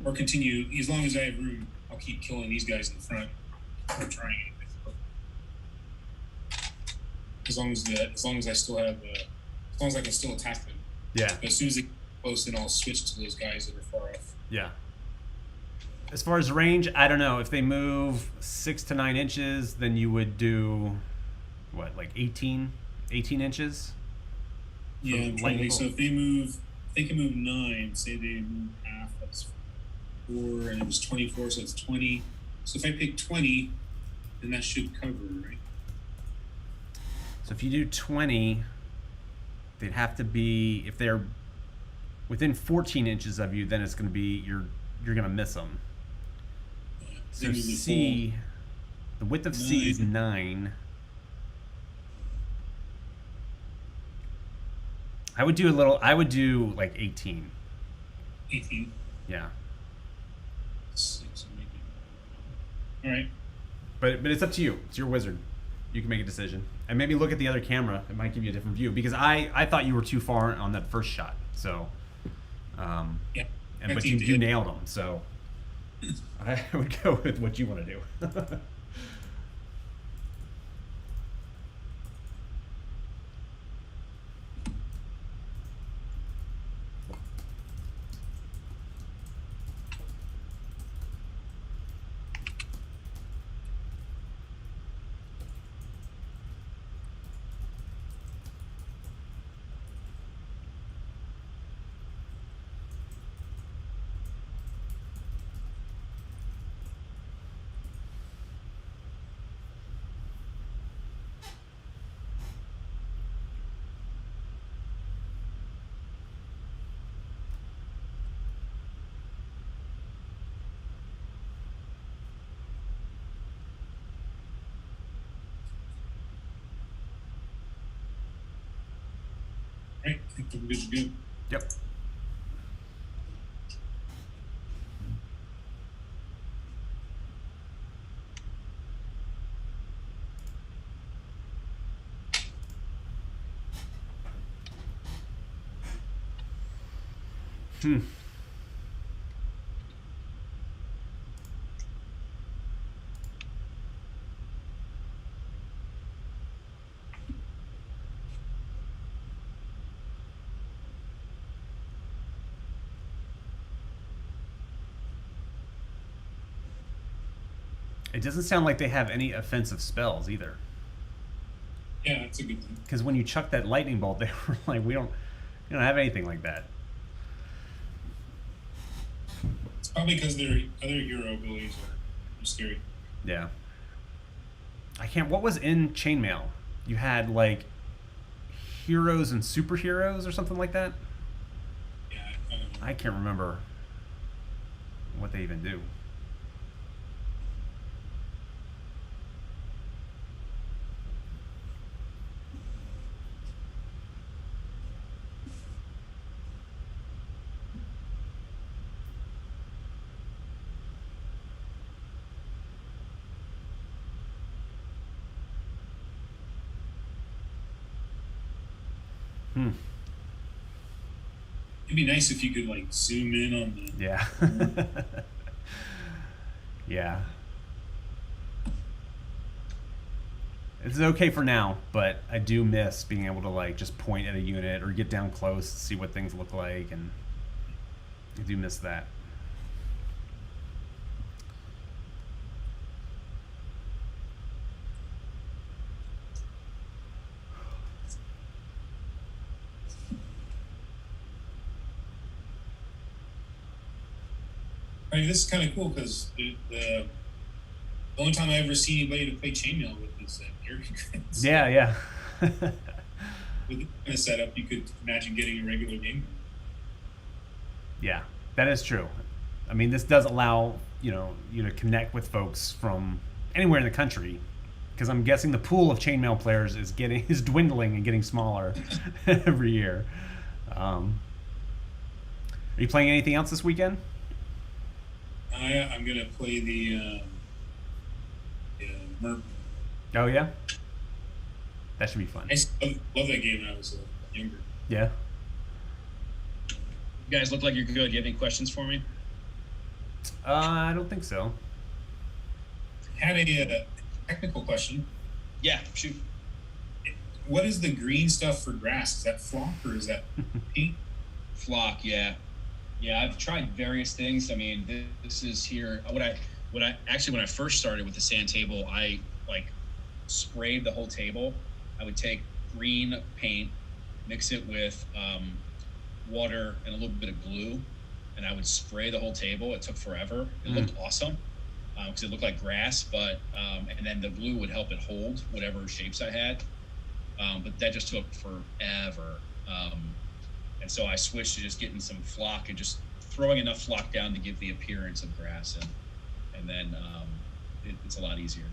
Or continue, as long as I have room, I'll keep killing these guys in the front. Or trying anything. As long as I still have as long as I can still attack them. Yeah. But as soon as they get close, then I'll switch to those guys that are far off. Yeah. As far as range, I don't know. If they move 6 to 9 inches, then you would do what, like 18 inches? Yeah, I'm trying to think. So if they can move 9. Say they move half. That's 4, and it was 24, so it's 20. So if I pick 20, then that should cover, right? So if you do 20, they'd have to be, if they're within 14 inches of you, then it's going to be you're going to miss them. So C, the width of C is 9. I would do like 18. 18. Yeah. 6, maybe. All right. But it's up to you. It's your wizard. You can make a decision. And maybe look at the other camera. It might give you a different view. Because I thought you were too far on that first shot. So, Yeah. but you nailed them. So I would go with what you want to do. Right, I think we're good to go. Yep. It doesn't sound like they have any offensive spells either. Yeah, that's a good thing. Because when you chuck that lightning bolt, they were like, we don't have anything like that. It's probably because their other hero abilities are scary. Yeah. What was in Chainmail? You had like heroes and superheroes or something like that? Yeah, I don't know. I can't remember what they even do. It'd be nice if you could like zoom in on the. Yeah. Yeah. It's okay for now, but I do miss being able to like just point at a unit or get down close, see what things look like, and I do miss that. I mean, this is kind of cool because the only time I ever see anybody to play Chainmail with is air guns. Yeah, yeah. With this kind of setup, you could imagine getting a regular game. Yeah, that is true. I mean, this does allow you to connect with folks from anywhere in the country, because I'm guessing the pool of Chainmail players is dwindling and getting smaller every year. Are you playing anything else this weekend? I'm gonna play the Merc. Oh yeah, that should be fun. I love that game when I was younger. Yeah. You guys look like you're good. You have any questions for me? I don't think so. Had a technical question. Yeah, shoot. What is the green stuff for grass? Is that flock or is that paint? Flock, yeah. Yeah, I've tried various things. I mean, this is here. When I first started with the sand table, I like sprayed the whole table. I would take green paint, mix it with water and a little bit of glue, and I would spray the whole table. It took forever. It looked awesome because it looked like grass, but and then the glue would help it hold whatever shapes I had. But that just took forever. And so I switched to just getting some flock and just throwing enough flock down to give the appearance of grass, and then it's a lot easier.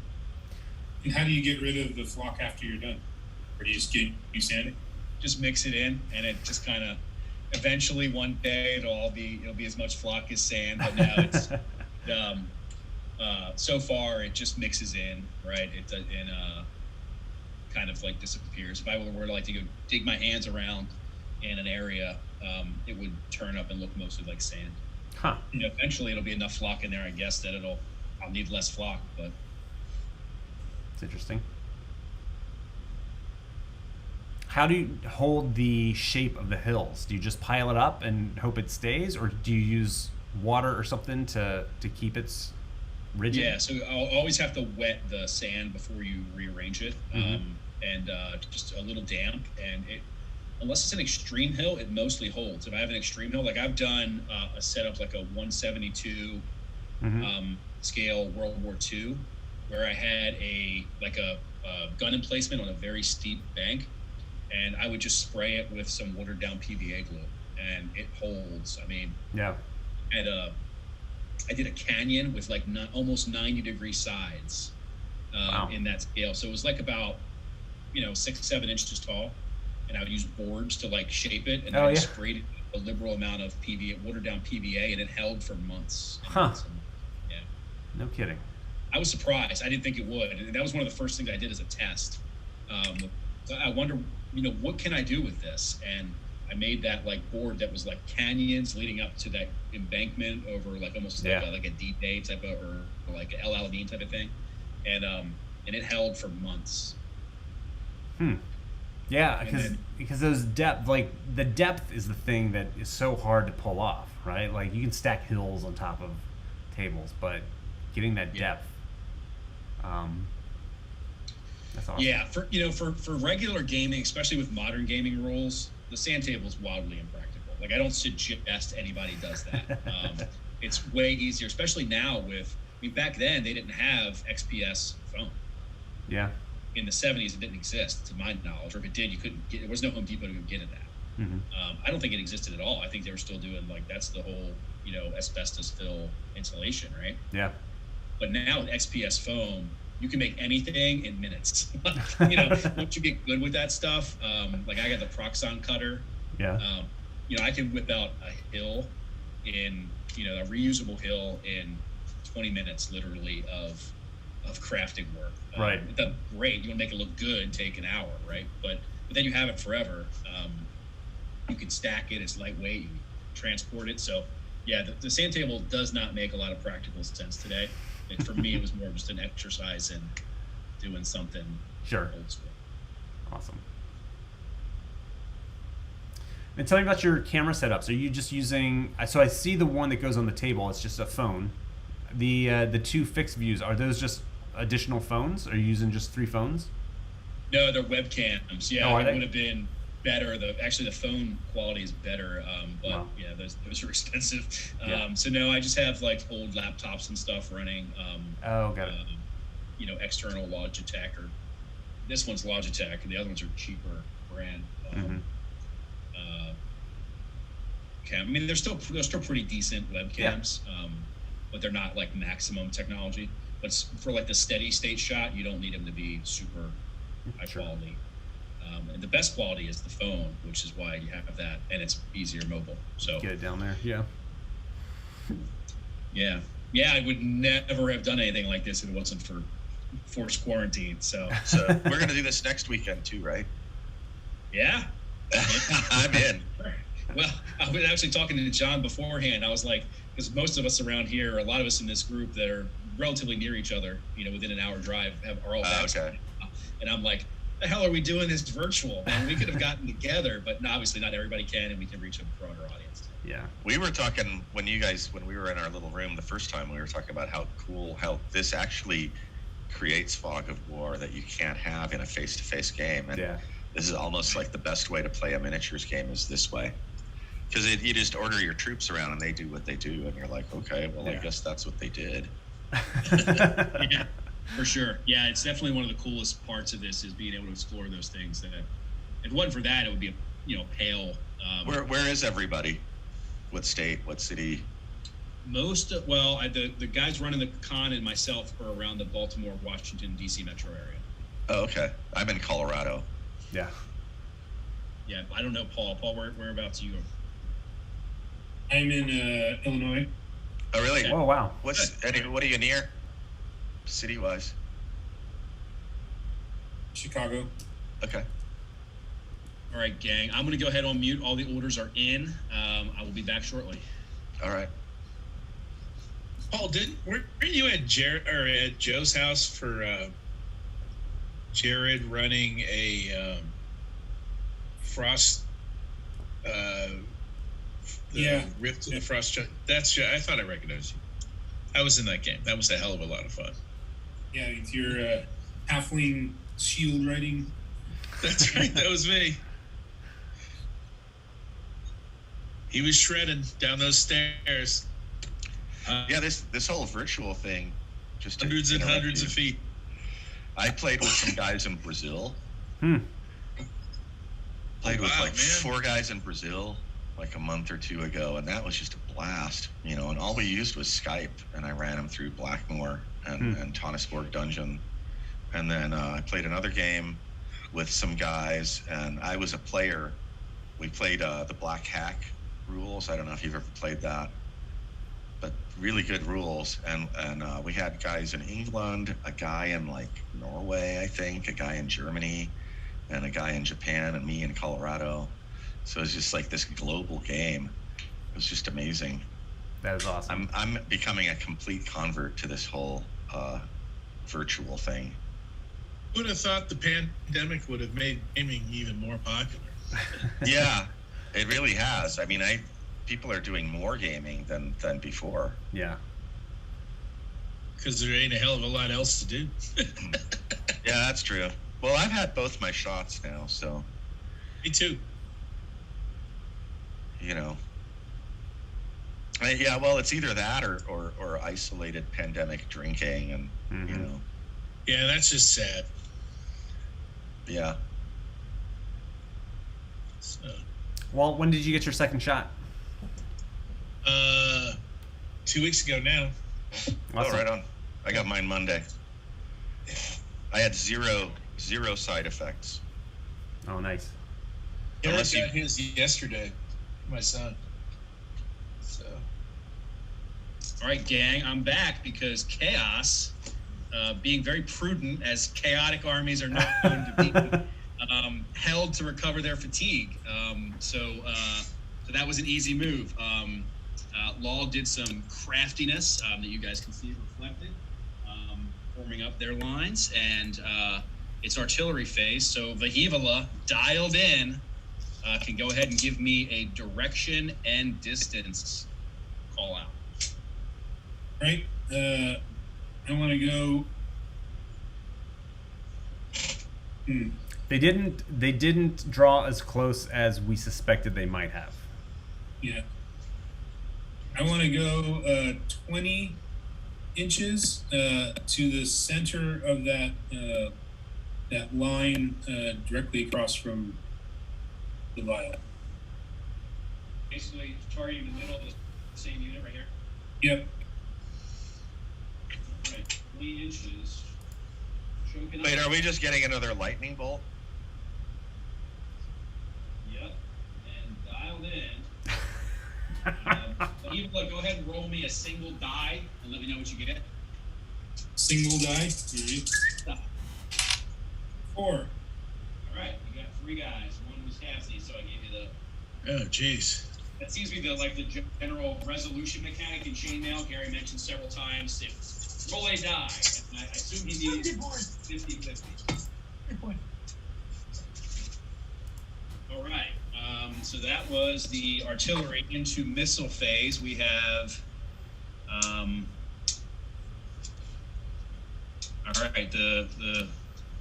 And how do you get rid of the flock after you're done? Or do you sand it? Just mix it in, and it just kind of eventually one day it'll be as much flock as sand. But now it's so far it just mixes in, right? It and kind of like disappears. If I were to like to go dig my hands around in an area, it would turn up and look mostly like sand. Huh. Eventually it'll be enough flock in there, I guess, that I'll need less flock, but it's interesting. How do you hold the shape of the hills? Do you just pile it up and hope it stays, or do you use water or something to keep it rigid? Yeah, so I'll always have to wet the sand before you rearrange it, and just a little damp, and unless it's an extreme hill, it mostly holds. If I have an extreme hill, like I've done a setup like a 172 scale World War II, where I had a gun emplacement on a very steep bank, and I would just spray it with some watered down PVA glue, and it holds. I mean, yeah. I did a canyon with like almost 90-degree sides in that scale, so it was like about 6-7 inches tall. and I would use boards to like shape it, and Oh, I yeah. sprayed a liberal amount of PVA, watered down PVA, and it held for months. And Huh. months and, yeah. No kidding. I was surprised. I didn't think it would. And that was one of the first things I did as a test. So I wonder, what can I do with this? And I made that like board that was like canyons leading up to that embankment over like almost like a deep bay type of, or like an El Alamein type of thing. And it held for months. Yeah, because those depth, like the depth is the thing that is so hard to pull off, right? Like you can stack hills on top of tables, but getting that depth, that's awesome. Yeah, for regular gaming, especially with modern gaming rules, the sand table is wildly impractical. Like I don't suggest anybody does that. It's way easier, especially now with. I mean, back then they didn't have XPS phone. Yeah. In the 70s, it didn't exist, to my knowledge, or if it did, you couldn't get. There was no Home Depot to go get it at. I don't think it existed at all. I think they were still doing like that's the whole asbestos fill insulation, right? Yeah. But now with XPS foam, you can make anything in minutes. Once you get good with that stuff, like I got the Proxon cutter. Yeah. I can whip out a hill in a reusable hill in 20 minutes, literally of crafting work. Right. It does great. You want to make it look good, take an hour, right? But then you have it forever. You can stack it. It's lightweight. You can transport it. So, yeah, the sand table does not make a lot of practical sense today. And for me, it was more just an exercise in doing something old school. Awesome. And tell me about your camera setups. Are you just using? So I see the one that goes on the table. It's just a phone. The two fixed views, are those just additional phones? Are you using just 3 phones? No, they're webcams. Yeah, it would have been better. Actually, the phone quality is better, but wow. Yeah, those are expensive. Yeah. So no, I just have like old laptops and stuff running. Got it. External Logitech, or this one's Logitech, and the other ones are cheaper brand. I mean, they're still pretty decent webcams, but they're not like maximum technology. But for like the steady state shot, you don't need them to be super high quality. And the best quality is the phone, which is why you have that, and it's easier mobile. So get it down there. Yeah. I would never have done anything like this if it wasn't for forced quarantine. So we're gonna do this next weekend too, right? Yeah. I'm in. Well, I was actually talking to John beforehand. I was like, because most of us around here, a lot of us in this group that are relatively near each other, within an hour drive, are all vaccinated. Okay. And I'm like, the hell are we doing this virtual? Man, we could have gotten together, but obviously not everybody can, and we can reach a broader audience. Yeah. We were talking when we were in our little room the first time, we were talking about how this actually creates fog of war that you can't have in a face-to-face game. And this is almost like the best way to play a miniatures game is this way. Because you just order your troops around and they do what they do, and you're like, okay, well, I guess that's what they did. Yeah, for sure. Yeah, it's definitely one of the coolest parts of this is being able to explore those things. That if it wasn't for that, it would be pale. Where is everybody? What state? What city? The guys running the con and myself are around the Baltimore, Washington, D.C. metro area. Oh, okay. I'm in Colorado. Yeah. Yeah, I don't know, Paul. Paul, whereabouts are you? I'm in Illinois. Oh, really? Oh, wow. What are you near? City-wise? Chicago. Okay. All right, gang. I'm going to go ahead on mute. All the orders are in. I will be back shortly. All right. Paul, weren't you at Joe's house for Jared running a Frost? Rift to the Frost. That's. I thought I recognized you. I was in that game. That was a hell of a lot of fun. Yeah, it's your halfling shield riding. That's right. That was me. He was shredding down those stairs. This whole virtual thing, just hundreds and hundreds of feet. I played with some guys in Brazil. Played with 4 guys in Brazil like a month or 2 ago, and that was just a blast, and all we used was Skype, and I ran them through Blackmoor and Tonnisborg Dungeon, and then I played another game with some guys, and I was a player. We played the Black Hack rules. I don't know if you've ever played that, but really good rules. And we had guys in England, a guy in like Norway, I think, a guy in Germany, and a guy in Japan, and me in Colorado. So it's just like this global game. It was just amazing. That is awesome. I'm becoming a complete convert to this whole virtual thing. Who would have thought the pandemic would have made gaming even more popular? Yeah, it really has. I mean, people are doing more gaming than before. Yeah. Because there ain't a hell of a lot else to do. Yeah, that's true. Well, I've had both my shots now, so. Me too. You know. Yeah, well, it's either that or isolated pandemic drinking, and you know. Yeah, that's just sad. Yeah. So. Well, when did you get your second shot? 2 weeks ago now. Awesome. Oh, right on. I got mine Monday. I had zero side effects. Oh, nice. Eric got his yesterday. My son. So. All right, gang, I'm back because Chaos, being very prudent, as chaotic armies are known to be, held to recover their fatigue. So that was an easy move. Law did some craftiness that you guys can see reflected, forming up their lines, and it's artillery phase. So Vahivala, dialed in, can go ahead and give me a direction and distance call out. Right. I want to go. They didn't draw as close as we suspected they might have. Yeah. I want to go 20 inches to the center of that that line directly across from the vial. Basically, targeting the middle of the same unit right here. Yep. Right, 20 inches. Wait, are we just getting another lightning bolt? Yep, and dialed in. Even look, go ahead and roll me a single die and let me know what you get. Single die. All right. 4. All right, you got 3 guys. One was Cassie, so I gave you the. Oh, jeez. That seems to be the general resolution mechanic in Chainmail. Gary mentioned several times. If roll a die, and I assume he needs 50-50. All right. So that was the artillery into missile phase. We have, all right, the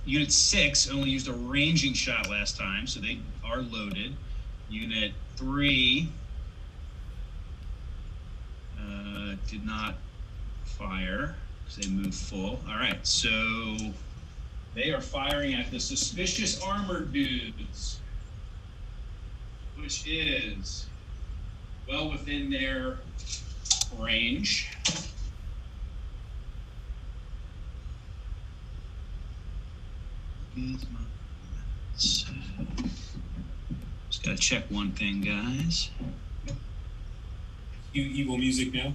Unit 6 only used a ranging shot last time, so they are loaded. Unit 3 did not fire because they moved full. All right, so they are firing at the suspicious armored dudes, which is well within their range. Just gotta check one thing, guys. Evil music now.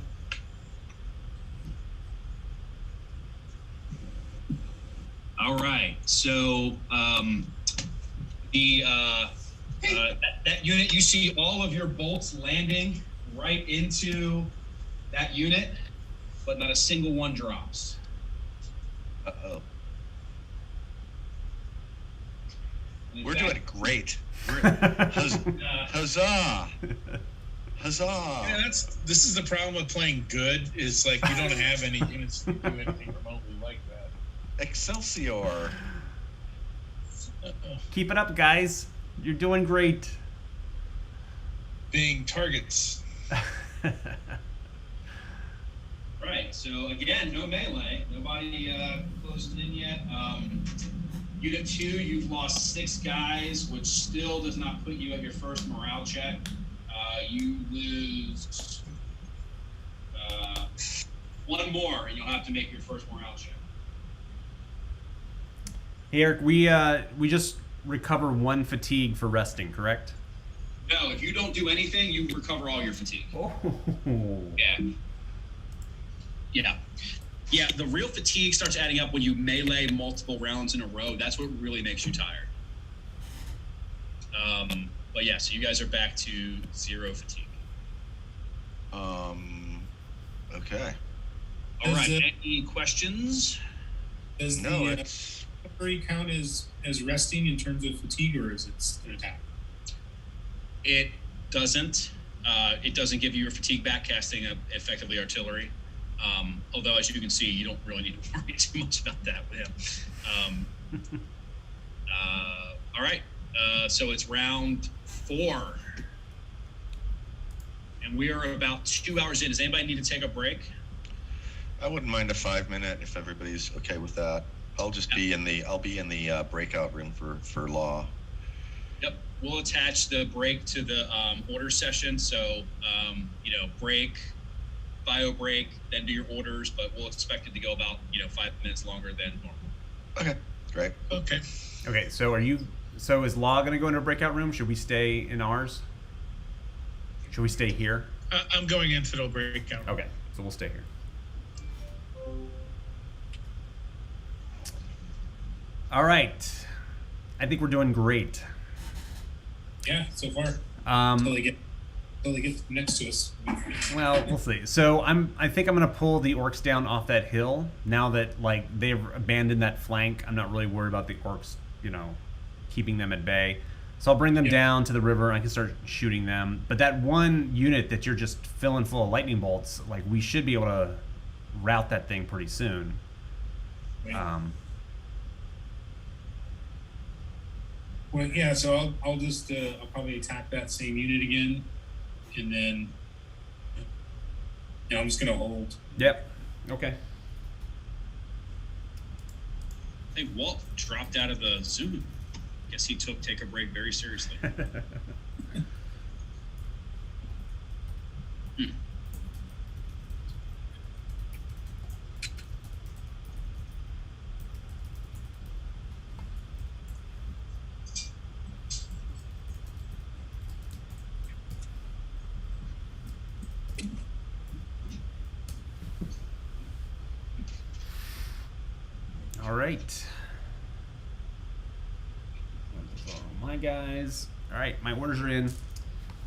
All right, so that unit, you see all of your bolts landing right into that unit, but not a single one drops. Uh-oh. We're doing great. Huzzah! Huzzah! Yeah, this is the problem with playing good. Is like you don't have any units to do anything remotely like that. Excelsior! Keep it up, guys. You're doing great. Being targets. Right, so again, no melee. Nobody closed in yet. Unit 2, you've lost 6 guys, which still does not put you at your first morale check. You lose 1 more, and you'll have to make your first morale check. Hey, Eric, we just recover 1 fatigue for resting, correct? No, if you don't do anything, you recover all your fatigue. Oh. Yeah, the real fatigue starts adding up when you melee multiple rounds in a row. That's what really makes you tired. But yeah, so you guys are back to 0 fatigue. Okay. All right. Any questions? Does the recovery count as resting in terms of fatigue, or is it an attack? It doesn't. It doesn't give you your fatigue back, casting effectively artillery. Although, as you can see, you don't really need to worry too much about that with him. All right. So it's round 4. And we are about 2 hours in. Does anybody need to take a break? I wouldn't mind a 5-minute if everybody's okay with that. I'll be in the breakout room for law. Yep. We'll attach the break to the order session. So, break, bio break, then do your orders, but we'll expect it to go about, 5 minutes longer than normal. Okay, great. Okay. Okay, so is Law going to go into a breakout room? Should we stay in ours? Should we stay here? I'm going into the breakout. Okay, so we'll stay here. All right. I think we're doing great. Yeah, so far. Until they get next to us. Well, we'll see. So I think I'm gonna pull the orcs down off that hill now that they've abandoned that flank. I'm not really worried about the orcs, keeping them at bay. So I'll bring them down to the river and I can start shooting them. But that one unit that you're just filling full of lightning bolts, we should be able to rout that thing pretty soon. Right. Well, yeah. So I'll just I'll probably attack that same unit again, and then I'm just gonna hold. Yep. Okay. I think Walt dropped out of the Zoom. Guess he took Take a Break very seriously. All right. My guys. All right, my orders are in.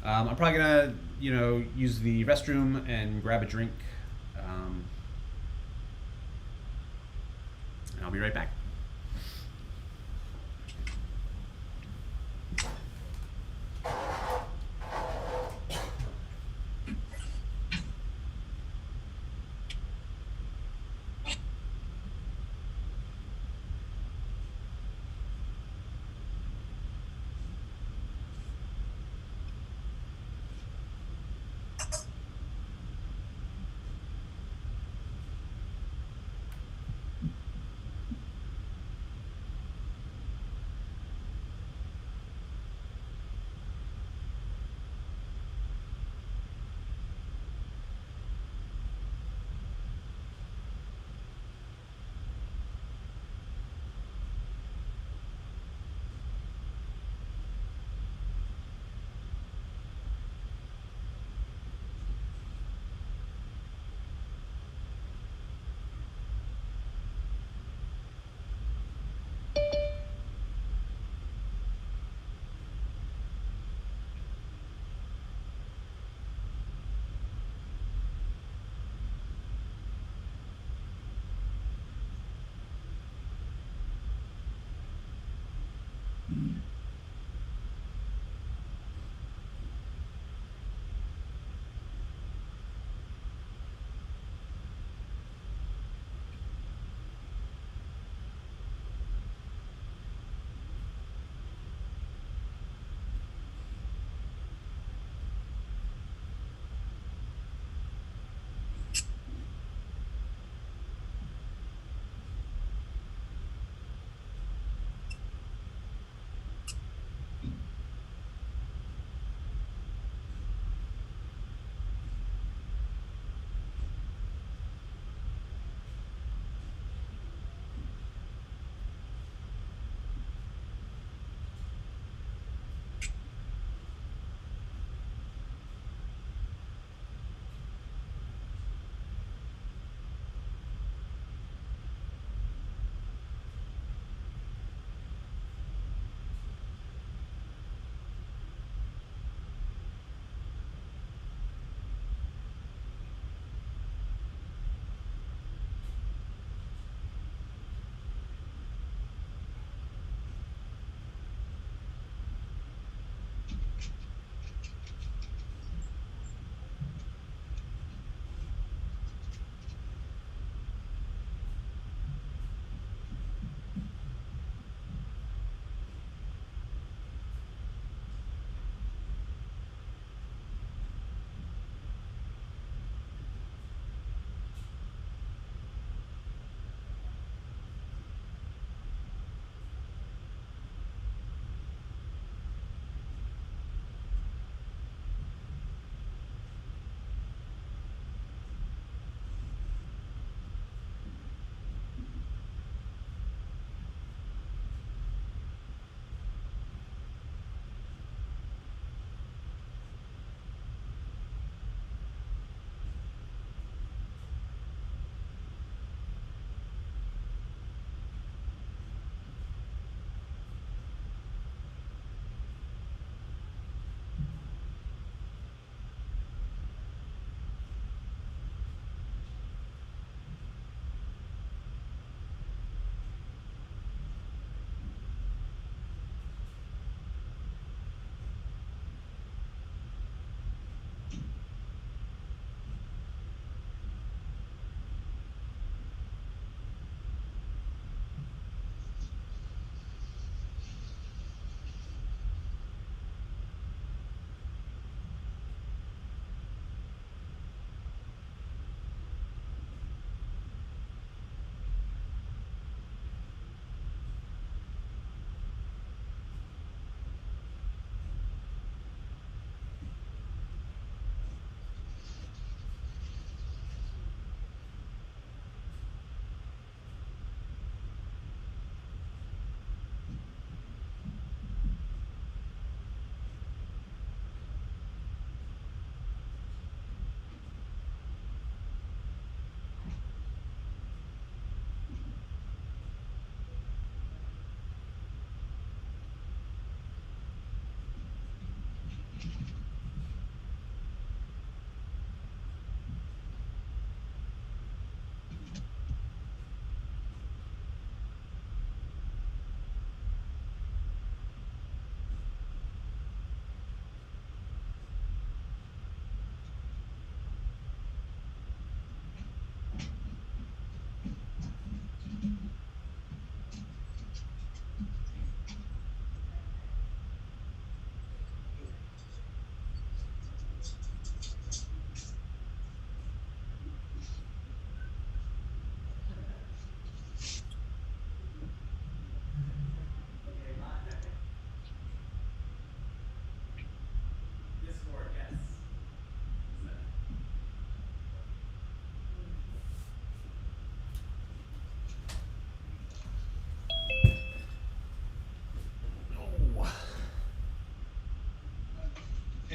I'm probably gonna, use the restroom and grab a drink. And I'll be right back.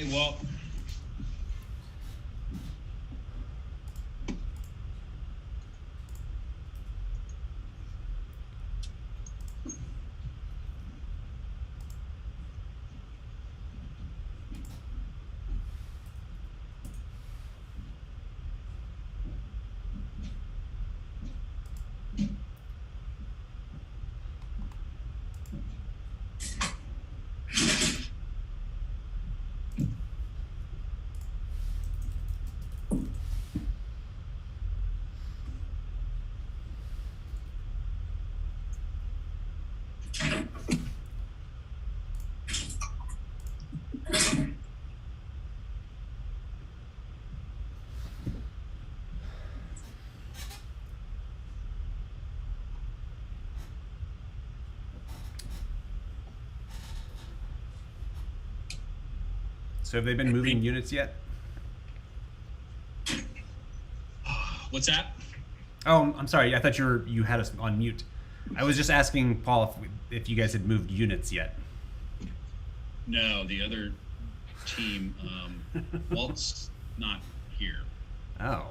Hey, Walt. So have they been moving units yet? What's that? Oh, I'm sorry. I thought you had us on mute. I was just asking Paul if you guys had moved units yet. No, the other team, Walt's not here. Oh.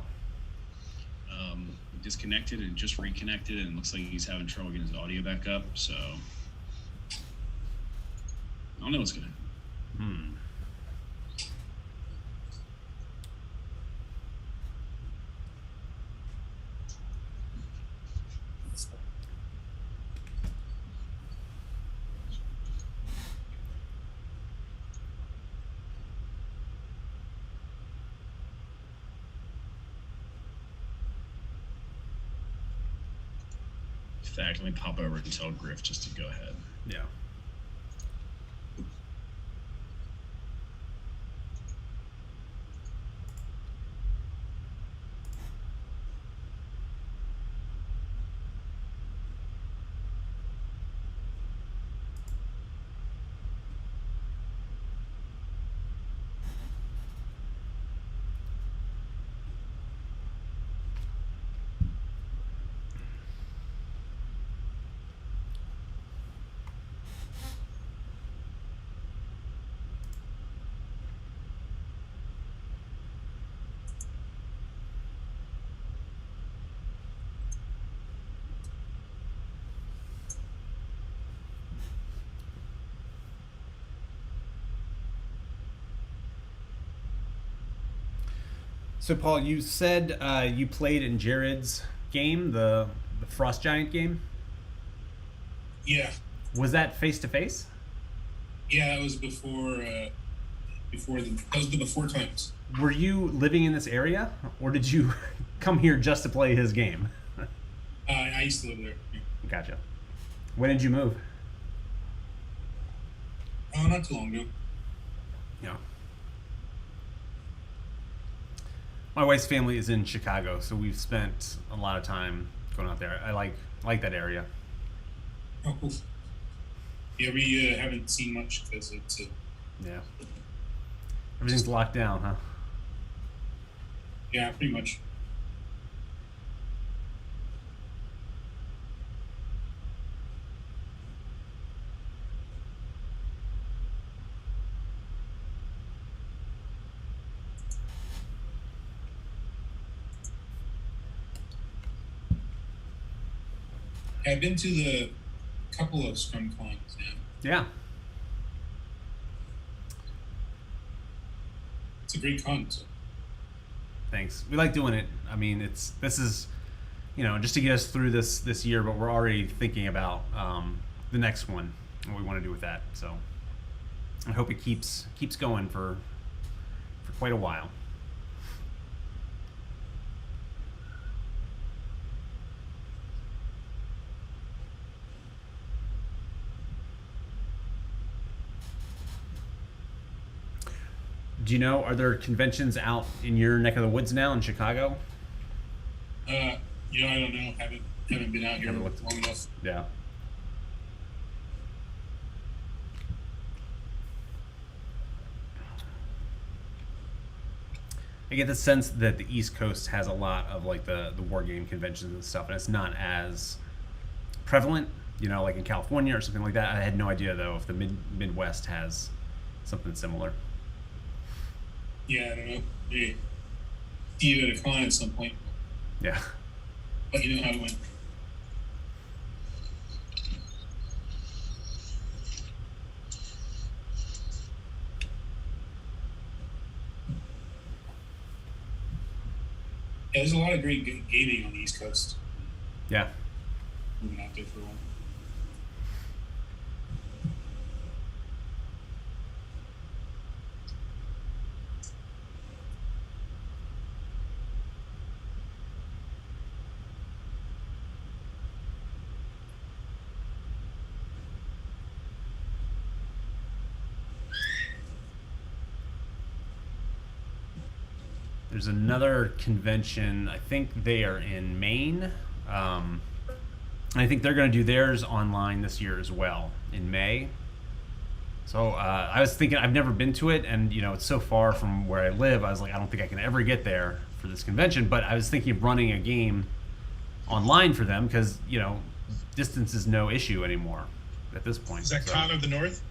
Disconnected and just reconnected, and it looks like he's having trouble getting his audio back up, so I don't know what's gonna happen. In fact, let me pop over and tell Griff just to go ahead. Yeah. So Paul, you said you played in Jared's game, the Frost Giant game. Yeah. Was that face to face? Yeah, that was before that was the before times. Were you living in this area, or did you come here just to play his game? I used to live there. Yeah. Gotcha. When did you move? Oh, not too long ago. Yeah. My wife's family is in Chicago, so we've spent a lot of time going out there. I like that area. Oh, cool. Yeah, we haven't seen much because it's Yeah. Everything's locked down, huh? yeah, pretty much. I've been to the couple of Scrum Cons now. Yeah. It's a great con. So. Thanks. We like doing it. I mean, this is, just to get us through this year, but we're already thinking about the next one, what we want to do with that. So I hope it keeps going for quite a while. Do you know, are there conventions out in your neck of the woods now in Chicago? I don't know. Haven't been out here long enough. Yeah. I get the sense that the East Coast has a lot of like the war game conventions and stuff, and it's not as prevalent, like in California or something like that. I had no idea though if the Midwest has something similar. Yeah, I don't know. Maybe see you at a con at some point. Yeah. Let you know how it went. Yeah, there's a lot of great gaming on the East Coast. Yeah. Moving out there for a while. There's another convention. I think they are in Maine. I think they're going to do theirs online this year as well in May. So I was thinking, I've never been to it, and it's so far from where I live. I was like, I don't think I can ever get there for this convention. But I was thinking of running a game online for them because distance is no issue anymore at this point. Is that Con of the North?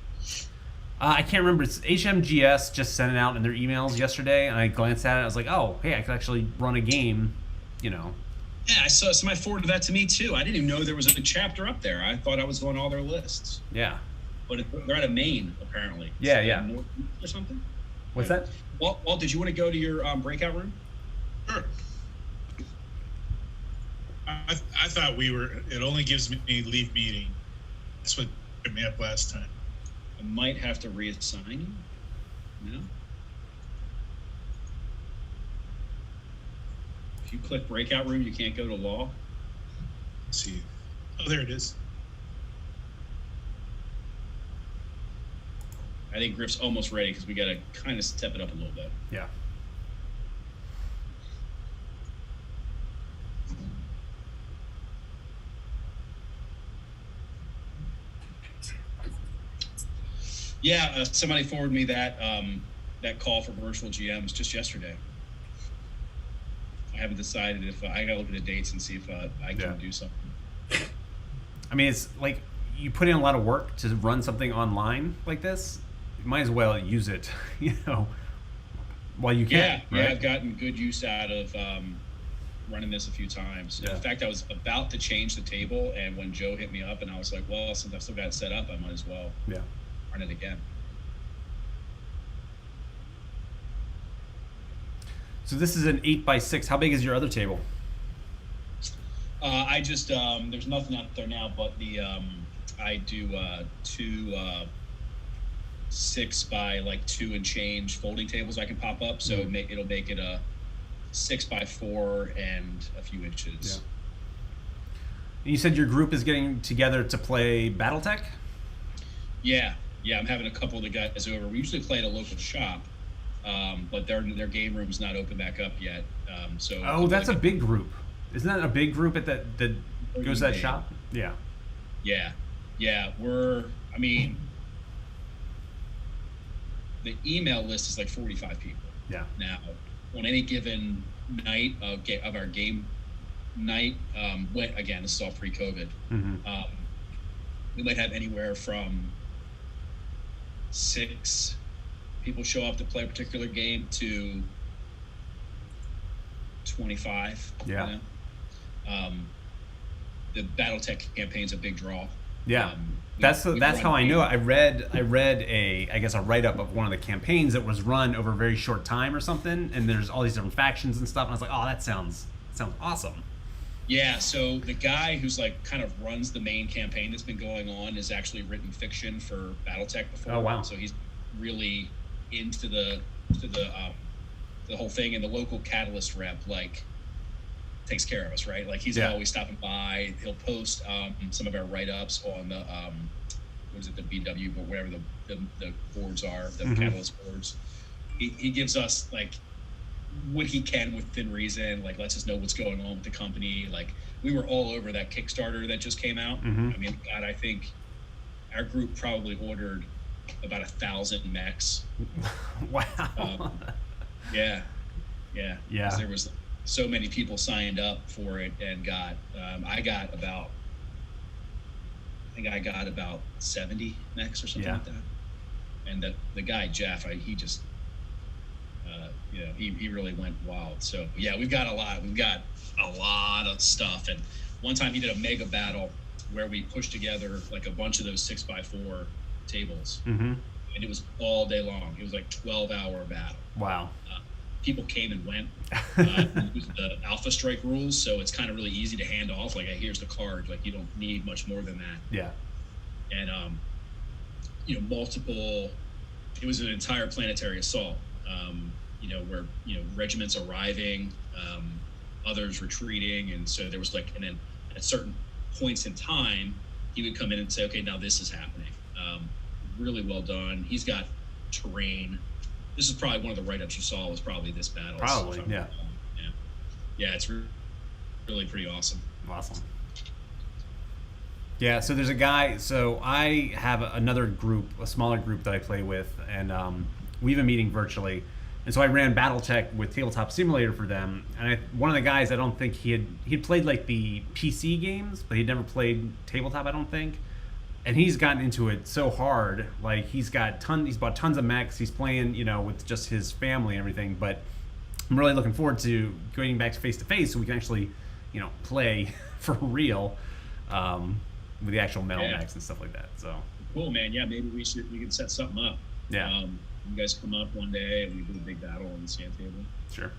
I can't remember. It's HMGS just sent it out in their emails yesterday, and I glanced at it. I was like, oh, hey, I could actually run a game, Yeah, I saw somebody forwarded that to me too. I didn't even know there was a chapter up there. I thought I was on all their lists. Yeah. But they're out of Maine, apparently. Yeah, yeah. Northeast or something? What's that? Walt, did you want to go to your breakout room? Sure. I thought it only gives me leave meeting. That's what put me up last time. I might have to reassign you. No? If you click breakout room, you can't go to law. Let's see. Oh, there it is. I think Griff's almost ready because we got to kind of step it up a little bit. Yeah. Yeah, somebody forwarded me that call for virtual GMs just yesterday. I haven't decided if I got to look at the dates and see if I can do something. I mean, it's like you put in a lot of work to run something online like this. You might as well use it, while you can. Yeah, right? I've gotten good use out of running this a few times. Yeah. In fact, I was about to change the table, and when Joe hit me up, and I was like, well, since I've still got it set up, I might as well run it again. So this is an 8x6. How big is your other table? I just there's nothing out there now, but I do two 6 by 2 and change folding tables I can pop up, so it'll make it a 6 by 4 and a few inches. And you said your group is getting together to play BattleTech? Yeah, I'm having a couple of the guys over. We usually play at a local shop, but their game room's not open back up yet. So that's a big group. Isn't that a big group at that goes to that shop? Yeah. The email list is like 45 people. Yeah. Now, on any given night of our game night, again, this is all pre-COVID. Mm-hmm. We might have anywhere from 6 people show up to play a particular game to 25. Yeah. The BattleTech campaign's a big draw. Yeah. That's how I know it. I read a write up of one of the campaigns that was run over a very short time or something, and there's all these different factions and stuff, and I was like, oh, that sounds awesome. Yeah, so the guy who's kind of runs the main campaign that's been going on has actually written fiction for BattleTech before. Oh wow! So he's really into the whole thing, and the local Catalyst rep takes care of us, right? He's always stopping by. He'll post some of our write-ups on the the BW board, whatever the boards are, the Catalyst boards. He gives us what he can within reason, lets us know what's going on with the company. We were all over that Kickstarter that just came out. Mm-hmm. I mean, God, I think our group probably ordered about 1,000 mechs. Wow. Yeah. There was so many people signed up for it and got I got about 70 mechs or something like that. And the guy Jeff, he just he really went wild. So yeah, we've got a lot of stuff. And one time he did a mega battle where we pushed together like a bunch of those 6x4 tables, and it was all day long. It was like 12-hour battle. Wow. People came and went. It was the Alpha Strike rules, so it's kind of really easy to hand off. Like, here's the card. Like, you don't need much more than that. Yeah. And multiple. It was an entire planetary assault. Where regiments arriving, others retreating, and so there was and then at certain points in time, he would come in and say, "Okay, now this is happening." Really well done. He's got terrain. This is probably one of the write-ups you saw was probably this battle. Probably, yeah. Yeah, it's really pretty awesome. Awesome. Yeah, so there's a guy. So I have another group, a smaller group that I play with, and we've been meeting virtually. And so I ran BattleTech with Tabletop Simulator for them. And one of the guys, I don't think he'd played like the PC games, but he'd never played tabletop, I don't think. And he's gotten into it so hard. Like he's bought tons of mechs. He's playing, with just his family and everything. But I'm really looking forward to going back to face so we can actually, play for real with the actual metal mechs and stuff like that. So cool, man. Yeah, maybe we can set something up. Yeah. You guys come up one day and we do a big battle on the sand table. Sure.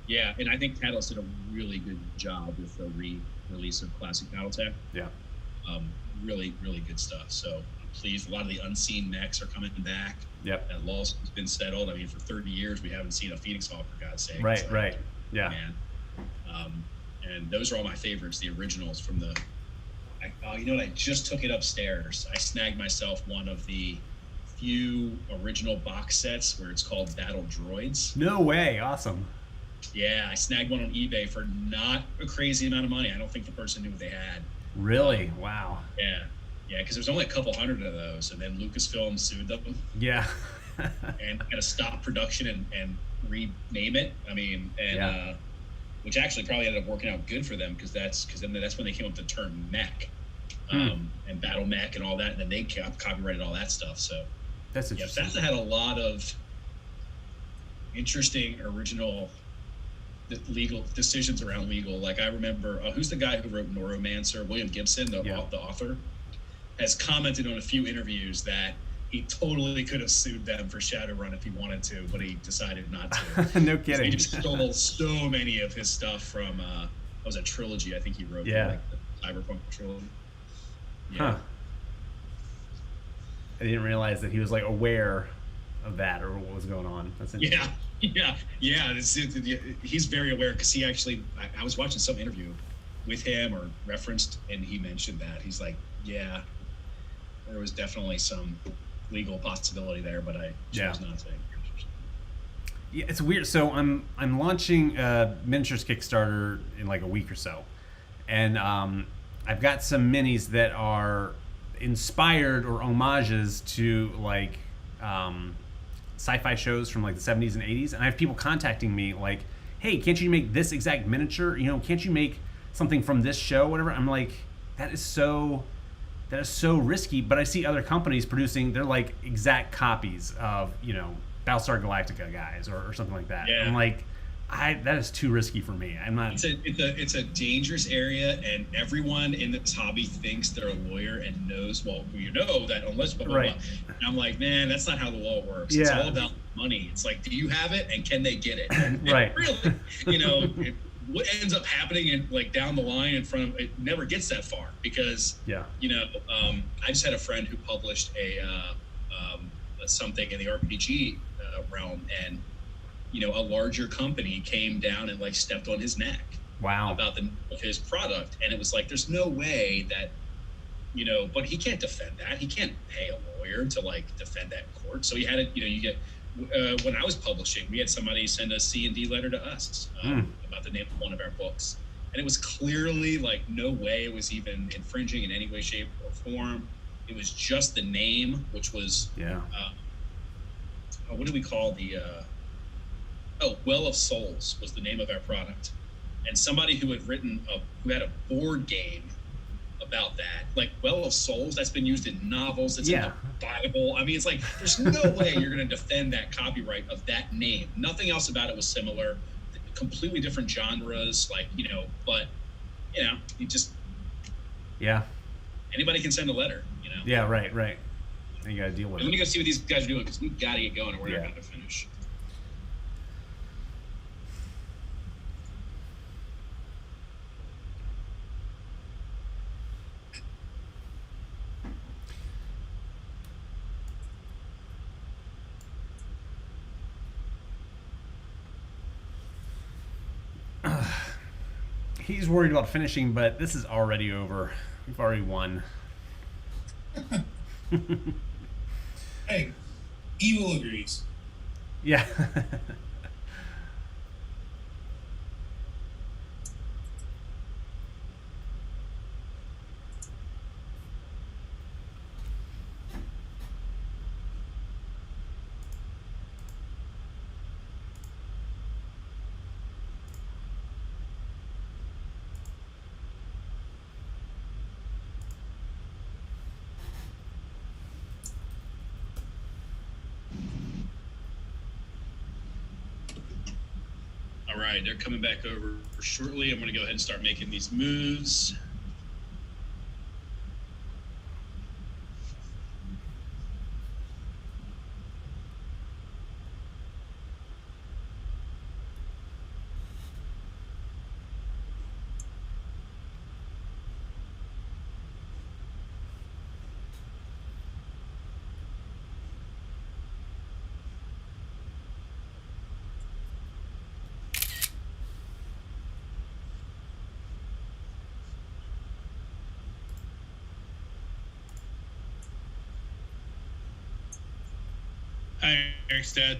Yeah, and I think Catalyst did a really good job with the re-release of Classic BattleTech. Yeah. Really, really good stuff. So I'm pleased. A lot of the unseen mechs are coming back. Yep. That lawsuit's been settled. I mean, for 30 years, we haven't seen a Phoenix Hawk, for God's sake. Right, right. Yeah. Man. And those are all my favorites, the originals from the... I just took it upstairs. I snagged myself one of the few original box sets where it's called Battle Droids. No way. Awesome. Yeah, I snagged one on eBay for not a crazy amount of money. I don't think the person knew what they had. Really? Wow. Yeah, because there's only a couple hundred of those, and then Lucasfilm sued them. Yeah. And had to stop production and rename it. I mean, which actually probably ended up working out good for them because then that's when they came up with the term mech, and battle mech and all that, and then they copyrighted all that stuff. So that's interesting. Bethesda had a lot of interesting original legal decisions around legal. Like I remember, who's the guy who wrote Neuromancer? William Gibson, the author, has commented on a few interviews that he totally could have sued them for Shadowrun if he wanted to, but he decided not to. No kidding. He just stole so many of his stuff from that was a trilogy I think he wrote. Yeah. Like the Cyberpunk trilogy. Yeah. Huh. I didn't realize that he was like aware of that or what was going on. That's interesting. Yeah. He's very aware because he actually, I was watching some interview with him or referenced, and he mentioned that. He's like, yeah, there was definitely some legal possibility there, but I chose not to. Yeah, it's weird. So I'm launching miniatures Kickstarter in like a week or so, and I've got some minis that are inspired or homages to like sci-fi shows from like the 70s and 80s, and I have people contacting me like, hey, can't you make this exact miniature? Can't you make something from this show, whatever? I'm like, that is so risky. But I see other companies producing, they're like exact copies of Battlestar Galactica guys or something like that. I'm like, that is too risky for me. I'm not. It's a dangerous area, and everyone in this hobby thinks they're a lawyer and knows that unless blah, blah, right. Blah. And I'm like, man, that's not how the law works. It's all about money. It's like, do you have it, and can they get it? And right. Really, what ends up happening in like down the line in front of it never gets that far because I just had a friend who published a something in the RPG realm, and a larger company came down and like stepped on his neck. Wow. About his product, and it was like, there's no way that but he can't defend that. He can't pay a lawyer to like defend that in court. So he had it. You get when I was publishing, we had somebody send a C&D letter to us about the name of one of our books, and it was clearly like no way it was even infringing in any way, shape, or form. It was just the name, which was what do we call the Well of Souls was the name of our product, and somebody who had who had a board game about that. Like Well of Souls, that's been used in novels, it's in Yeah. the Bible. I mean, it's like there's no way you're going to defend that copyright of that name. Nothing else about it was similar. Completely different genres, like, you know, but you know, you just Yeah. anybody can send a letter, you know. Yeah. Right. Right. And you got to deal with I'm gonna it. go see what these guys are doing because we got to get going or we're Yeah. not going to finish. He's worried about finishing, but this is already over. We've already won. Hey, evil agrees. Yeah. All right, they're coming back over shortly. I'm going to go ahead and start making these moves. Hi, Eric's dad.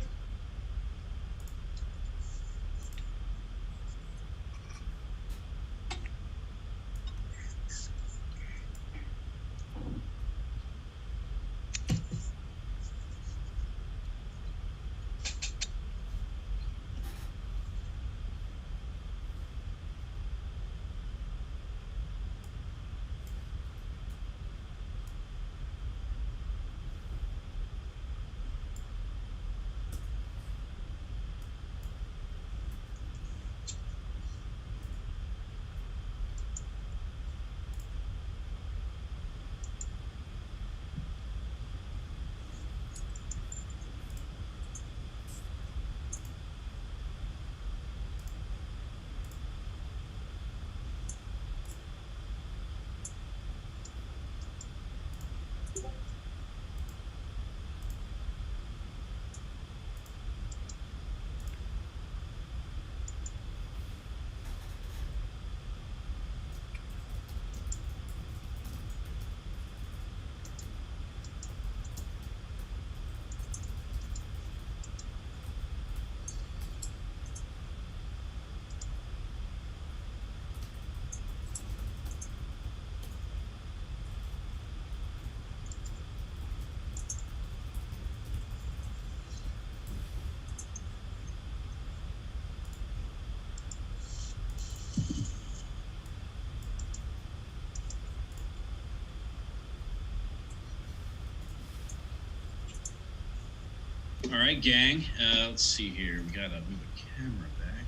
All right, gang. Let's see here. We gotta move the camera back.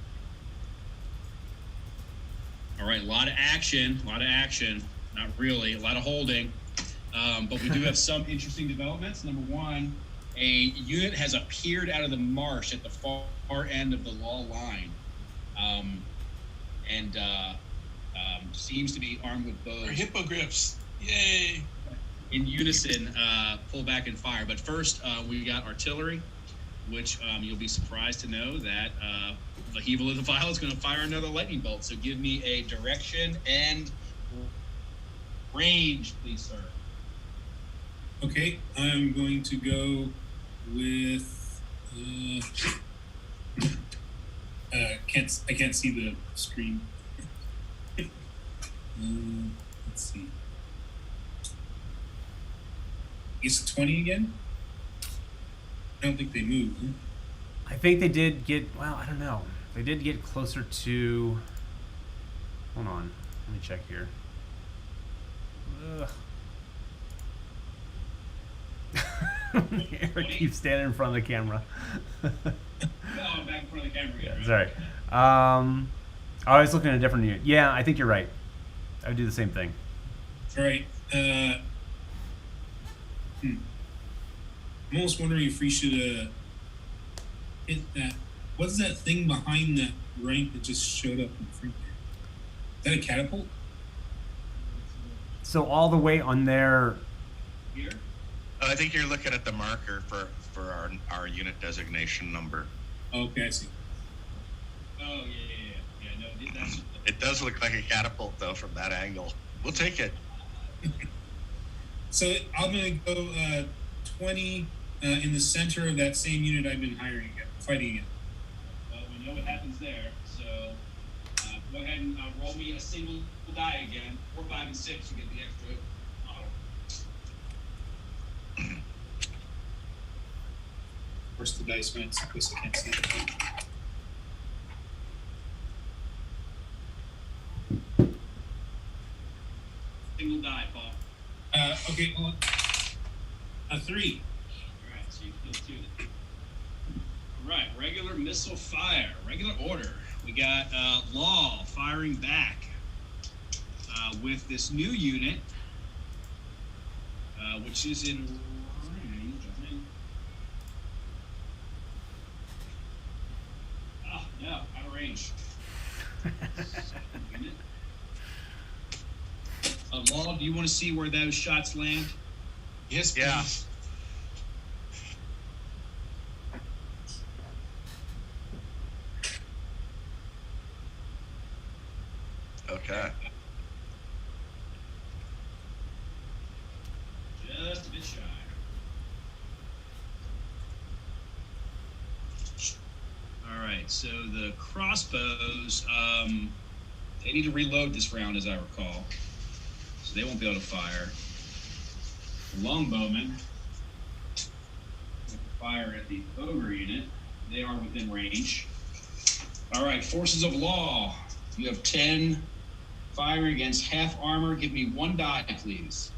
All right, a lot of action. A lot of action. Not really. A lot of holding. But we do have some interesting developments. Number one, a unit has appeared out of the marsh at the far end of the law line, and seems to be armed with bows. Our hippogriffs. Yay. In unison, pull back and fire. But first, we got artillery, which you'll be surprised to know that the Evil of the Vile is going to fire another lightning bolt. So give me a direction and range, please, sir. Okay, I'm going to go with. I can't see the screen. Let's see. Is it 20 again? I don't think they moved. Huh? I think they did get, well, I don't know. They did get closer to, hold on, let me check here. Eric keeps standing in front of the camera. No, I'm back in front of the camera again. Yeah, sorry. I was looking at a different unit. Yeah, I think you're right. I would do the same thing. All right. I'm almost wondering if we should hit that. What's that thing behind that rank that just showed up in front there? Is that a catapult? So all the way on there. Here? I think you're looking at the marker for our unit designation number. Okay, I see. Oh, yeah. No, that's... It does look like a catapult, though, from that angle. We'll take it. So I'm going to go 20 in the center of that same unit I've been fighting again. Well, we know what happens there, so go ahead and roll me a single die again. 4, 5, and 6, you get the extra model. Where's the dice went? I guess I can't see it. Single die, Paul. Okay, hold on. A 3. All right, so you kill 2 then. All right, regular missile fire, regular order. We got Law firing back with this new unit, which is in range, I think. Oh, no, out of range. Unit. Law, do you want to see where those shots land? Yes, please. Yeah. Okay. Just a bit shy. All right, so the crossbows, they need to reload this round, as I recall. So they won't be able to fire. The longbowmen fire at the ogre unit. They are within range. All right, forces of law. You have 10 firing against half armor. Give me 1 die, please.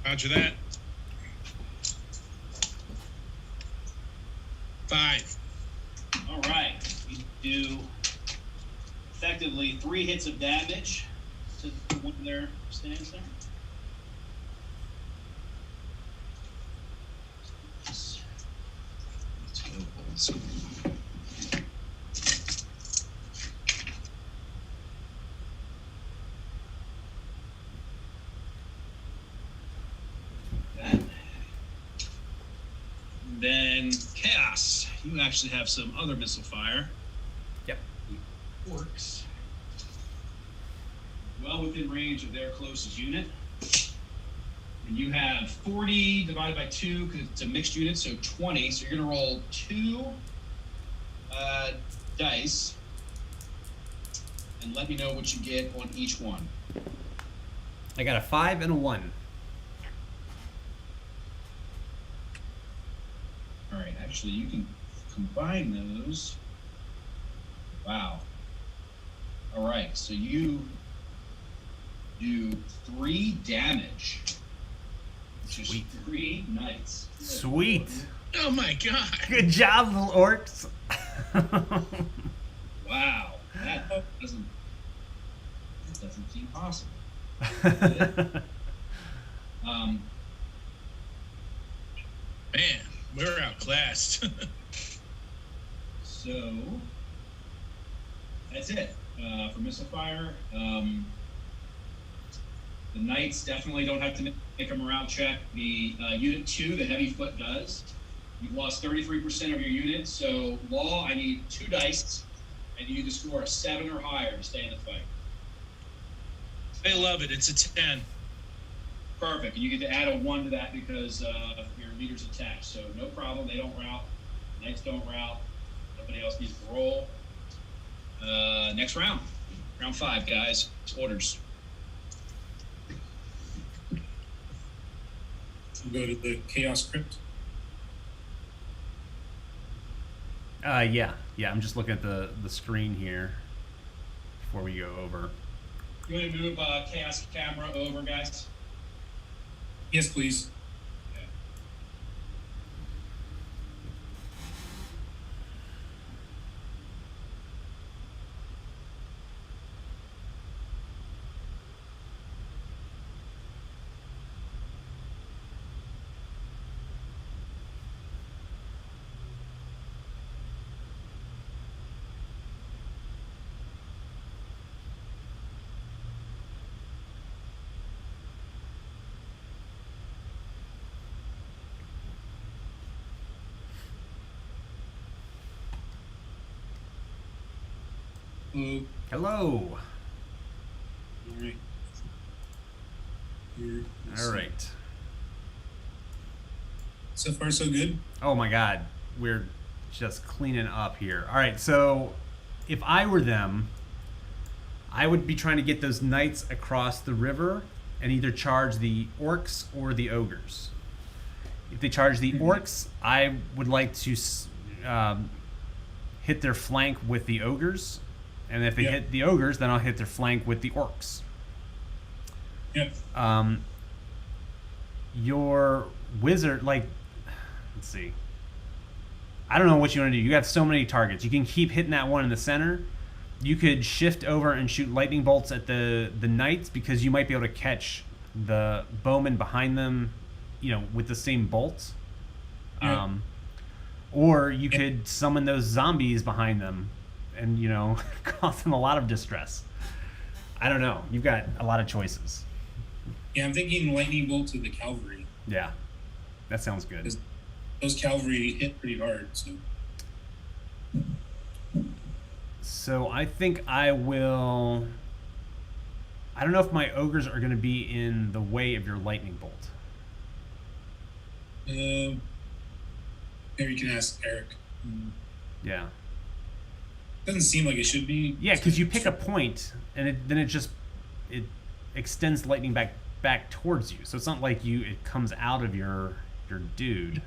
Roger that. 5. All right, we do effectively 3 hits of damage to one of their stands there. Then Chaos, you actually have some other missile fire. Yep. Orcs. Well within range of their closest unit. And you have 40 divided by 2 because it's a mixed unit, so 20. So you're going to roll 2 dice and let me know what you get on each one. I got a 5 and a 1. All right, actually, you can combine those. Wow. All right, so you do 3 damage. Which is Sweet. 3 knights. Sweet. Oh my god. Good job, orcs. Wow, that doesn't seem possible. Man, we're outclassed. So that's it for missile fire. The knights definitely don't have to make a morale check. The unit 2, the heavy foot, does. You've lost 33% of your unit. So Law, I need 2 dice, and you need to score a 7 or higher to stay in the fight. They love it. It's a 10. Perfect. And you get to add a 1 to that because your leader's attached. So no problem. They don't rout. Knights don't rout. Nobody else needs to roll. Next round. Round 5, guys. It's orders. We'll go to the Chaos Crypt. Yeah. I'm just looking at the screen here before we go over. You want to move Chaos Camera over, guys? Yes, please. Hello. Hello. All right. Here, All right. So far, so good. Oh my God, we're just cleaning up here. All right, so if I were them, I would be trying to get those knights across the river and either charge the orcs or the ogres. If they charge the orcs, I would like to hit their flank with the ogres, and if they hit the ogres, then I'll hit their flank with the orcs. Yep. Your wizard, like, let's see. I don't know what you want to do. You have so many targets. You can keep hitting that one in the center. You could shift over and shoot lightning bolts at the knights because you might be able to catch the bowmen behind them, you know, with the same bolt. Yeah. Or you could summon those zombies behind them and, you know, cause them a lot of distress. I don't know. You've got a lot of choices. Yeah, I'm thinking lightning bolt to the cavalry. Yeah, that sounds good. Those cavalry hit pretty hard, so. So I think I will. I don't know if my ogres are going to be in the way of your lightning bolt. Maybe you can ask Eric. Yeah. Doesn't seem like it should be. Yeah, because you pick a point, and then it extends lightning back towards you. So it's not like it comes out of your dude.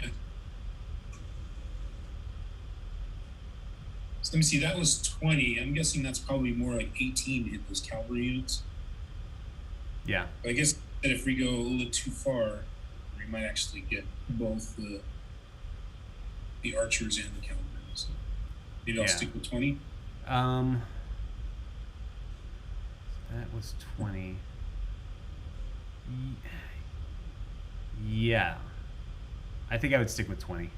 So let me see. That was 20. I'm guessing that's probably more like 18 to hit those cavalry units. Yeah. But I guess that if we go a little too far, we might actually get both the archers and the cavalry. So maybe I'll stick with 20. That was 20. Yeah. I think I would stick with 20.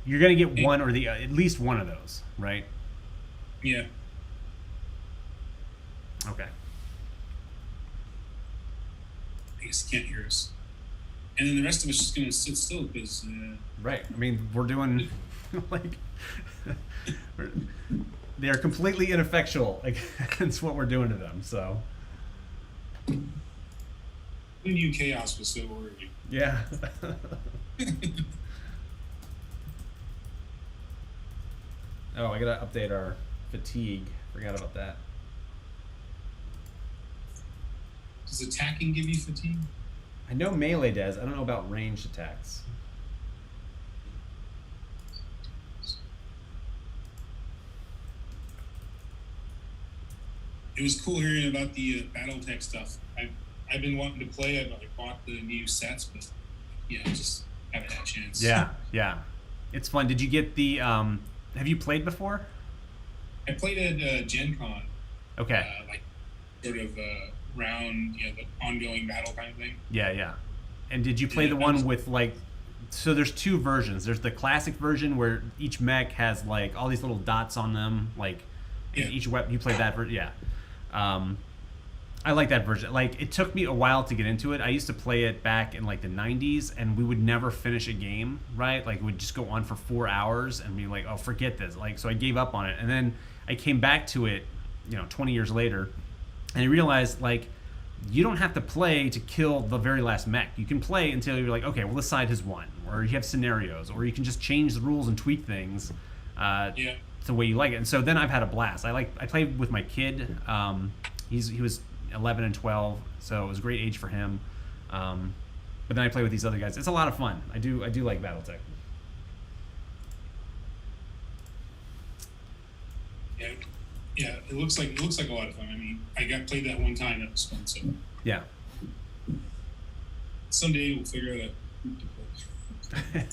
You're going to get one or at least one of those, right? Yeah. Okay. I guess he can't hear us. And then the rest of us just going to sit still because... Right. I mean, we're doing, like... they are completely ineffectual against what we're doing to them, so... Who knew chaos was so worried? Yeah. Oh, I gotta update our fatigue. Forgot about that. Does attacking give you fatigue? I know melee does. I don't know about ranged attacks. It was cool hearing about the BattleTech stuff. I've been wanting to play. I bought the new sets, but yeah, just haven't had a chance. Yeah. It's fun. Did you get the? Have you played before? I played at Gen Con. Okay. Like sort of round, the ongoing battle kind of thing. Yeah. And did you play the one with like? So there's two versions. There's the classic version where each mech has like all these little dots on them, like each weapon. You played that version, yeah. I like that version. Like, it took me a while to get into it. I used to play it back in like the 90s, and we would never finish a game, right? Like, it would just go on for 4 hours and be like, oh, forget this. Like, so I gave up on it. And then I came back to it, 20 years later, and I realized, like, you don't have to play to kill the very last mech. You can play until you're like, okay, well, this side has won. Or you have scenarios. Or you can just change the rules and tweak things the way you like it. And so then I've had a blast. I played with my kid. He was 11 and 12, so it was a great age for him. But then I play with these other guys. It's a lot of fun. I do like BattleTech. Yeah. Yeah, it looks like a lot of fun. I mean, I played that one time. That was fun. So Yeah. someday we'll figure out a group to play.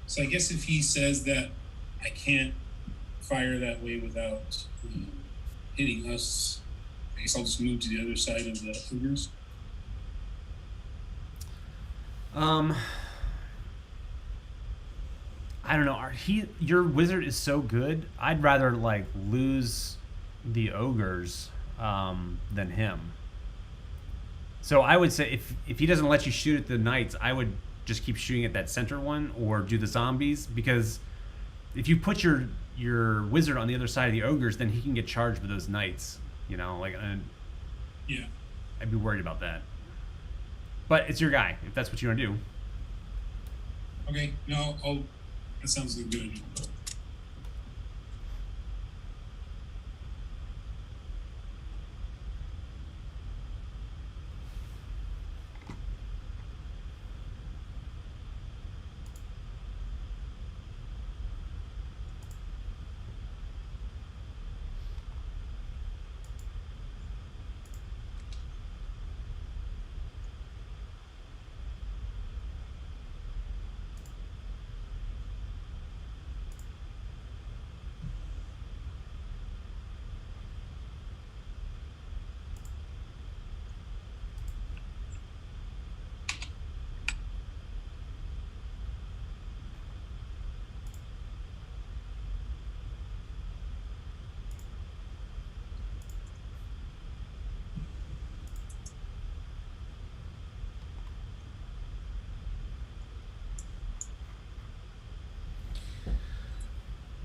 So I guess if he says that I can't fire that way without hitting us, I guess I'll just move to the other side of the ogres. I don't know. Your wizard is so good. I'd rather like lose the ogres than him. So I would say if he doesn't let you shoot at the knights, I would just keep shooting at that center one or do the zombies, because if you put your wizard on the other side of the ogres, then he can get charged with those knights. You know, like yeah, I'd be worried about that. But it's your guy if that's what you want to do. Okay, no, that sounds like a good idea.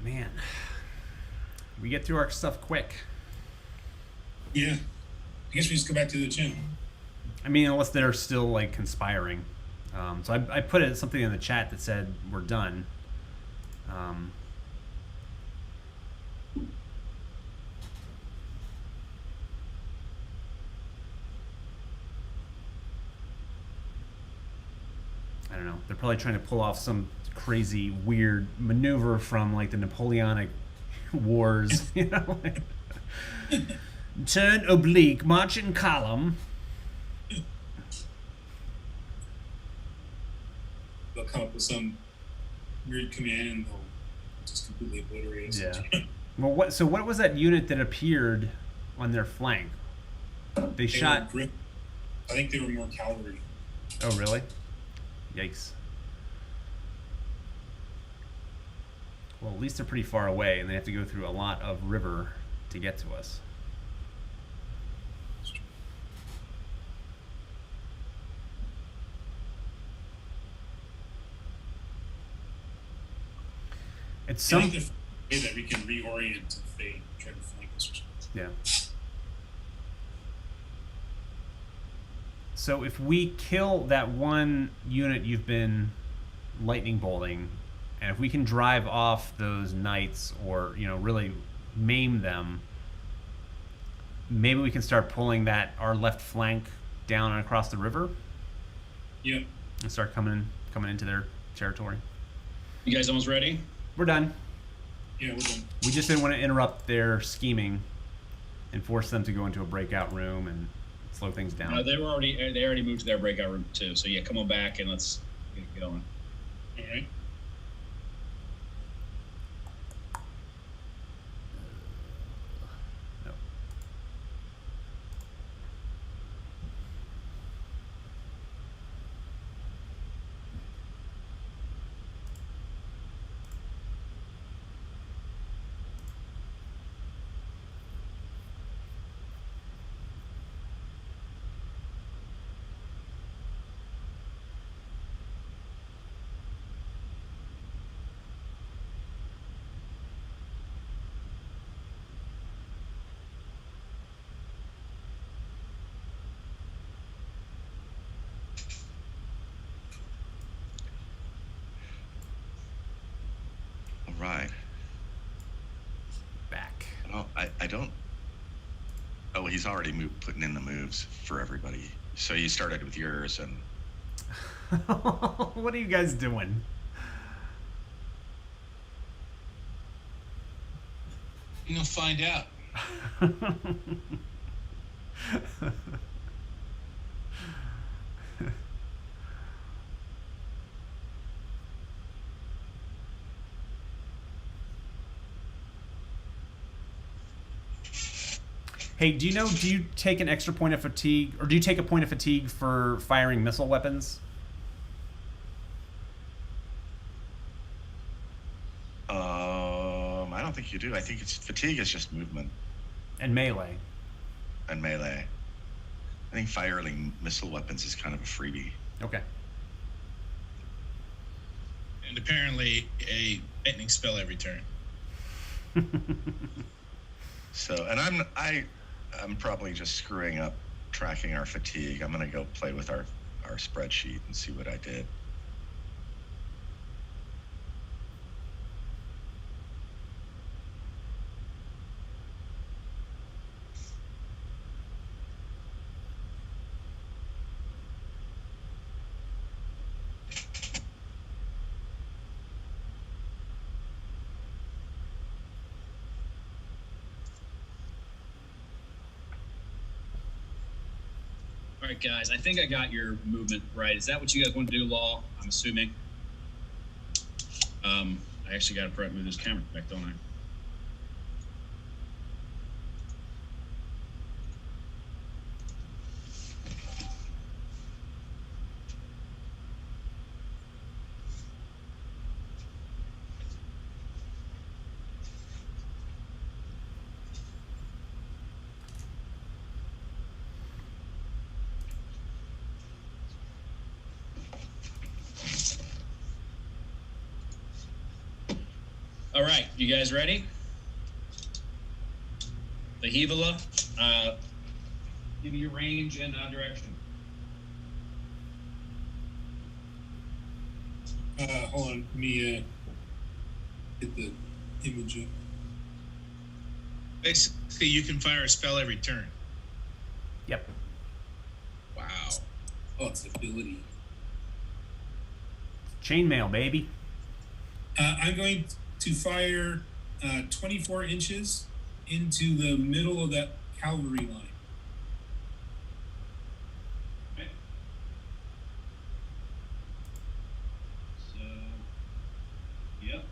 Man, we get through our stuff quick. Yeah, I guess we just go back to the channel. I mean, unless they're still like conspiring. So I put something in the chat that said we're done. I don't know. They're probably trying to pull off some crazy, weird maneuver from like the Napoleonic Wars, you know? Turn oblique, march in column. They'll come up with some weird command and they'll just completely obliterate us. Yeah. Well, what was that unit that appeared on their flank? They shot. I think they were more cavalry. Oh, really? Yikes. Well, at least they're pretty far away, and they have to go through a lot of river to get to us. It's some. I think the way that we can reorient if they try to flank us or something. Yeah. So if we kill that one unit you've been lightning bolting, and if we can drive off those knights or, you know, really maim them, maybe we can start pulling our left flank down and across the river. Yeah. And start coming into their territory. You guys almost ready? We're done. Yeah, we're done. We just didn't want to interrupt their scheming and force them to go into a breakout room and slow things down. They already moved to their breakout room too. So yeah, come on back and let's get going. All right. No. I don't. Oh, he's already putting in the moves for everybody. So you started with yours, and What are you guys doing? You're gonna find out. Hey, do you take an extra point of fatigue, or do you take a point of fatigue for firing missile weapons? I don't think you do. I think it's fatigue is just movement And melee. and melee. I think firing missile weapons is kind of a freebie. Okay. And apparently a lightning spell every turn. So, and I'm probably just screwing up tracking our fatigue. I'm gonna go play with our spreadsheet and see what I did. All right, guys. I think I got your movement right. Is that what you guys want to do, Law? I'm assuming. I actually got to move this camera back, don't I? All right, you guys ready? The Hevala, give me your range and direction. Hold on, let me get the image up. Basically, you can fire a spell every turn. Yep. Wow. Oh, it's ability. Chainmail, baby. I'm going to fire 24 inches into the middle of that cavalry line. Okay. So, yep.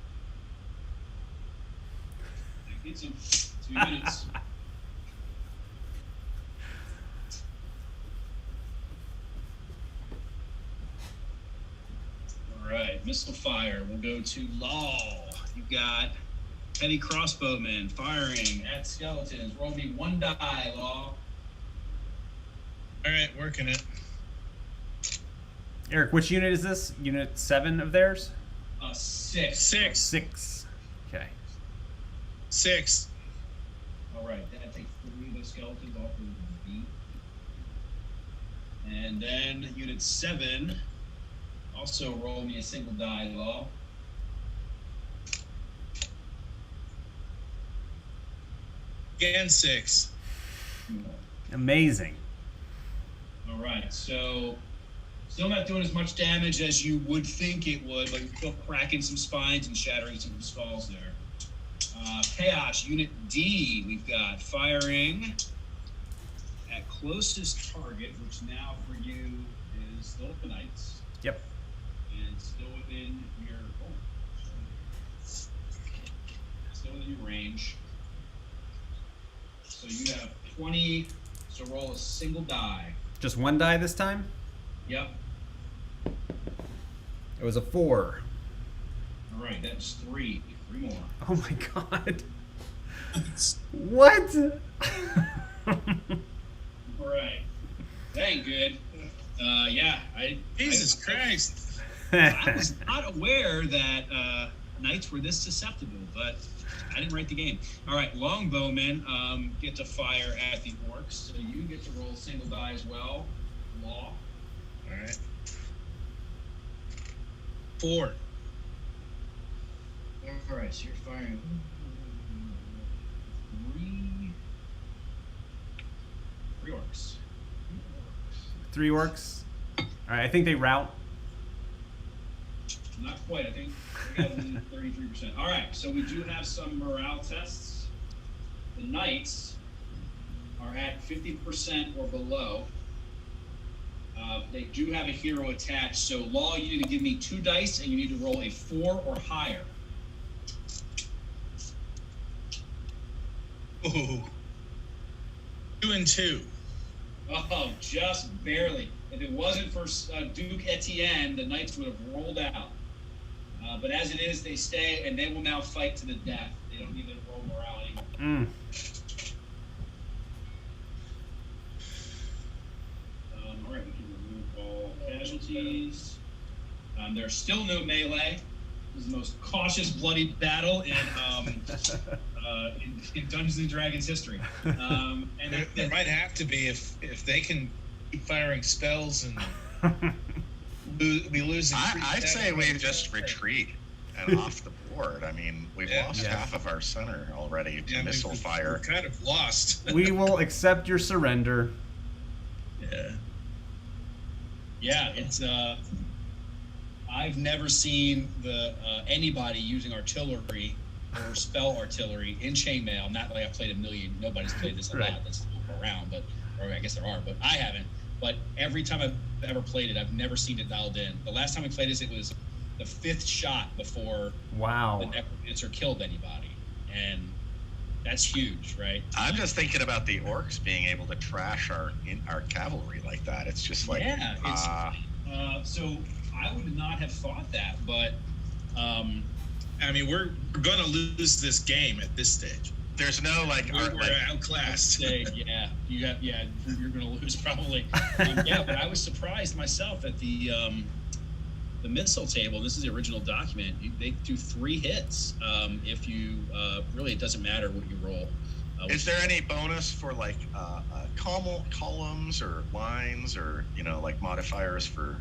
That gets him 2 minutes. All right, missile fire. We'll go to Law. You've got heavy crossbowmen firing at skeletons. Roll me 1 die, Law. All right, working it. Eric, which unit is this? Unit 7 of theirs? 6. 6. 6. Okay. 6. All right, that takes 3 of those skeletons off of the beat. And then unit 7, also roll me a single die, Law. Again, 6. Amazing. All right, so still not doing as much damage as you would think it would, but you're still cracking some spines and shattering some skulls there. Chaos, Unit D, we've got firing at closest target, which now for you is still the Knights. Yep. And still within your still within your range. So you have 20, so roll a single die. Just 1 die this time? Yep. It was a 4. All right, that's 3. 3 more. Oh my god. What? All right. That ain't good. Yeah, Jesus Christ. I was not aware that knights were this susceptible, but I didn't write the game. All right, longbowmen get to fire at the orcs, so you get to roll a single die as well. Law. All right. 4. All right, so you're firing 3 3 orcs. 3 orcs. All right, I think they rout. Not quite. I think we got 33%. All right, so we do have some morale tests. The knights are at 50% or below. They do have a hero attached. So, Law, you need to give me 2 dice, and you need to roll a 4 or higher. Ooh. 2 and 2. Oh, just barely. If it wasn't for Duke Etienne, the knights would have rolled out. But as it is, they stay, and they will now fight to the death. They don't need to roll morale anymore. All right, we can remove all casualties. There's still no melee. This is the most cautious, bloody battle in Dungeons and Dragons history. And there might have to be if they can keep firing spells and be losing. I'd say we just retreat and off the board. I mean, we've lost half of our center already to missile fire. We're kind of lost. We will accept your surrender. Yeah, it's I've never seen anybody using artillery or spell artillery in Chainmail. Not like I've played a million. Nobody's played this a lot. That's around, or I guess there are, but I haven't. But every time I've ever played it, I've never seen it dialed in. The last time we played this, it was the 5th shot before the necromancer killed anybody, and that's huge, right? I'm just thinking about the orcs being able to trash our cavalry like that. It's just like so I would not have thought that, but I mean, we're gonna lose this game at this stage. There's no we're outclassed. You're gonna lose probably. But I was surprised myself at the missile table. This is the original document. They do 3 hits. If you really, it doesn't matter what you roll. Is there any bonus for columns or lines or modifiers for?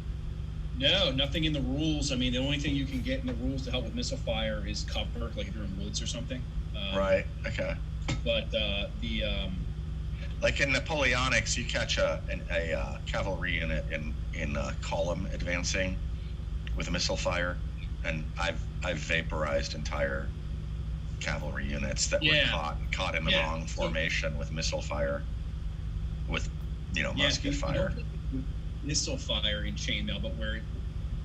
No, nothing in the rules. I mean, the only thing you can get in the rules to help with missile fire is cover, like if you're in woods or something. Right. Okay. But like in Napoleonics, you catch a cavalry unit in column advancing with a missile fire, and I've vaporized entire cavalry units that were caught in the wrong formation with missile fire, with musket fire. Missile fire in Chainmail, but where it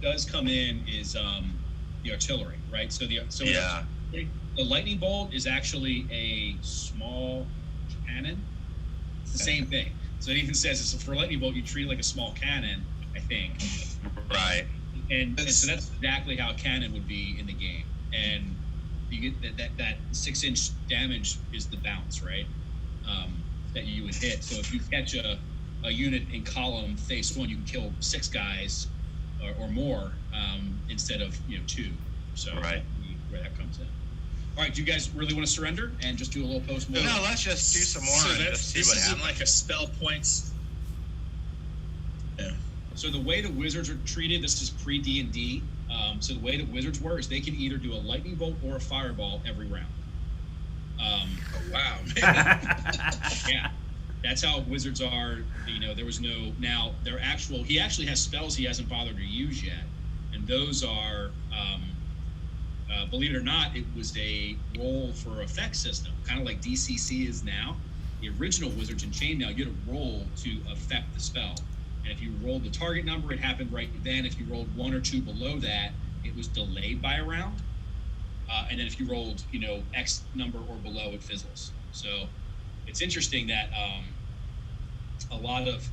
does come in is the artillery, right? So the lightning bolt is actually a small cannon. It's the same thing. So it even says for lightning bolt, you treat it like a small cannon, I think. Right. And so that's exactly how a cannon would be in the game. And you get that 6-inch damage is the bounce, right? That you would hit. So if you catch a unit in column face 1, you can kill 6 guys or more instead of 2. So right. Where that comes in. All right, do you guys really want to surrender and just do a little post-mortem? No, let's just do some more and just see what happens. Like a spell points. Yeah. So the way the wizards are treated, this is pre-D&D. So the way that wizards work is they can either do a lightning bolt or a fireball every round. Oh, wow, man. Yeah. That's how wizards are. There was no. Now, he actually has spells he hasn't bothered to use yet. And those are, believe it or not, it was a roll for effect system, kind of like DCC is now. The original wizards in Chainmail, you had a roll to affect the spell. And if you rolled the target number, it happened right then. If you rolled 1 or 2 below that, it was delayed by a round. And then if you rolled, X number or below, it fizzles. So it's interesting that a lot of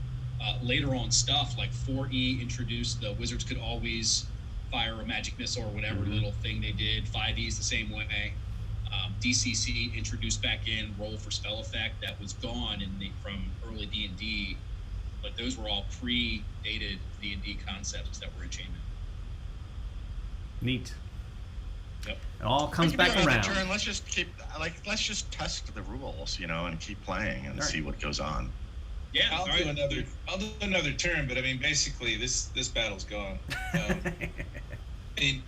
later on stuff like 4E introduced the wizards could always fire a magic missile or whatever little thing they did. 5E is the same way. DCC introduced back in roll for spell effect that was gone from early D&D, but those were all pre-dated D&D concepts that were in Chainmail. Neat. Yep. It all comes back around. Turn. Let's just test the rules, and keep playing and see what goes on. Yeah, I'll do another turn, but I mean, basically, this battle's gone. I mean,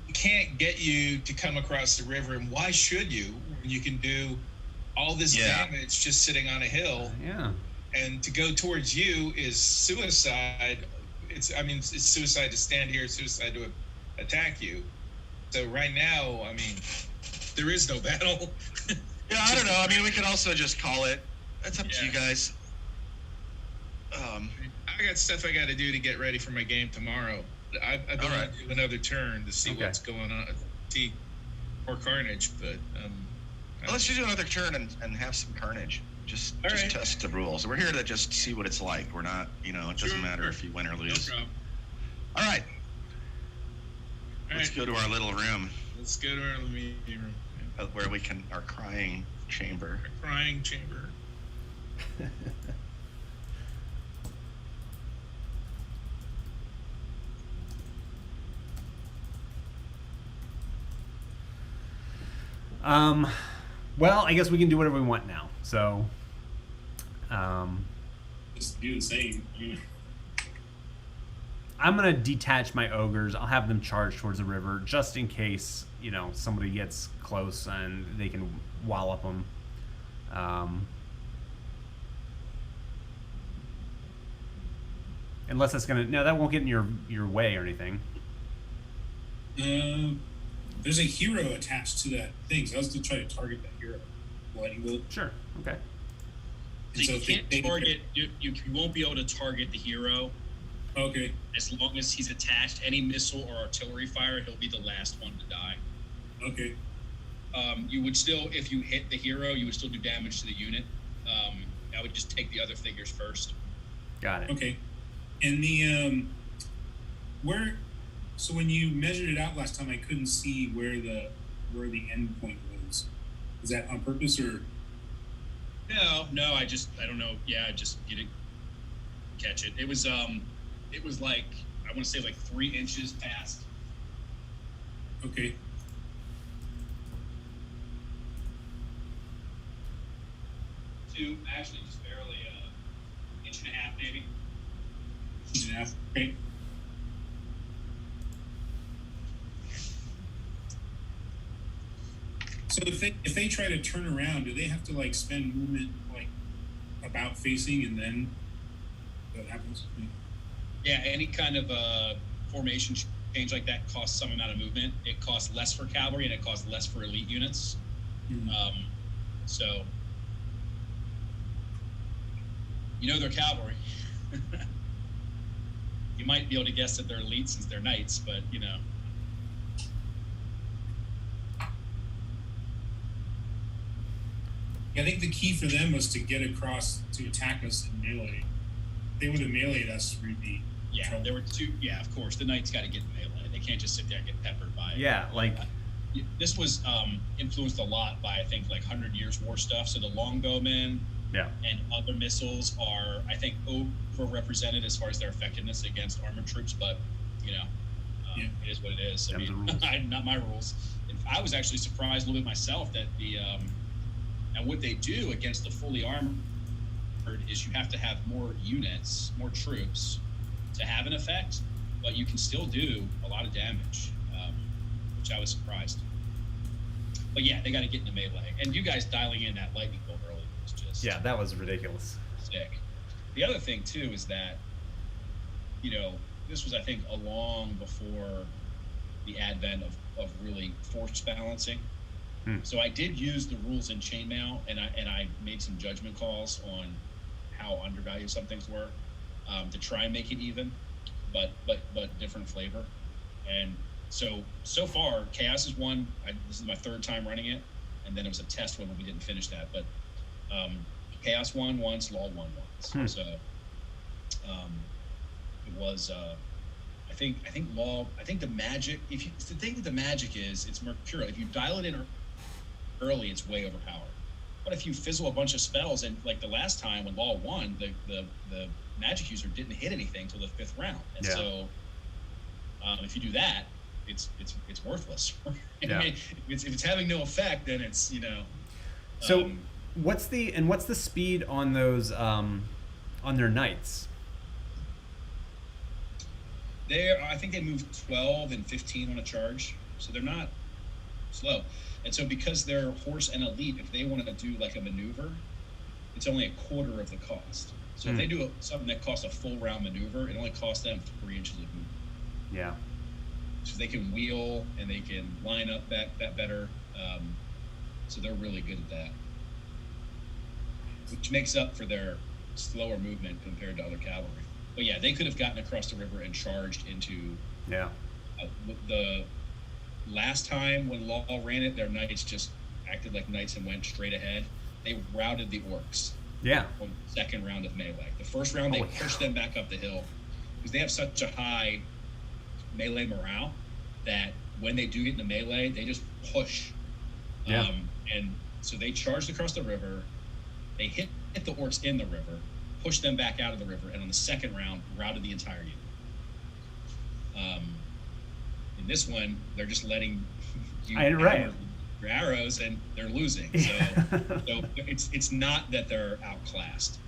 we can't get you to come across the river, and why should you? You can do all this Yeah. damage just sitting on a hill, Yeah. and to go towards you is suicide. It's suicide to stand here, suicide to attack you. So right now, I mean, there is no battle. Yeah, I don't know. I mean, we could also just call it. That's up to you guys. I got stuff I got to do to get ready for my game tomorrow. I don't All right. want to do another turn to see Okay. what's going on, see more carnage. But Well, let's just do another turn and have some carnage. Just All right. test the rules. We're here to just see what it's like. We're not, it doesn't Sure. matter if you win or No lose. problem. All right, all let's right, go to our little room let's go to our meeting room. where we can our crying chamber. A crying chamber. Well, I guess we can do whatever we want now. So, Just do the same. I'm gonna detach my ogres. I'll have them charge towards the river, just in case somebody gets close and they can wallop them. Unless that's that won't get in your way or anything. There's a hero attached to that thing, so I was going to try to target that hero. Lightning bolt. Sure. Okay. And So you if they- can't target. You won't be able to target the hero Okay. as long as he's attached. Any missile or artillery fire, he'll be the last one to die. Okay. You would still, if you hit the hero, you would still do damage to the unit. I would just take the other figures first. Got it. Okay. And the so when you measured it out last time, I couldn't see where the end point was. Is that on purpose or? No, I don't know. Yeah, I just catch it. It was like, I want to say like 3 inches past. Okay. Actually just barely, 1.5 inches maybe. 1.5. Okay. So if they try to turn around, do they have to like spend movement like about facing and then that happens? Yeah, any kind of formation change like that costs some amount of movement. It costs less for cavalry and it costs less for elite units. Mhm. So, they're cavalry. You might be able to guess that they're elite since they're knights, but I think the key for them was to get across to attack us in melee. If they would have meleeed us, we'd be in yeah, trouble. there were 2. Yeah, of course, the knights got to get in melee. They can't just sit there and get peppered by it. Yeah, like This was influenced a lot by, I think, like 100 Years' War stuff. So the longbowmen yeah. and other missiles are, I think, overrepresented as far as their effectiveness against armored troops. But it is what it is. I Them's the mean, rules. not my rules. I was actually surprised a little bit myself that and what they do against the fully armored is you have to have more units, more troops to have an effect, but you can still do a lot of damage, which I was surprised. But yeah, they got to get into melee. And you guys dialing in that lightning bolt early was just Yeah, that was ridiculous. sick. The other thing too is that, this was, I think, a long before the advent of really force balancing. So I did use the rules in Chainmail, and I made some judgment calls on how undervalued some things were, to try and make it even, but different flavor. And so far, Chaos is one. This is my 3rd time running it, and then it was a test one when we didn't finish that. But Chaos won once, Law won once. So it was. I think Law. I think the magic. The thing with the magic is it's mercurial. If you dial it in early, it's way overpowered. But if you fizzle a bunch of spells, and like the last time when Law won, the magic user didn't hit anything till the 5th round, and so if you do that, it's worthless. Yeah. If it's having no effect, then it's So what's the speed on those on their knights? I think they move 12 and 15 on a charge, so they're not slow. And so because they're horse and elite, if they want to do like a maneuver, it's only a quarter of the cost. So if they do something that costs a full round maneuver, it only costs them 3 inches of movement. Yeah. So they can wheel and they can line up that better. So they're really good at that, which makes up for their slower movement compared to other cavalry. But yeah, they could have gotten across the river and charged into. Yeah. The last time when Law ran it, their knights just acted like knights and went straight ahead. They routed the orcs. Yeah. On the second round of melee. The first round, they pushed them back up the hill because they have such a high melee morale that when they do get into melee, they just push. Yeah. And so they charged across the river. They hit the orcs in the river, pushed them back out of the river, and on the second round, routed the entire unit. In this one, they're just letting you hammer your arrows, and they're losing. So, so it's not that they're outclassed.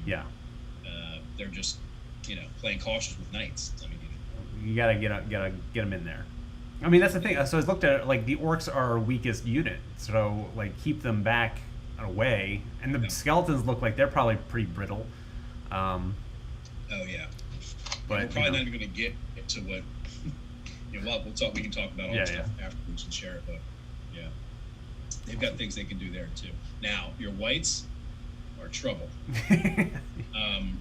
They're just playing cautious with knights. I mean, you gotta get them in there. I mean, that's the thing. So I looked at it, like the orcs are our weakest unit, so like keep them back away, and the skeletons look like they're probably pretty brittle. Oh yeah, but we're probably not even going to get to what we'll talk. We can talk about all that stuff afterwards and share it. But yeah, they've got things they can do there too. Now your whites are trouble, and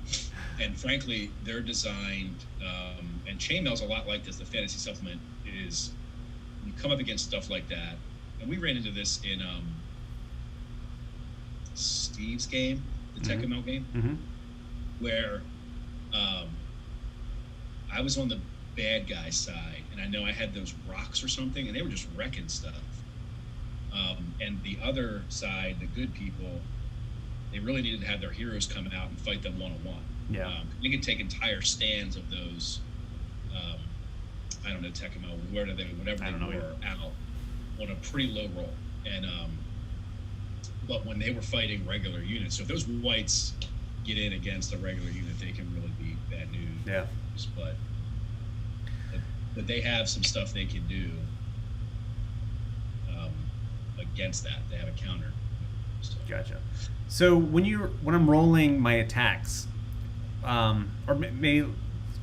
frankly, they're designed. And Chainmail's a lot like this. The fantasy supplement is you come up against stuff like that, and we ran into this in Steve's game, the Tekkamel game, where I was on the bad guy side, and I know I had those rocks or something, and they were just wrecking stuff. And the other side, the good people, they really needed to have their heroes come out and fight them one-on-one. Yeah. They could take entire stands of those. I don't know, Tekkamel, whatever they were out on a pretty low roll, and but when they were fighting regular units, so if those whites get in against a regular unit, they can really be bad news. Yeah. But they have some stuff they can do against that. They have a counter. So. Gotcha. So when I'm rolling my attacks, or maybe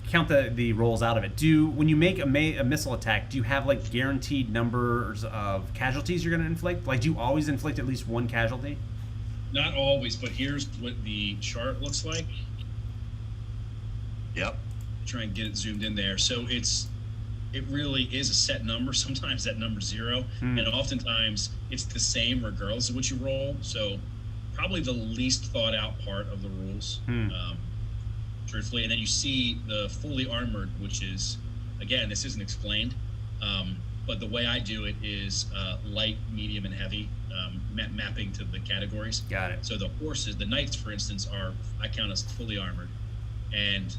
count the rolls out of it. When you make a missile attack, do you have like guaranteed numbers of casualties you're going to inflict? Like, do you always inflict at least one casualty? Not always, but here's what the chart looks like. Yep. Try and get it zoomed in there. So it really is a set number. Sometimes that number's 0, and oftentimes it's the same regardless of what you roll. So probably the least thought out part of the rules. Truthfully, and then you see the fully armored, which is, again, this isn't explained, but the way I do it is light, medium, and heavy, mapping to the categories. Got it. So the horses, the knights, for instance, I count as fully armored, and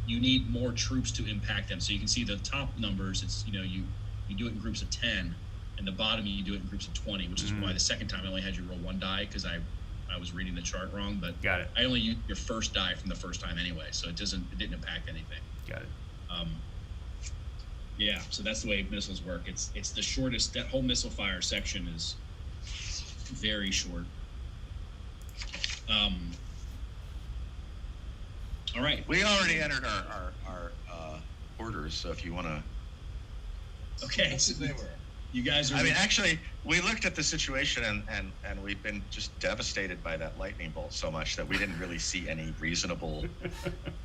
you need more troops to impact them. So you can see the top numbers. It's you do it in groups of 10, and the bottom you do it in groups of 20, which is why the second time I only had you roll 1 die because I was reading the chart wrong, but got it. I only used your first die from the first time anyway, so it didn't impact anything. Got it. Yeah, so that's the way missiles work. It's the shortest. That whole missile fire section is very short. All right. We already entered our orders, so if you want to. Okay. You guys are. I mean, actually, we looked at the situation and we've been just devastated by that lightning bolt so much that we didn't really see any reasonable.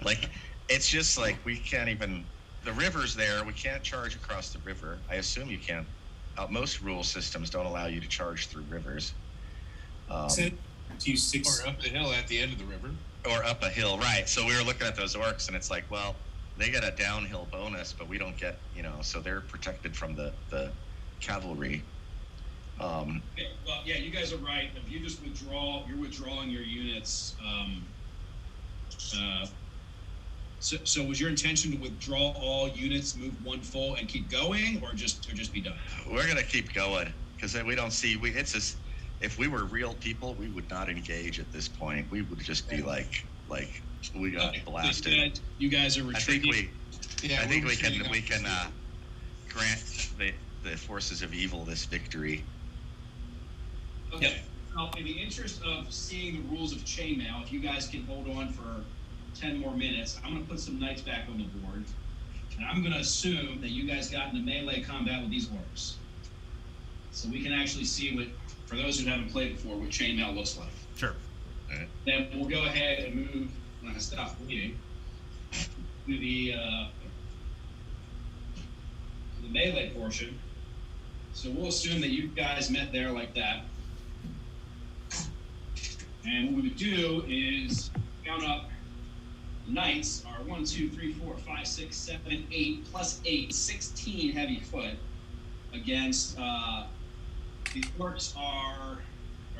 Like, it's just like we can't even. The river's there. We can't charge across the river. I assume you can't. Most rule systems don't allow you to charge through rivers. Or up the hill at the end of the river. Or up a hill, right? So we were looking at those orcs, and it's like, well, they get a downhill bonus, but we don't get, so they're protected from the cavalry. Okay. Well, yeah, you guys are right. If you just you're withdrawing your units. So was your intention to withdraw all units, move 1 full, and keep going, or just be done? We're gonna keep going because we don't see. If we were real people, we would not engage at this point. We would just be like we got blasted. You guys are retreating. I think we can grant the forces of evil this victory. Okay. Well, in the interest of seeing the rules of chainmail, if you guys can hold on for 10 more minutes, I'm going to put some knights back on the board. And I'm going to assume that you guys got into melee combat with these orcs. So we can actually see what, for those who haven't played before, what chainmail looks like. Sure. All right. Then we'll go ahead and move, when I stop bleeding, to the melee portion. So we'll assume that you guys met there like that. And what we would do is count up the knights are 1, 2, 3, 4, 5, 6, 7, 8, plus 8, 16 heavy foot against the orcs are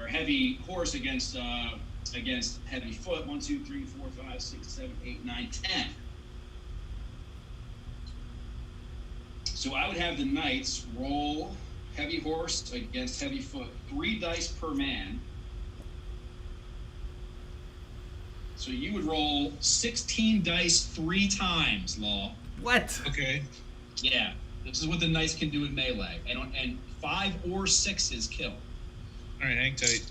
heavy horse against heavy foot. 1, 2, 3, 4, 5, 6, 7, 8, 9, 10. So I would have the knights roll heavy horse against heavy foot, 3 dice per man. So you would roll 16 dice 3 times, Law. What? Okay. Yeah, this is what the knights can do in melee, and 5 or 6s kill. All right, hang tight.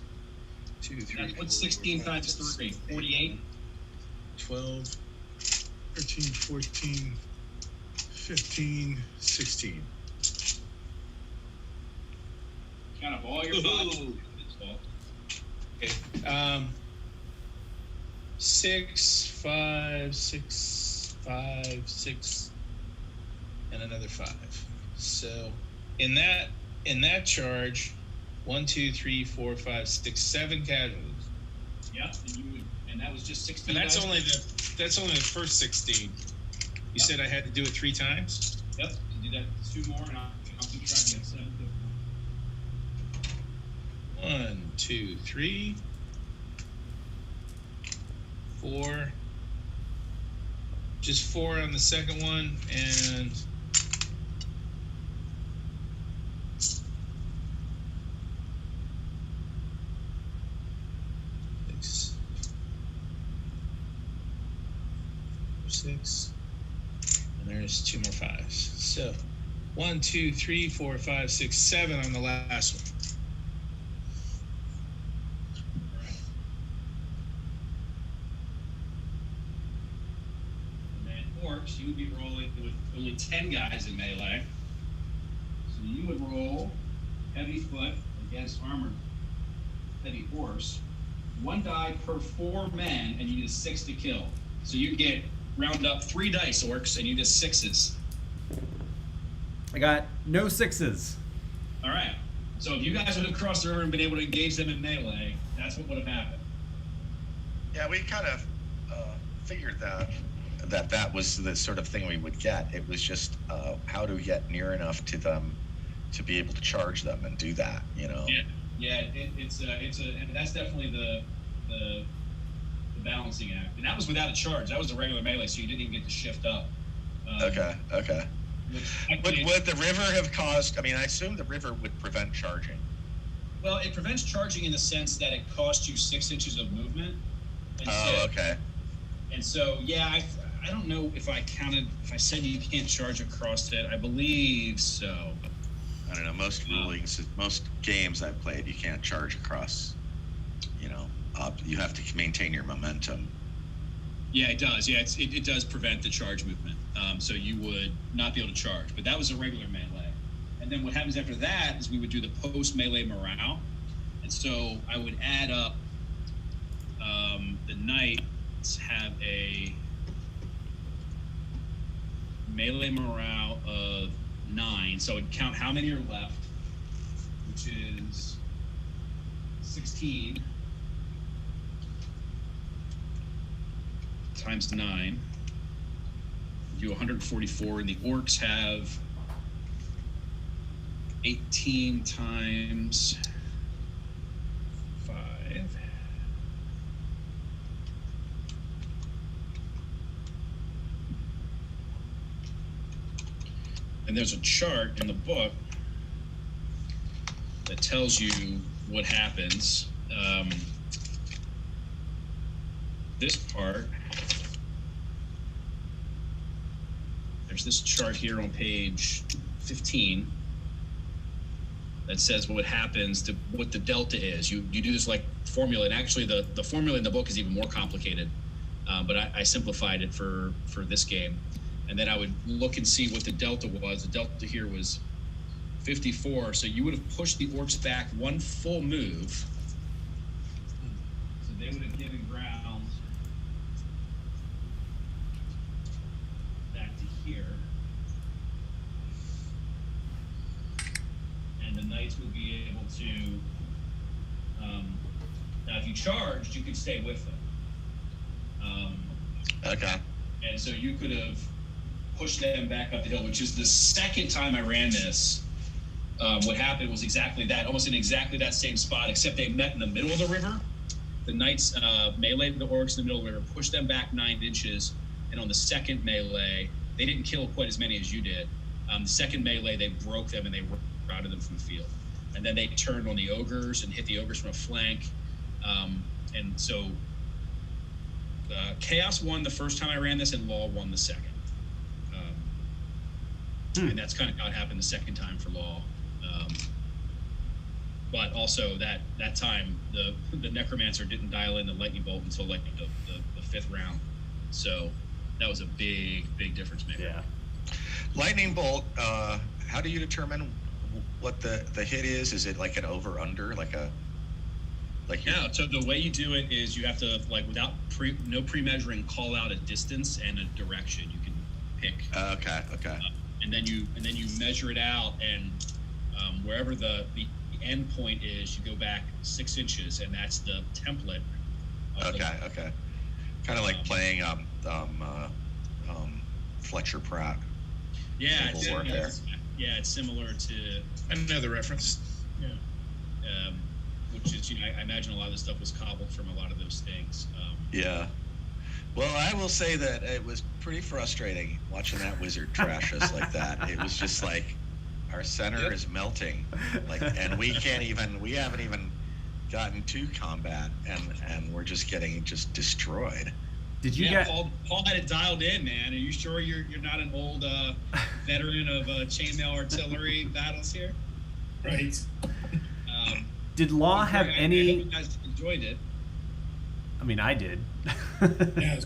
2, 3. That's what's 16 times 3, 48. 12, 13, 14, 15, 16. Count up all your Ooh. 5. Okay. 6, 5, 6, 5, 6, and another 5. So in that charge, 1, 2, 3, 4, 5, 6, 7 casualties. Yep, and that was just 16. And that's dice. only the first 16. You said I had to do it 3 times? Yep, you do that 2 more, and I'll keep track of that 7. 1, 2, 3, 4. Just 4 on the second one, and six, and there's 2 more 5s. So 1, 2, 3, 4, 5, 6, 7 on the last one. Orcs, you would be rolling with only 10 guys in melee. So you would roll heavy foot against armored heavy horse. 1 die per 4 men, and you need a 6 to kill. So you get round up 3 dice, orcs, and you get 6s. I got no 6s. All right. So if you guys would have crossed the river and been able to engage them in melee, that's what would have happened. Yeah, we kind of figured that was the sort of thing we would get. It was just how to get near enough to them to be able to charge them and do that, you know. Yeah. It's and that's definitely the balancing act. And that was without a charge. That was a regular melee, so you didn't even get to shift up. Okay. Would the river have caused? I mean, I assume the river would prevent charging. Well, it prevents charging in the sense that it costs you 6 inches of movement. And Okay. And so, yeah, I don't know if I said you can't charge across it. I believe so. I don't know. Most rulings, most games I've played, you can't charge across. You know, you have to maintain your momentum. Yeah, it does. Yeah, it does prevent the charge movement. So you would not be able to charge. But that was a regular melee. And then what happens after that is we would do the post melee morale. And so I would add up the knights have a melee morale of 9. So I'd count how many are left, which is 16 times 9. Do 144, and the orcs have 18 times 5. And there's a chart in the book that tells you what happens. This part, there's this chart here on page 15. that says what happens to what the delta is. You do this like formula, and actually the formula in the book is even more complicated, but I simplified it for this game. And then I would look and see what the delta was. The delta here was 54, so you would have pushed the orcs back one full move. So they would have given ground back to here. And the knights would be able to, now if you charged, you could stay with them. Okay. And so you could have pushed them back up the hill, which is the second time I ran this. What happened was exactly that, almost in exactly that same spot, except they met in the middle of the river. The knights meleeed the orcs in the middle of the river, pushed them back 9 inches, and on the second melee, they didn't kill quite as many as you did. The second melee, they broke them and they routed them from the field. And then they turned on the ogres and hit the ogres from a flank. And so Chaos won the first time I ran this, and Law won the second. And that's kind of how it happened the second time for Law. But also that time, the Necromancer didn't dial in the lightning bolt until like the 5th round. So that was a big difference maker. Yeah. Lightning bolt. How do you determine what the hit is? Is it like an over under, Yeah. So the way you do it is you have to, like, without no pre-measuring, call out a distance and a direction. You can pick. Okay. And then you measure it out, and wherever the end point is, you go back 6 inches, and that's the template. Okay. Kind of like playing Fletcher Pratt. Yeah, Civil War there. it's similar to Another reference. which is, I imagine a lot of this stuff was cobbled from a lot of those things. Yeah. Well, I will say that it was pretty frustrating watching that wizard trash us like that. It was just like our center is melting, and we haven't even gotten to combat, and we're just getting destroyed. Did you get? Paul had it dialed in, man. Are you sure you're not an old veteran of chainmail artillery battles here? Right. Did Law have I any? hope you guys enjoyed it. I mean, I did. Yeah.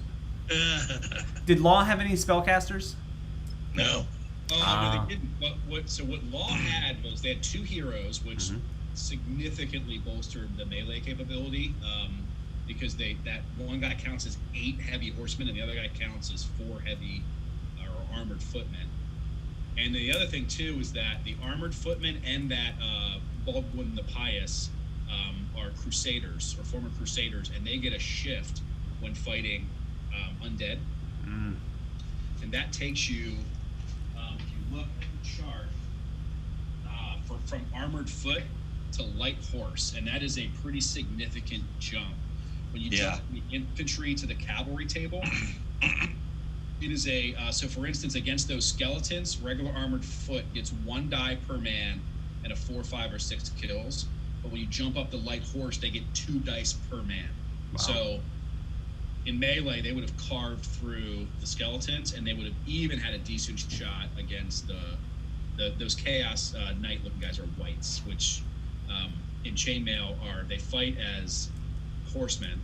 Did Law have any spellcasters? No. No, they didn't. What Law had was they had 2 heroes, which significantly bolstered the melee capability, because that one guy counts as 8 heavy horsemen, and the other guy counts as 4 heavy or armored footmen. And the other thing too is that the armored footmen and that Baldwin the Pious are crusaders or former crusaders, and they get a shift when fighting undead. And that takes you, if you look at the chart, from armored foot to light horse, and that is a pretty significant jump. When you jump from the infantry to the cavalry table, it is so for instance, against those skeletons, regular armored foot gets 1 die per man and a 4, 5, or 6 kills. But when you jump up the light horse, they get 2 dice per man. Wow. So in melee, they would have carved through the skeletons, and they would have even had a decent shot against those chaos knight-looking guys are whites, which in chainmail they fight as horsemen,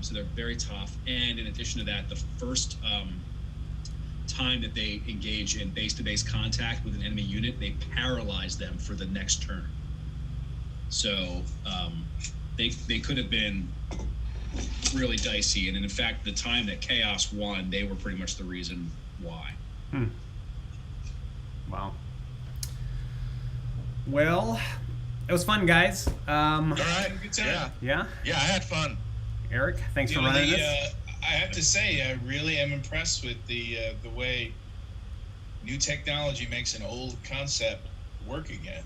so they're very tough. And in addition to that, the first time that they engage in base-to-base contact with an enemy unit, they paralyze them for the next turn. So they could have been really dicey, and in fact, the time that Chaos won, they were pretty much the reason why. Wow. Well, it was fun, guys. All right. Good time. Yeah. I had fun. Eric, thanks for running this. I have to say, I really am impressed with the way new technology makes an old concept work again.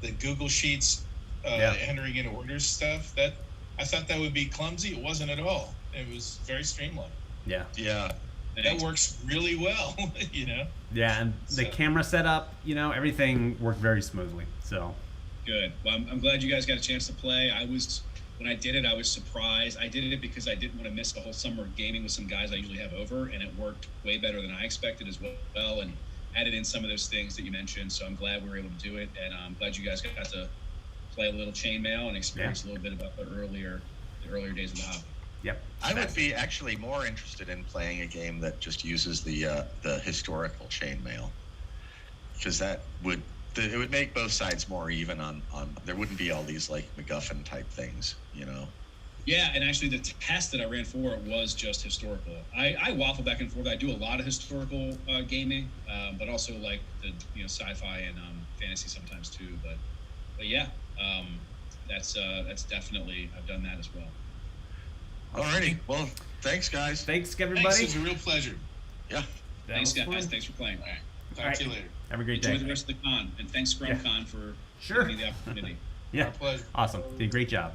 The Google Sheets entering in orders stuff, that I thought that would be clumsy. It wasn't at all. It was very streamlined. Yeah. That works really well. Yeah, and the camera setup, everything worked very smoothly. So good. Well, I'm glad you guys got a chance to play. When I did it, I was surprised. I did it because I didn't want to miss the whole summer of gaming with some guys I usually have over, and it worked way better than I expected as well. And added in some of those things that you mentioned. So I'm glad we were able to do it, and I'm glad you guys got to play a little Chainmail and experience a little bit about the earlier days of the hobby. Yep. I would be actually more interested in playing a game that just uses the historical chainmail, because it would make both sides more even on there wouldn't be all these like MacGuffin type things, you know. Yeah, and actually the test that I ran for it was just historical. I waffle back and forth. I do a lot of historical gaming, but also like the sci-fi and fantasy sometimes too. But yeah, that's definitely, I've done that as well. Alrighty, well, thanks guys. Thanks everybody. Thanks, it's a real pleasure. Yeah. Thanks guys. Thanks for playing. All right, talk to you later. Have a great Enjoy day. the rest of the con, and thanks Scrum Con for giving me the opportunity. Yeah. Our pleasure. Awesome. Did a great job.